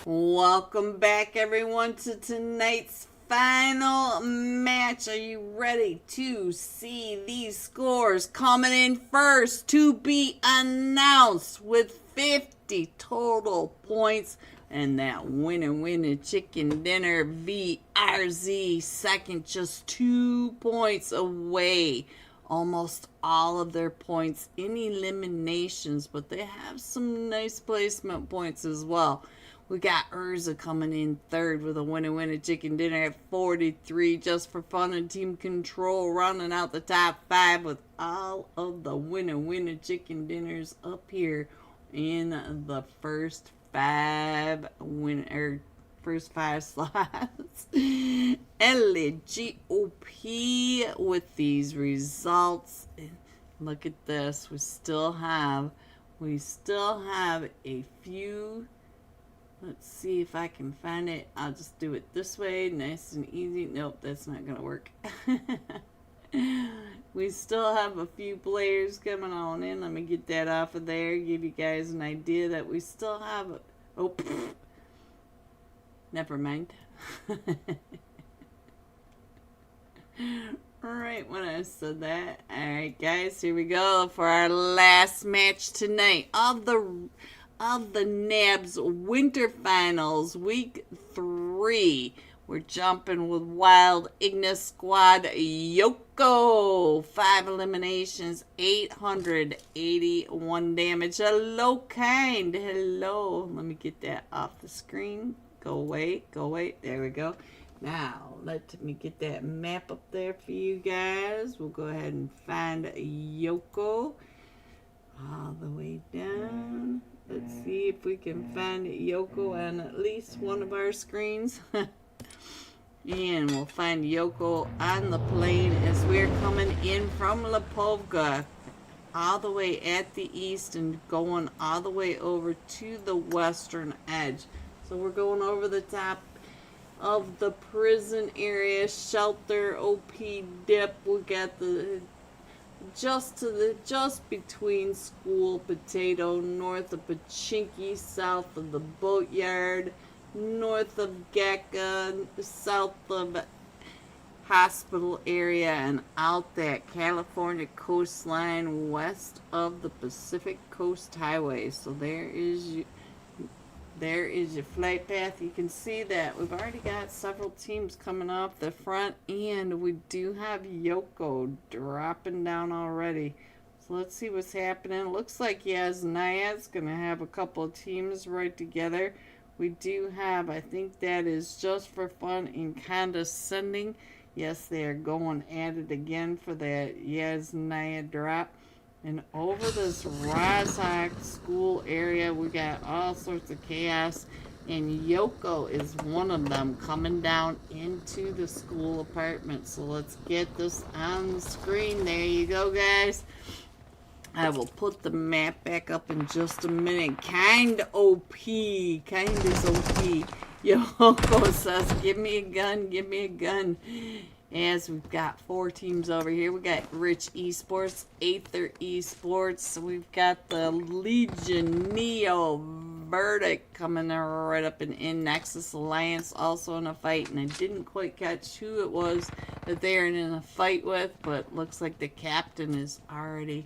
Welcome back, everyone, to tonight's final match. Are you ready to see these scores coming in first to be announced with 50 total points? And that winner chicken dinner VRZ second, just 2 points away. Almost all of their points in eliminations, but they have some nice placement points as well. We got Urza coming in third with a winner chicken dinner at 43, just for fun and team control, rounding out the top 5 with all of the winner chicken dinners up here in the first 5 first 5 slots. LGOP with these results. Look at this. We still have a few. Let's see if I can find it. I'll just do it this way, nice and easy. Nope, that's not gonna work. We still have a few players coming on in. Let me get that off of there, give you guys an idea that we still have never mind. Right when I said that. Alright guys, here we go for our last match tonight of the NABS Winter Finals, Week 3. We're jumping with Wild Ignis Squad Yoko. 5 eliminations, 881 damage. Hello, kind. Hello. Let me get that off the screen. Go away. There we go. Now, let me get that map up there for you guys. We'll go ahead and find Yoko. All the way down. Let's see if we can find Yoko on at least one of our screens. And we'll find Yoko on the plane as we're coming in from Lipovka, all the way at the east and going all the way over to the western edge. So we're going over the top of the prison area, shelter, OP dip. We got the just between School Potato, north of Pachinki, south of the Boatyard, north of Gecka, south of Hospital area, and out that California coastline west of the Pacific Coast Highway. So there is your flight path. You can see that we've already got several teams coming off the front, and we do have Yoko dropping down already. So let's see what's happening. Looks like NABS going to have a couple of teams right together. We do have, I think that is just for fun and condescending. Yes, they are going at it again for that NABS drop. And over this Rozhok school area, we got all sorts of chaos. And Yoko is one of them coming down into the school apartment. So let's get this on the screen. There you go, guys. I will put the map back up in just a minute. Kind OP. Kind is OP. Yoko says, give me a gun, give me a gun. As we've got 4 teams over here. We got Rich Esports, Aether Esports. We've got the Legion Neo Verdict coming right up in Nexus Alliance, also in a fight. And I didn't quite catch who it was that they're in a fight with, but looks like the captain is already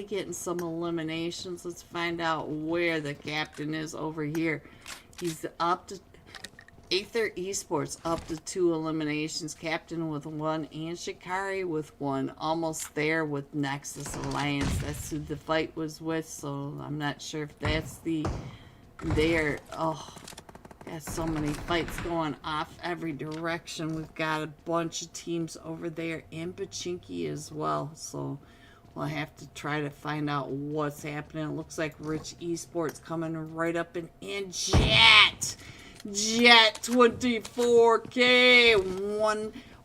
getting some eliminations. Let's find out where the captain is over here. He's up to Aether Esports up to 2 eliminations, Captain with 1, and Shikari with 1. Almost there with Nexus Alliance. That's who the fight was with, so I'm not sure if that's got so many fights going off every direction. We've got a bunch of teams over there in Pachinki as well, so we'll have to try to find out what's happening. It looks like Rich Esports coming right up in Jet 24K,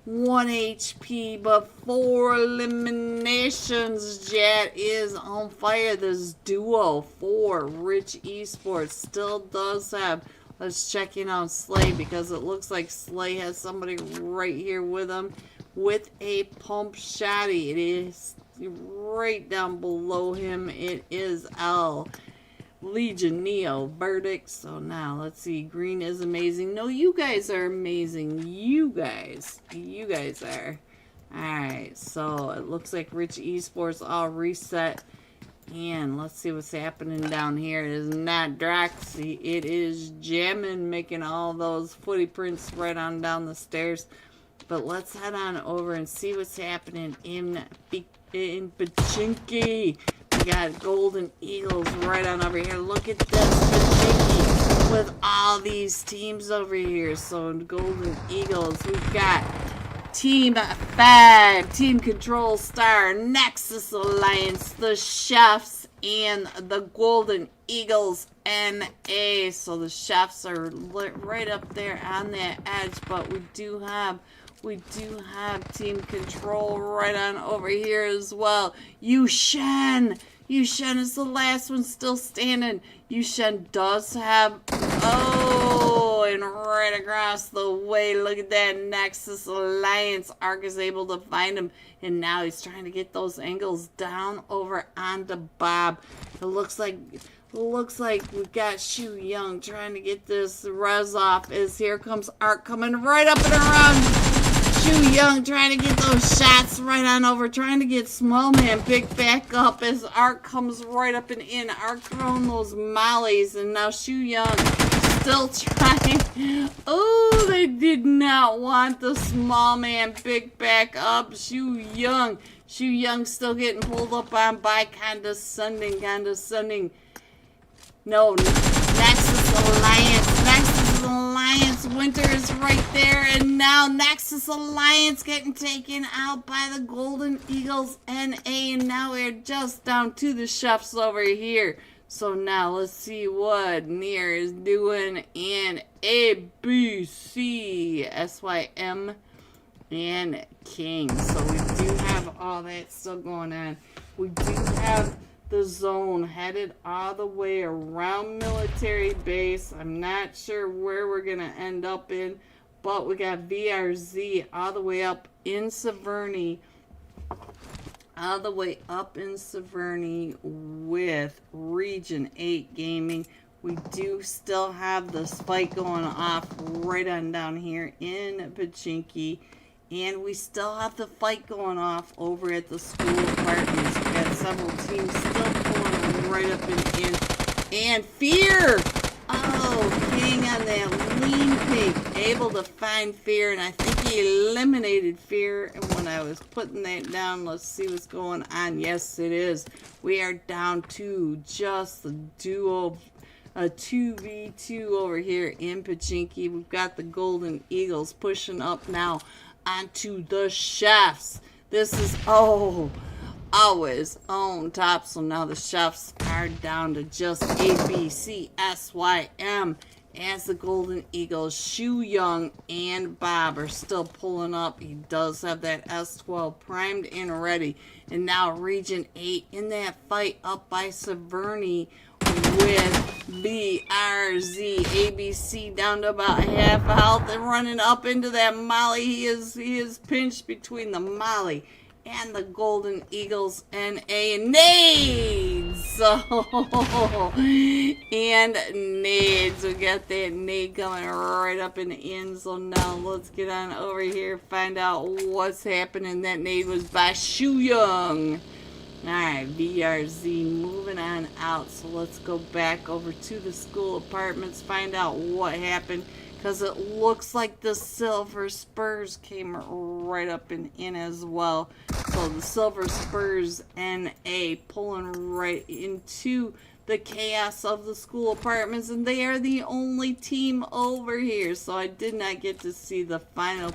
1 HP, but 4 eliminations. Jet is on fire. This duo for Rich Esports still does have. Let's check in on Slay, because it looks like Slay has somebody right here with him with a pump shotty. It is right down below him. It is L. Legion Neo verdict. So now let's see. Green is amazing. No, you guys are amazing. You guys are. Alright, so it looks like Rich Esports all reset. And let's see what's happening down here. It is not Droxy. It is Jammin' making all those footy prints right on down the stairs. But let's head on over and see what's happening in Pachinki. We got Golden Eagles right on over here. Look at this Pachinki with all these teams over here. So Golden Eagles, we've got Team 5, Team Control Star, Nexus Alliance, the Chefs, and the Golden Eagles NA. So the Chefs are right up there on that edge, but we do have Team Control right on over here as well. Yushen is the last one still standing. Yushen does have, and right across the way, look at that Nexus Alliance. Ark is able to find him, and now he's trying to get those angles down over onto Bob. It looks like we've got Shu Young trying to get this res off, as here comes Ark coming right up and around. Shu Young trying to get those shots right on over, trying to get Small Man picked back up as Ark comes right up and in. Ark throwing those mollies, and now Shu Young still trying. Oh, they did not want the Small Man picked back up. Shu Young still getting pulled up on by condescending. No, Nexus Alliance, Winter is right there, and now Nexus Alliance getting taken out by the Golden Eagles NA, and now we're just down to the Chefs over here. So now let's see what Nier is doing in ABC, SYM, and King. So we do have all that still going on. We do have the zone headed all the way around military base. I'm not sure where we're gonna end up in, but we got VRZ all the way up in Severny, with Region 8 Gaming. We do still have this fight going off right on down here in Pachinki. And we still have the fight going off over at the school apartments. We got several teams still pulling right up and in. And Fear! Oh, King on that lean pig. Able to find Fear. And I think he eliminated Fear. And when I was putting that down, let's see what's going on. Yes, it is. We are down to just the duo. A 2v2 over here in Pachinki. We've got the Golden Eagles pushing up now onto the Chefs. This is always on top. So now the Chefs are down to just ABCSYM, as the Golden Eagles, Shu Young and Bob are still pulling up. He does have that S12 primed and ready. And now Region 8 in that fight up by Severny with BRZ. ABC down to about half health and running up into that Molly. He is pinched between the Molly and the Golden Eagles NA, and nades. And nades. We got that nade coming right up in the end. So now let's get on over here, find out what's happening. That nade was by Shu Young. Alright, VRZ moving on out. So let's go back over to the school apartments, find out what happened. Because it looks like the Silver Spurs came right up and in as well. So the Silver Spurs NA pulling right into the chaos of the school apartments. And they are the only team over here. So I did not get to see the final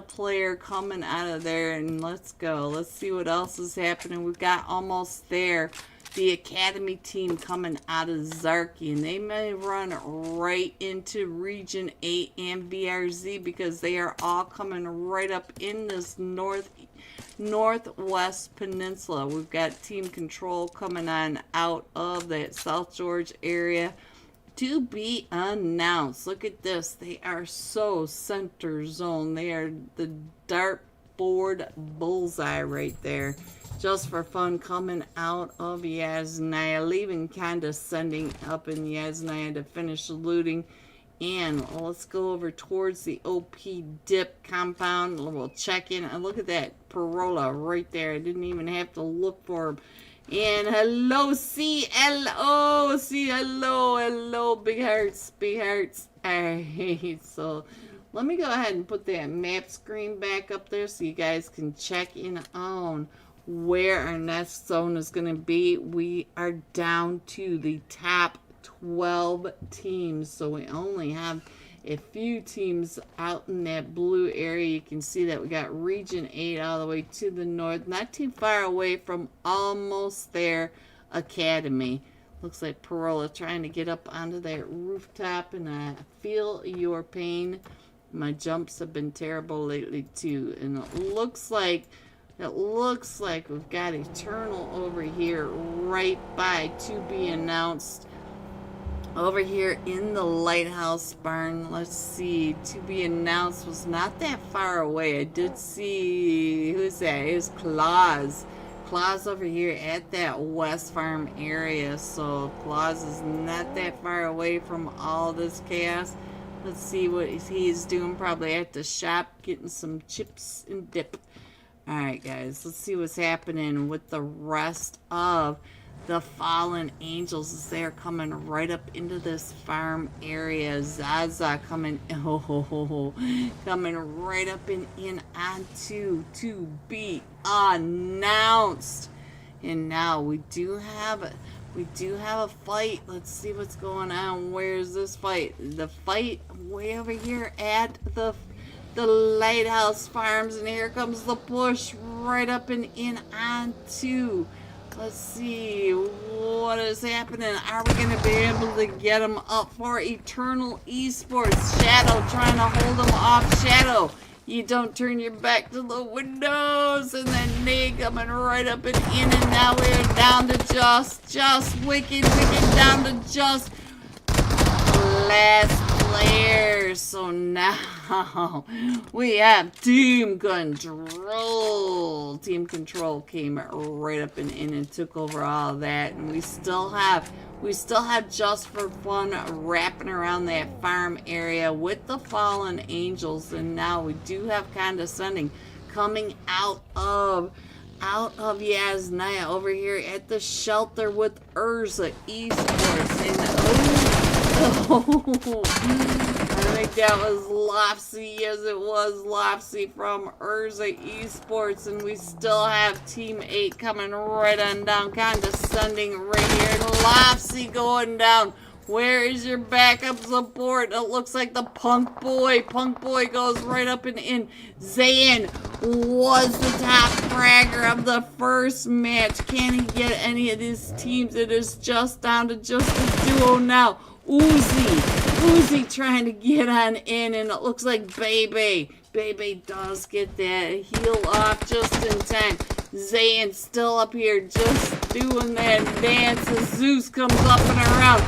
player coming out of there. And let's go. Let's see what else is happening. We've got almost there. The Academy team coming out of Zarky, and they may run right into Region 8 and VRZ because they are all coming right up in this northwest peninsula. We've got Team Control coming on out of that South George area to be announced. Look at this. They are so center zone. They are the dartboard bullseye right there. Just for fun, coming out of Yasnaya, leaving condescending up in Yasnaya to finish looting. And let's go over towards the OP dip compound. We'll check in and look at that Parola right there. I didn't even have to look for him. And hello, CLO, hello, big hearts, big hearts. Alright, so let me go ahead and put that map screen back up there so you guys can check in on where our next zone is going to be. We are down to the top 12 teams, so we only have a few teams out in that blue area. You can see that we got Region 8 all the way to the north, not too far away from Almost There Academy. Looks like Parola trying to get up onto that rooftop, and I feel your pain. My jumps have been terrible lately too, and it looks like we've got Eternal over here right by to be announced. Over here in the lighthouse barn, let's see, to be announced was not that far away. I did see, who's that? It was Claus. Claus over here at that West Farm area. So Claus is not that far away from all this chaos. Let's see what he's doing. Probably at the shop getting some chips and dip. Alright guys, let's see what's happening with the rest of the fallen angels as they're coming right up into this farm area. Zaza coming coming right up and in onto to be announced. And now we do have a fight. Let's see what's going on. Where's this fight? The fight way over here at the lighthouse farms, and here comes the push right up and in onto. Let's see what is happening. Are we going to be able to get him up for Eternal Esports? Shadow trying to hold him off. Shadow, you don't turn your back to the windows. And then Nate coming right up and in. And now we're down to just wicked down to just last player. So now we have Team Control. Team Control came right up and in and took over all of that, and we still have Just for Fun wrapping around that farm area with the Fallen Angels. And now we do have Condescending coming out of Yasnaya over here at the shelter with Urza Esports. And I think that was Lopsy. Yes, it was Lopsy from Urza Esports. And we still have Team 8 coming right on down. Condescending right here. Lopsy going down. Where is your backup support? It looks like the Punk Boy. Punk Boy goes right up and in. Zayn was the top fragger of the first match. Can he get any of these teams? It is just down to just the duo now. Uzi trying to get on in, and it looks like Bebe does get that heal off just in time. Zayn still up here just doing that dance as Zeus comes up and around.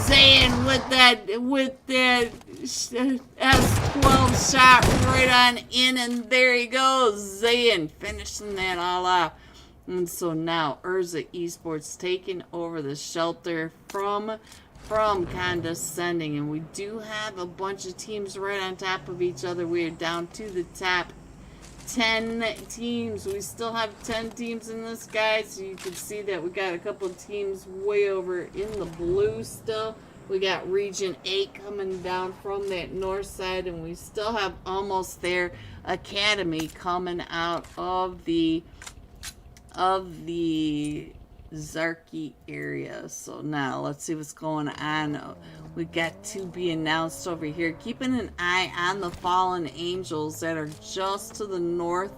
Zayn with that S12 shot right on in, and there he goes. Zayn finishing that all off. And so now Urza Esports taking over the shelter from Condescending, and we do have a bunch of teams right on top of each other. We are down to the top 10 teams. We still have 10 teams in this, guys, so you can see that we got a couple of teams way over in the blue still. We got Region 8 coming down from that north side, and we still have Almost There Academy coming out of the Zarky area. So now let's see what's going on. We got to be announced over here, keeping an eye on the Fallen Angels that are just to the north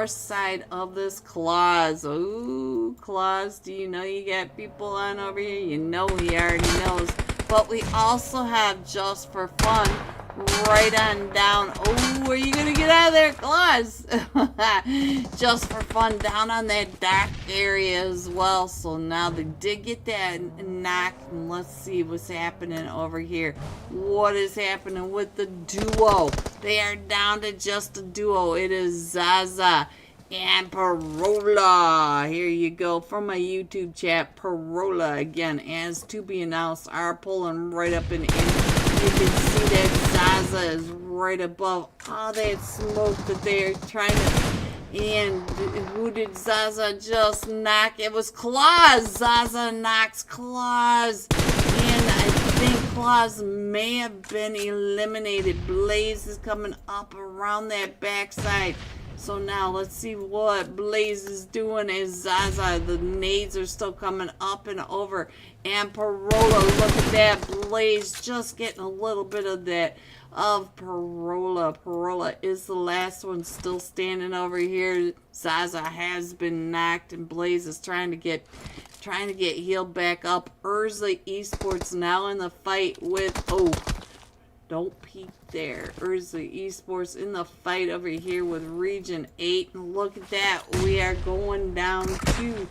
side of this Claus. Ooh, Claus, do you know you got people on over here? You know he already knows. But we also have Just for Fun right on down. Oh, are you gonna get out of there, Claus? Just for Fun down on that dark area as well. So now they did get that knocked, and let's see what's happening over here. What is happening with the duo? They are down to just a duo. It is Zaza And Parola, here you go from my YouTube chat. Parola again, as to be announced, are pulling right up and in. You can see that Zaza is right above all that smoke that they're trying to. And who did Zaza just knock? It was Claus. Zaza knocks Claus. And I think Claus may have been eliminated. Blaze is coming up around that backside. So now let's see what Blaze is doing as Zaza. The nades are still coming up and over. And Parola, look at that. Blaze just getting a little bit of that of Parola. Parola is the last one still standing over here. Zaza has been knocked and Blaze is trying to get healed back up. Urza Esports now in the fight with, oh, don't peek there. Urza Esports in the fight over here with Region 8. And look at that. We are going down to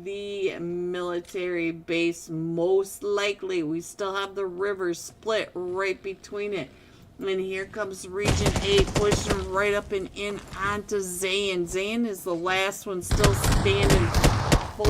the military base. Most likely. We still have the river split right between it. And here comes Region 8 pushing right up and in onto Zayn. Zayn is the last one still standing for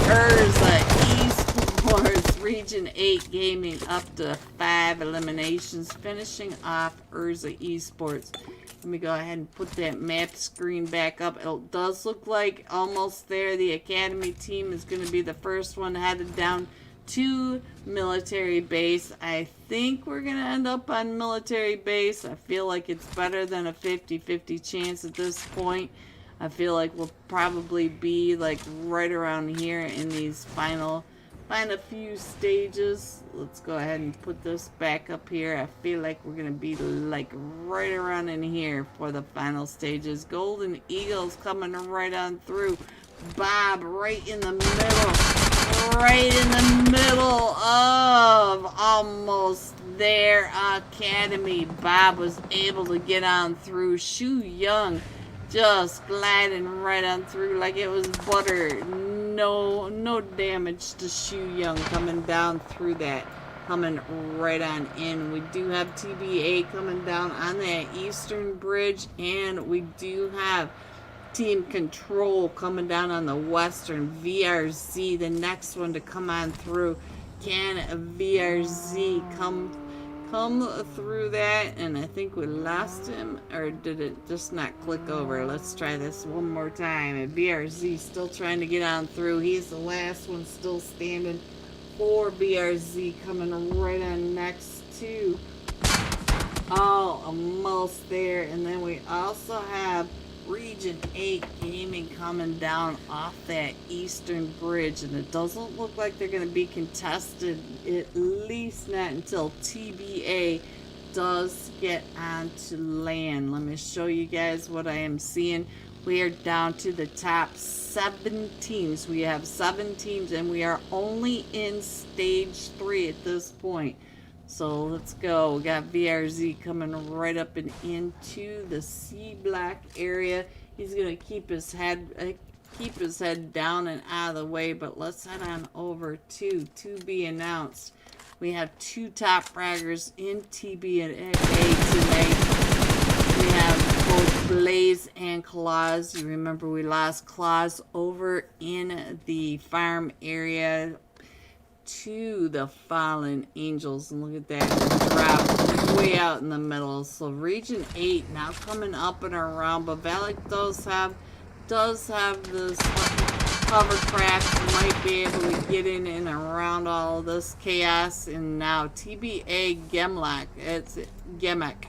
Urza Esports. Region 8 Gaming up to 5 eliminations, finishing off Urza Esports. Let me go ahead and put that map screen back up. It does look like almost there. The Academy team is going to be the first one headed down to military base. I think we're going to end up on military base. I feel like it's better than a 50-50 chance at this point. I feel like we'll probably be like right around here in these final few stages. Let's go ahead and put this back up here. I feel like we're going to be like right around in here for the final stages. Golden Eagles coming right on through. Bob right in the middle. Right in the middle of almost their academy. Bob was able to get on through. Shu Young just gliding right on through like it was butter. No damage to Shu Young coming down through that. Coming right on in. We do have TBA coming down on that eastern bridge. And we do have Team Control coming down on the western. VRZ, the next one to come on through. Can VRZ come through that? And I think we lost him, or did it just not click over? Let's try this one more time. And VRZ still trying to get on through. He's the last one still standing for VRZ, coming right on next to. Oh, almost there. And then we also have Region 8 Gaming coming down off that eastern bridge, and it doesn't look like they're going to be contested, at least not until TBA does get onto land. Let me show you guys what I am seeing. We are down to the top 7 teams. We have 7 teams, and we are only in stage 3 at this point. So let's go. We got VRZ coming right up and into the C block area. He's gonna keep his head down and out of the way. But let's head on over to be announced. We have 2 top fraggers in TBA tonight. We have both Blaze and Claus. You remember we lost Claus over in the farm area to the Fallen Angels, and look at that, drop way out in the middle. So Region 8 now coming up and around, but Valak does have this hovercraft, might be able to get in and around all this chaos. And now TBA Gemlock, it's Gemek.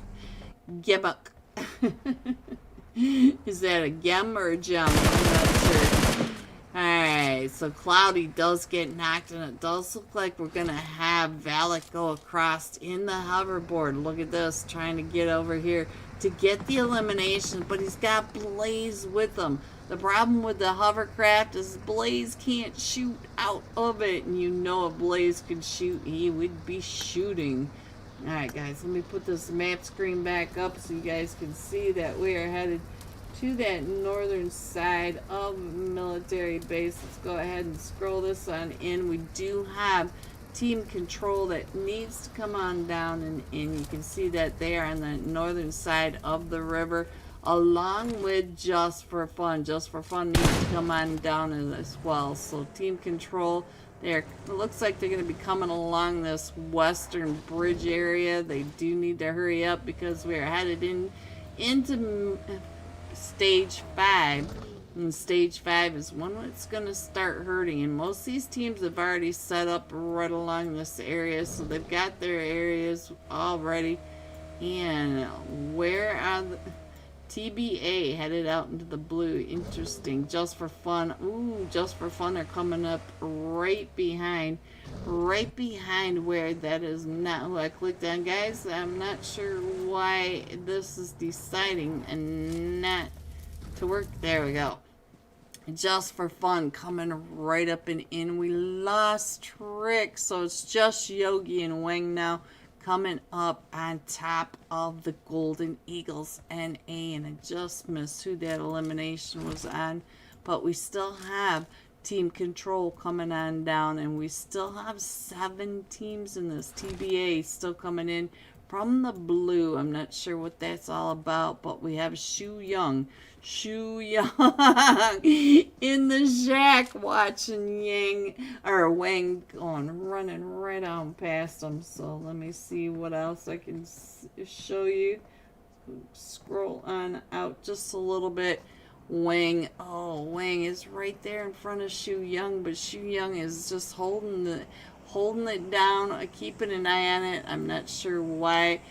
Is that a gem or a gem? I'm not sure. Alright, so Cloudy does get knocked, and it does look like we're going to have Valak go across in the hoverboard. Look at this, trying to get over here to get the elimination, but he's got Blaze with him. The problem with the hovercraft is Blaze can't shoot out of it, and you know if Blaze could shoot, he would be shooting. Alright guys, let me put this map screen back up so you guys can see that we are headed to that northern side of military base. Let's go ahead and scroll this on in. We do have Team Control that needs to come on down, and you can see that they are on the northern side of the river. along with Just for Fun. Just for Fun needs to come on down as well. So Team Control, it looks like they're going to be coming along this western bridge area. They do need to hurry up because we are headed into stage 5. And stage 5 is when it's going to start hurting. And most of these teams have already set up right along this area. So they've got their areas all ready. And where are the TBA headed out into the blue? Interesting. Just for Fun. Ooh, Just for Fun are coming up right behind where that is not who I clicked on. Guys, I'm not sure why this is deciding and not to work. There we go. Just for Fun coming right up and in. We lost Trick, so it's just Yogi and Wang now coming up on top of the Golden Eagles NA, and I just missed who that elimination was on, but we still have Team Control coming on down, and we still have 7 teams in this. TBA still coming in from the blue. I'm not sure what that's all about, but we have Shu Young in the shack watching Wang running right on past him. So let me see what else I can show you. Scroll on out just a little bit. Wang is right there in front of Shu Young, but Shu Young is just holding it down, keeping an eye on it. I'm not sure why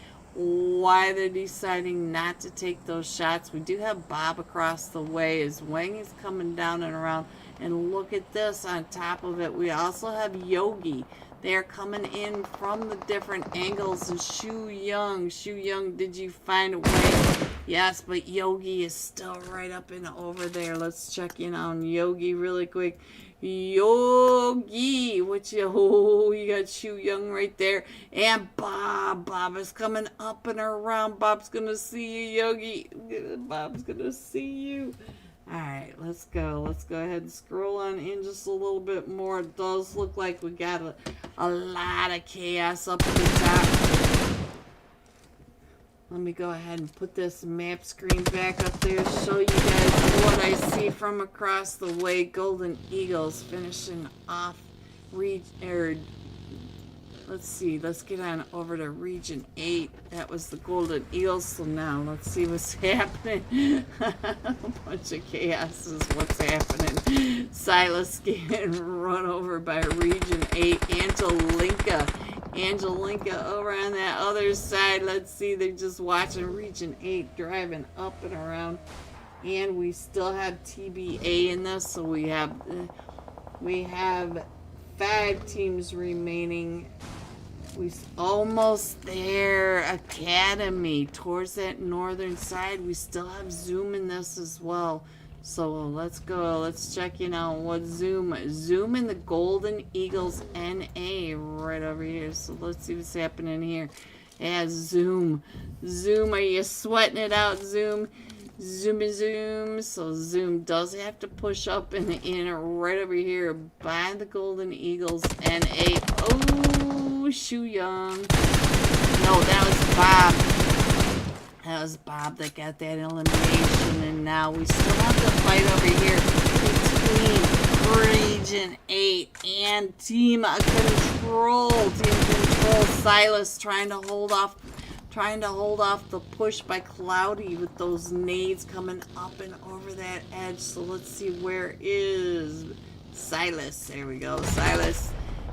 they're deciding not to take those shots. We do have Bob across the way as Wang is coming down and around. And look at this on top of it. We also have Yogi. They're coming in from the different angles. And Shu Young, did you find Wang? Yes, but Yogi is still right up and over there. Let's check in on Yogi really quick. Yogi, you got Shu Young right there, and Bob is coming up and around. Bob's gonna see you, Yogi. Bob's gonna see you. All right, let's go ahead and scroll on in just a little bit more. It does look like we got a lot of chaos up at the top. Let me go ahead and put this map screen back up there, show you guys what I see from across the way. Golden Eagles finishing off let's see, let's get on over to Region 8. That was the Golden Eagles. So now let's see what's happening. A bunch of chaos is what's happening. Silas getting run over by Region 8. Angelinka over on that other side. Let's see, they're just watching Region 8 driving up and around. And we still have TBA in this, so we have 5 teams remaining. We almost there. Academy towards that northern side. We still have Zoom in this as well. So let's go. Let's check in on what Zoom in the Golden Eagles NA right over here. So let's see what's happening here. Yeah, Zoom, are you sweating it out, Zoom? Zoom. So Zoom does have to push up and in right over here by the Golden Eagles NA. Oh, Shu Young. No, that was Bob. That was Bob that got that elimination. And now we still have the fight over here between Region 8 and Team Control. Silas trying to hold off the push by Cloudy with those nades coming up and over that edge. So let's see, where is Silas? There we go, Silas.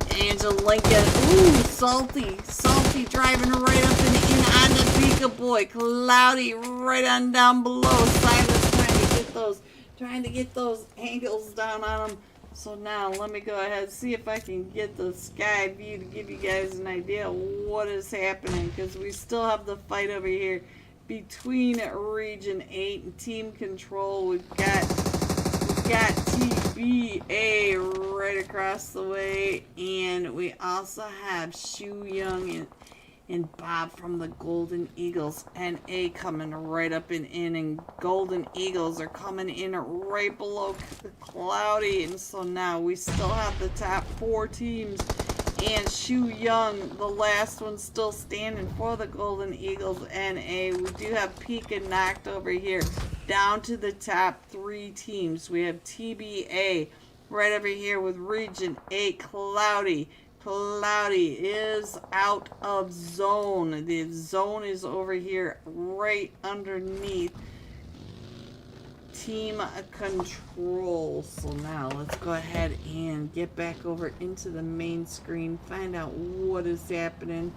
Angelinka, ooh, Salty driving right up and in on the Pika Boy. Cloudy right on down below. Silas trying to get those angles down on him. So now let me go ahead and see if I can get the sky view to give you guys an idea of what is happening, because we still have the fight over here between Region 8 and Team Control. We've got TBA right across the way, and we also have Shu Young and Bob from the Golden Eagles NA coming right up and in, and Golden Eagles are coming in right below Cloudy. And so now we still have the top 4 teams and Shu Young, the last one still standing for the Golden Eagles NA. We do have Pika knocked over here down to the top 3 teams. We have TBA right over here with Region 8, Cloudy. Cloudy is out of zone. The zone is over here right underneath Team Control. So now let's go ahead and get back over into the main screen, find out what is happening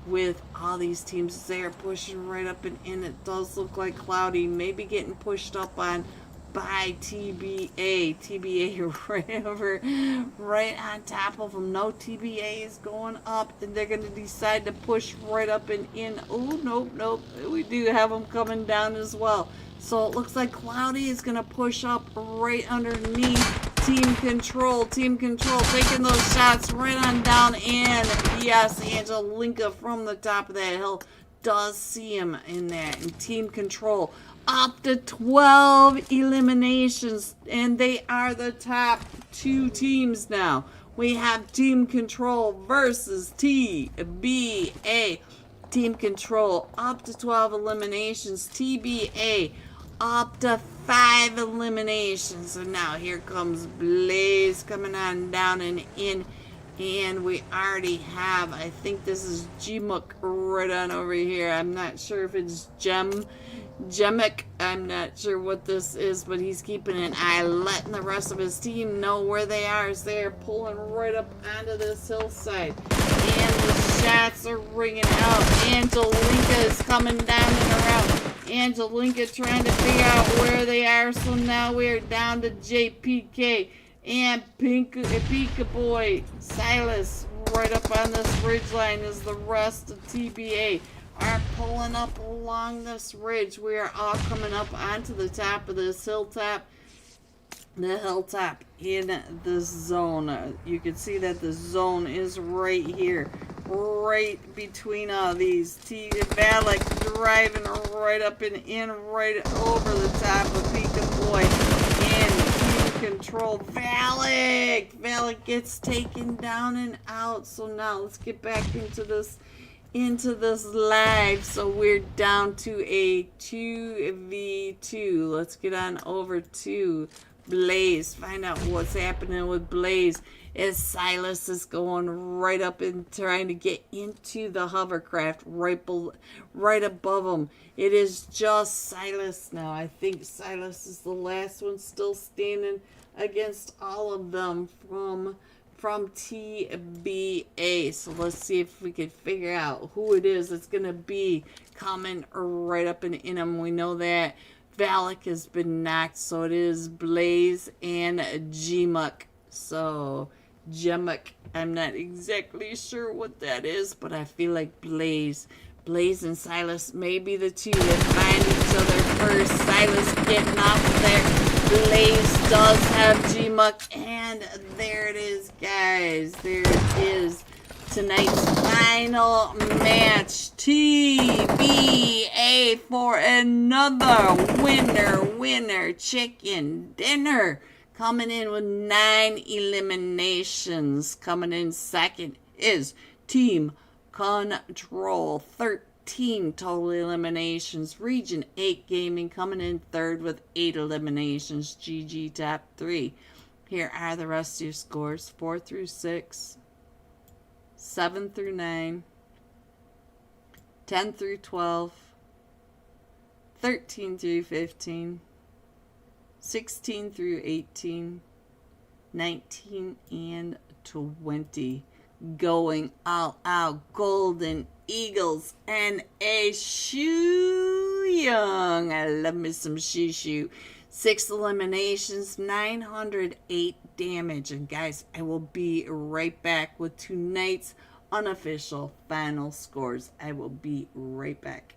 with all these teams. They are pushing right up and in. It does look like Cloudy may be getting pushed up on by TBA. TBA right over, right on top of them. No, TBA is going up, and they're going to decide to push right up and in. Oh, nope, nope. We do have them coming down as well. So it looks like Cloudy is going to push up right underneath Team Control. Team Control taking those shots right on down. And yes, Angelinka from the top of that hill does see him in that. And Team Control up to 12 eliminations. And they are the top 2 teams now. We have Team Control versus TBA. Team Control up to 12 eliminations. TBA up to 5 eliminations. So now here comes Blaze coming on down and in. And we already have, I think this is Gmuk right on over here. I'm not sure if it's Gemic. I'm not sure what this is, but he's keeping an eye, letting the rest of his team know where they are as they're pulling right up onto this hillside. And the shots are ringing out. Angelinka is coming down and around. Angelinka trying to figure out where they are. So now we are down to JPK and Pika Boy. Silas right up on this ridge line as the rest of TBA are pulling up along this ridge. We are all coming up onto the top of this hilltop. The hilltop in the zone. You can see that the zone is right here, right between all these. Valak driving right up and in, right over the top of Pika Boy. And Team Control. Valak gets taken down and out. So now let's get back into this live. So we're down to a 2v2. Let's get on over to Blaze. Find out what's happening with Blaze as Silas is going right up and trying to get into the hovercraft right above him. It is just Silas now. I think Silas is the last one still standing against all of them from TBA. So let's see if we can figure out who it is that's going to be coming right up and in him. We know that Valak has been knocked, so it is Blaze and Gmuk. So Gmuk, I'm not exactly sure what that is, but I feel like Blaze and Silas may be the two that find each other first. Silas getting off of there. Blaze does have Gmuk, and there it is, guys. There it is. Tonight's final match. TBA for another winner chicken dinner. Coming in with 9 eliminations. Coming in second is Team Control. 13 total eliminations. Region 8 Gaming coming in third with 8 eliminations. GG top 3. Here are the rest of your scores. 4 through 6. 7 through 9, 10 through 12, 13 through 15, 16 through 18, 19 and 20. Going all out. Golden Eagles and a Shu Young. I love me some Shu. 6 eliminations, 908 damage. And guys, I will be right back with tonight's unofficial final scores. I will be right back.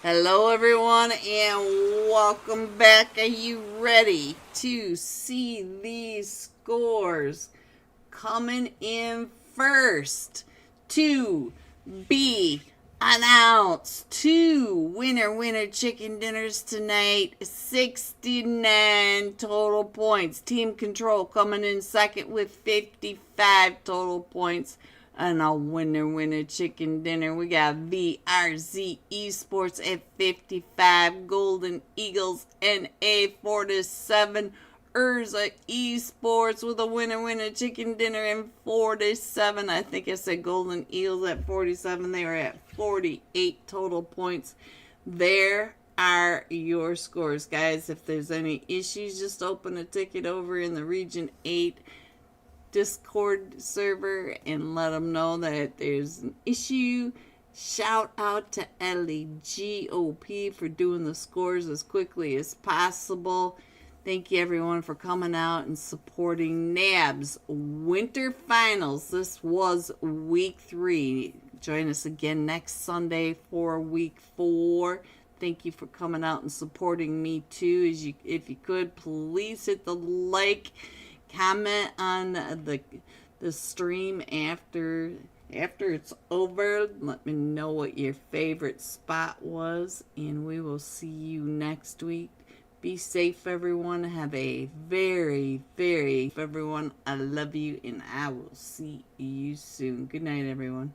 Hello, everyone, and welcome back. Are you ready to see these scores coming in first to be announce 2 winner chicken dinners tonight. 69 total points. Team Control coming in second with 55 total points. And a winner chicken dinner. We got VRZ Esports at 55. Golden Eagles NA 47. Urza Esports with a winner chicken dinner and 47. I think I said Golden Eagles at 47. They were at 48 total points. There are your scores, guys. If there's any issues, just open a ticket over in the Region 8 Discord server and let them know that there's an issue. Shout out to LEGOP for doing the scores as quickly as possible. Thank you, everyone, for coming out and supporting NABS Winter Finals. This was Week 3. Join us again next Sunday for Week 4. Thank you for coming out and supporting me, too. If you could, please hit the like, comment on the stream after it's over. Let me know what your favorite spot was, and we will see you next week. Be safe, everyone. Have a very, very, everyone. I love you, and I will see you soon. Good night, everyone.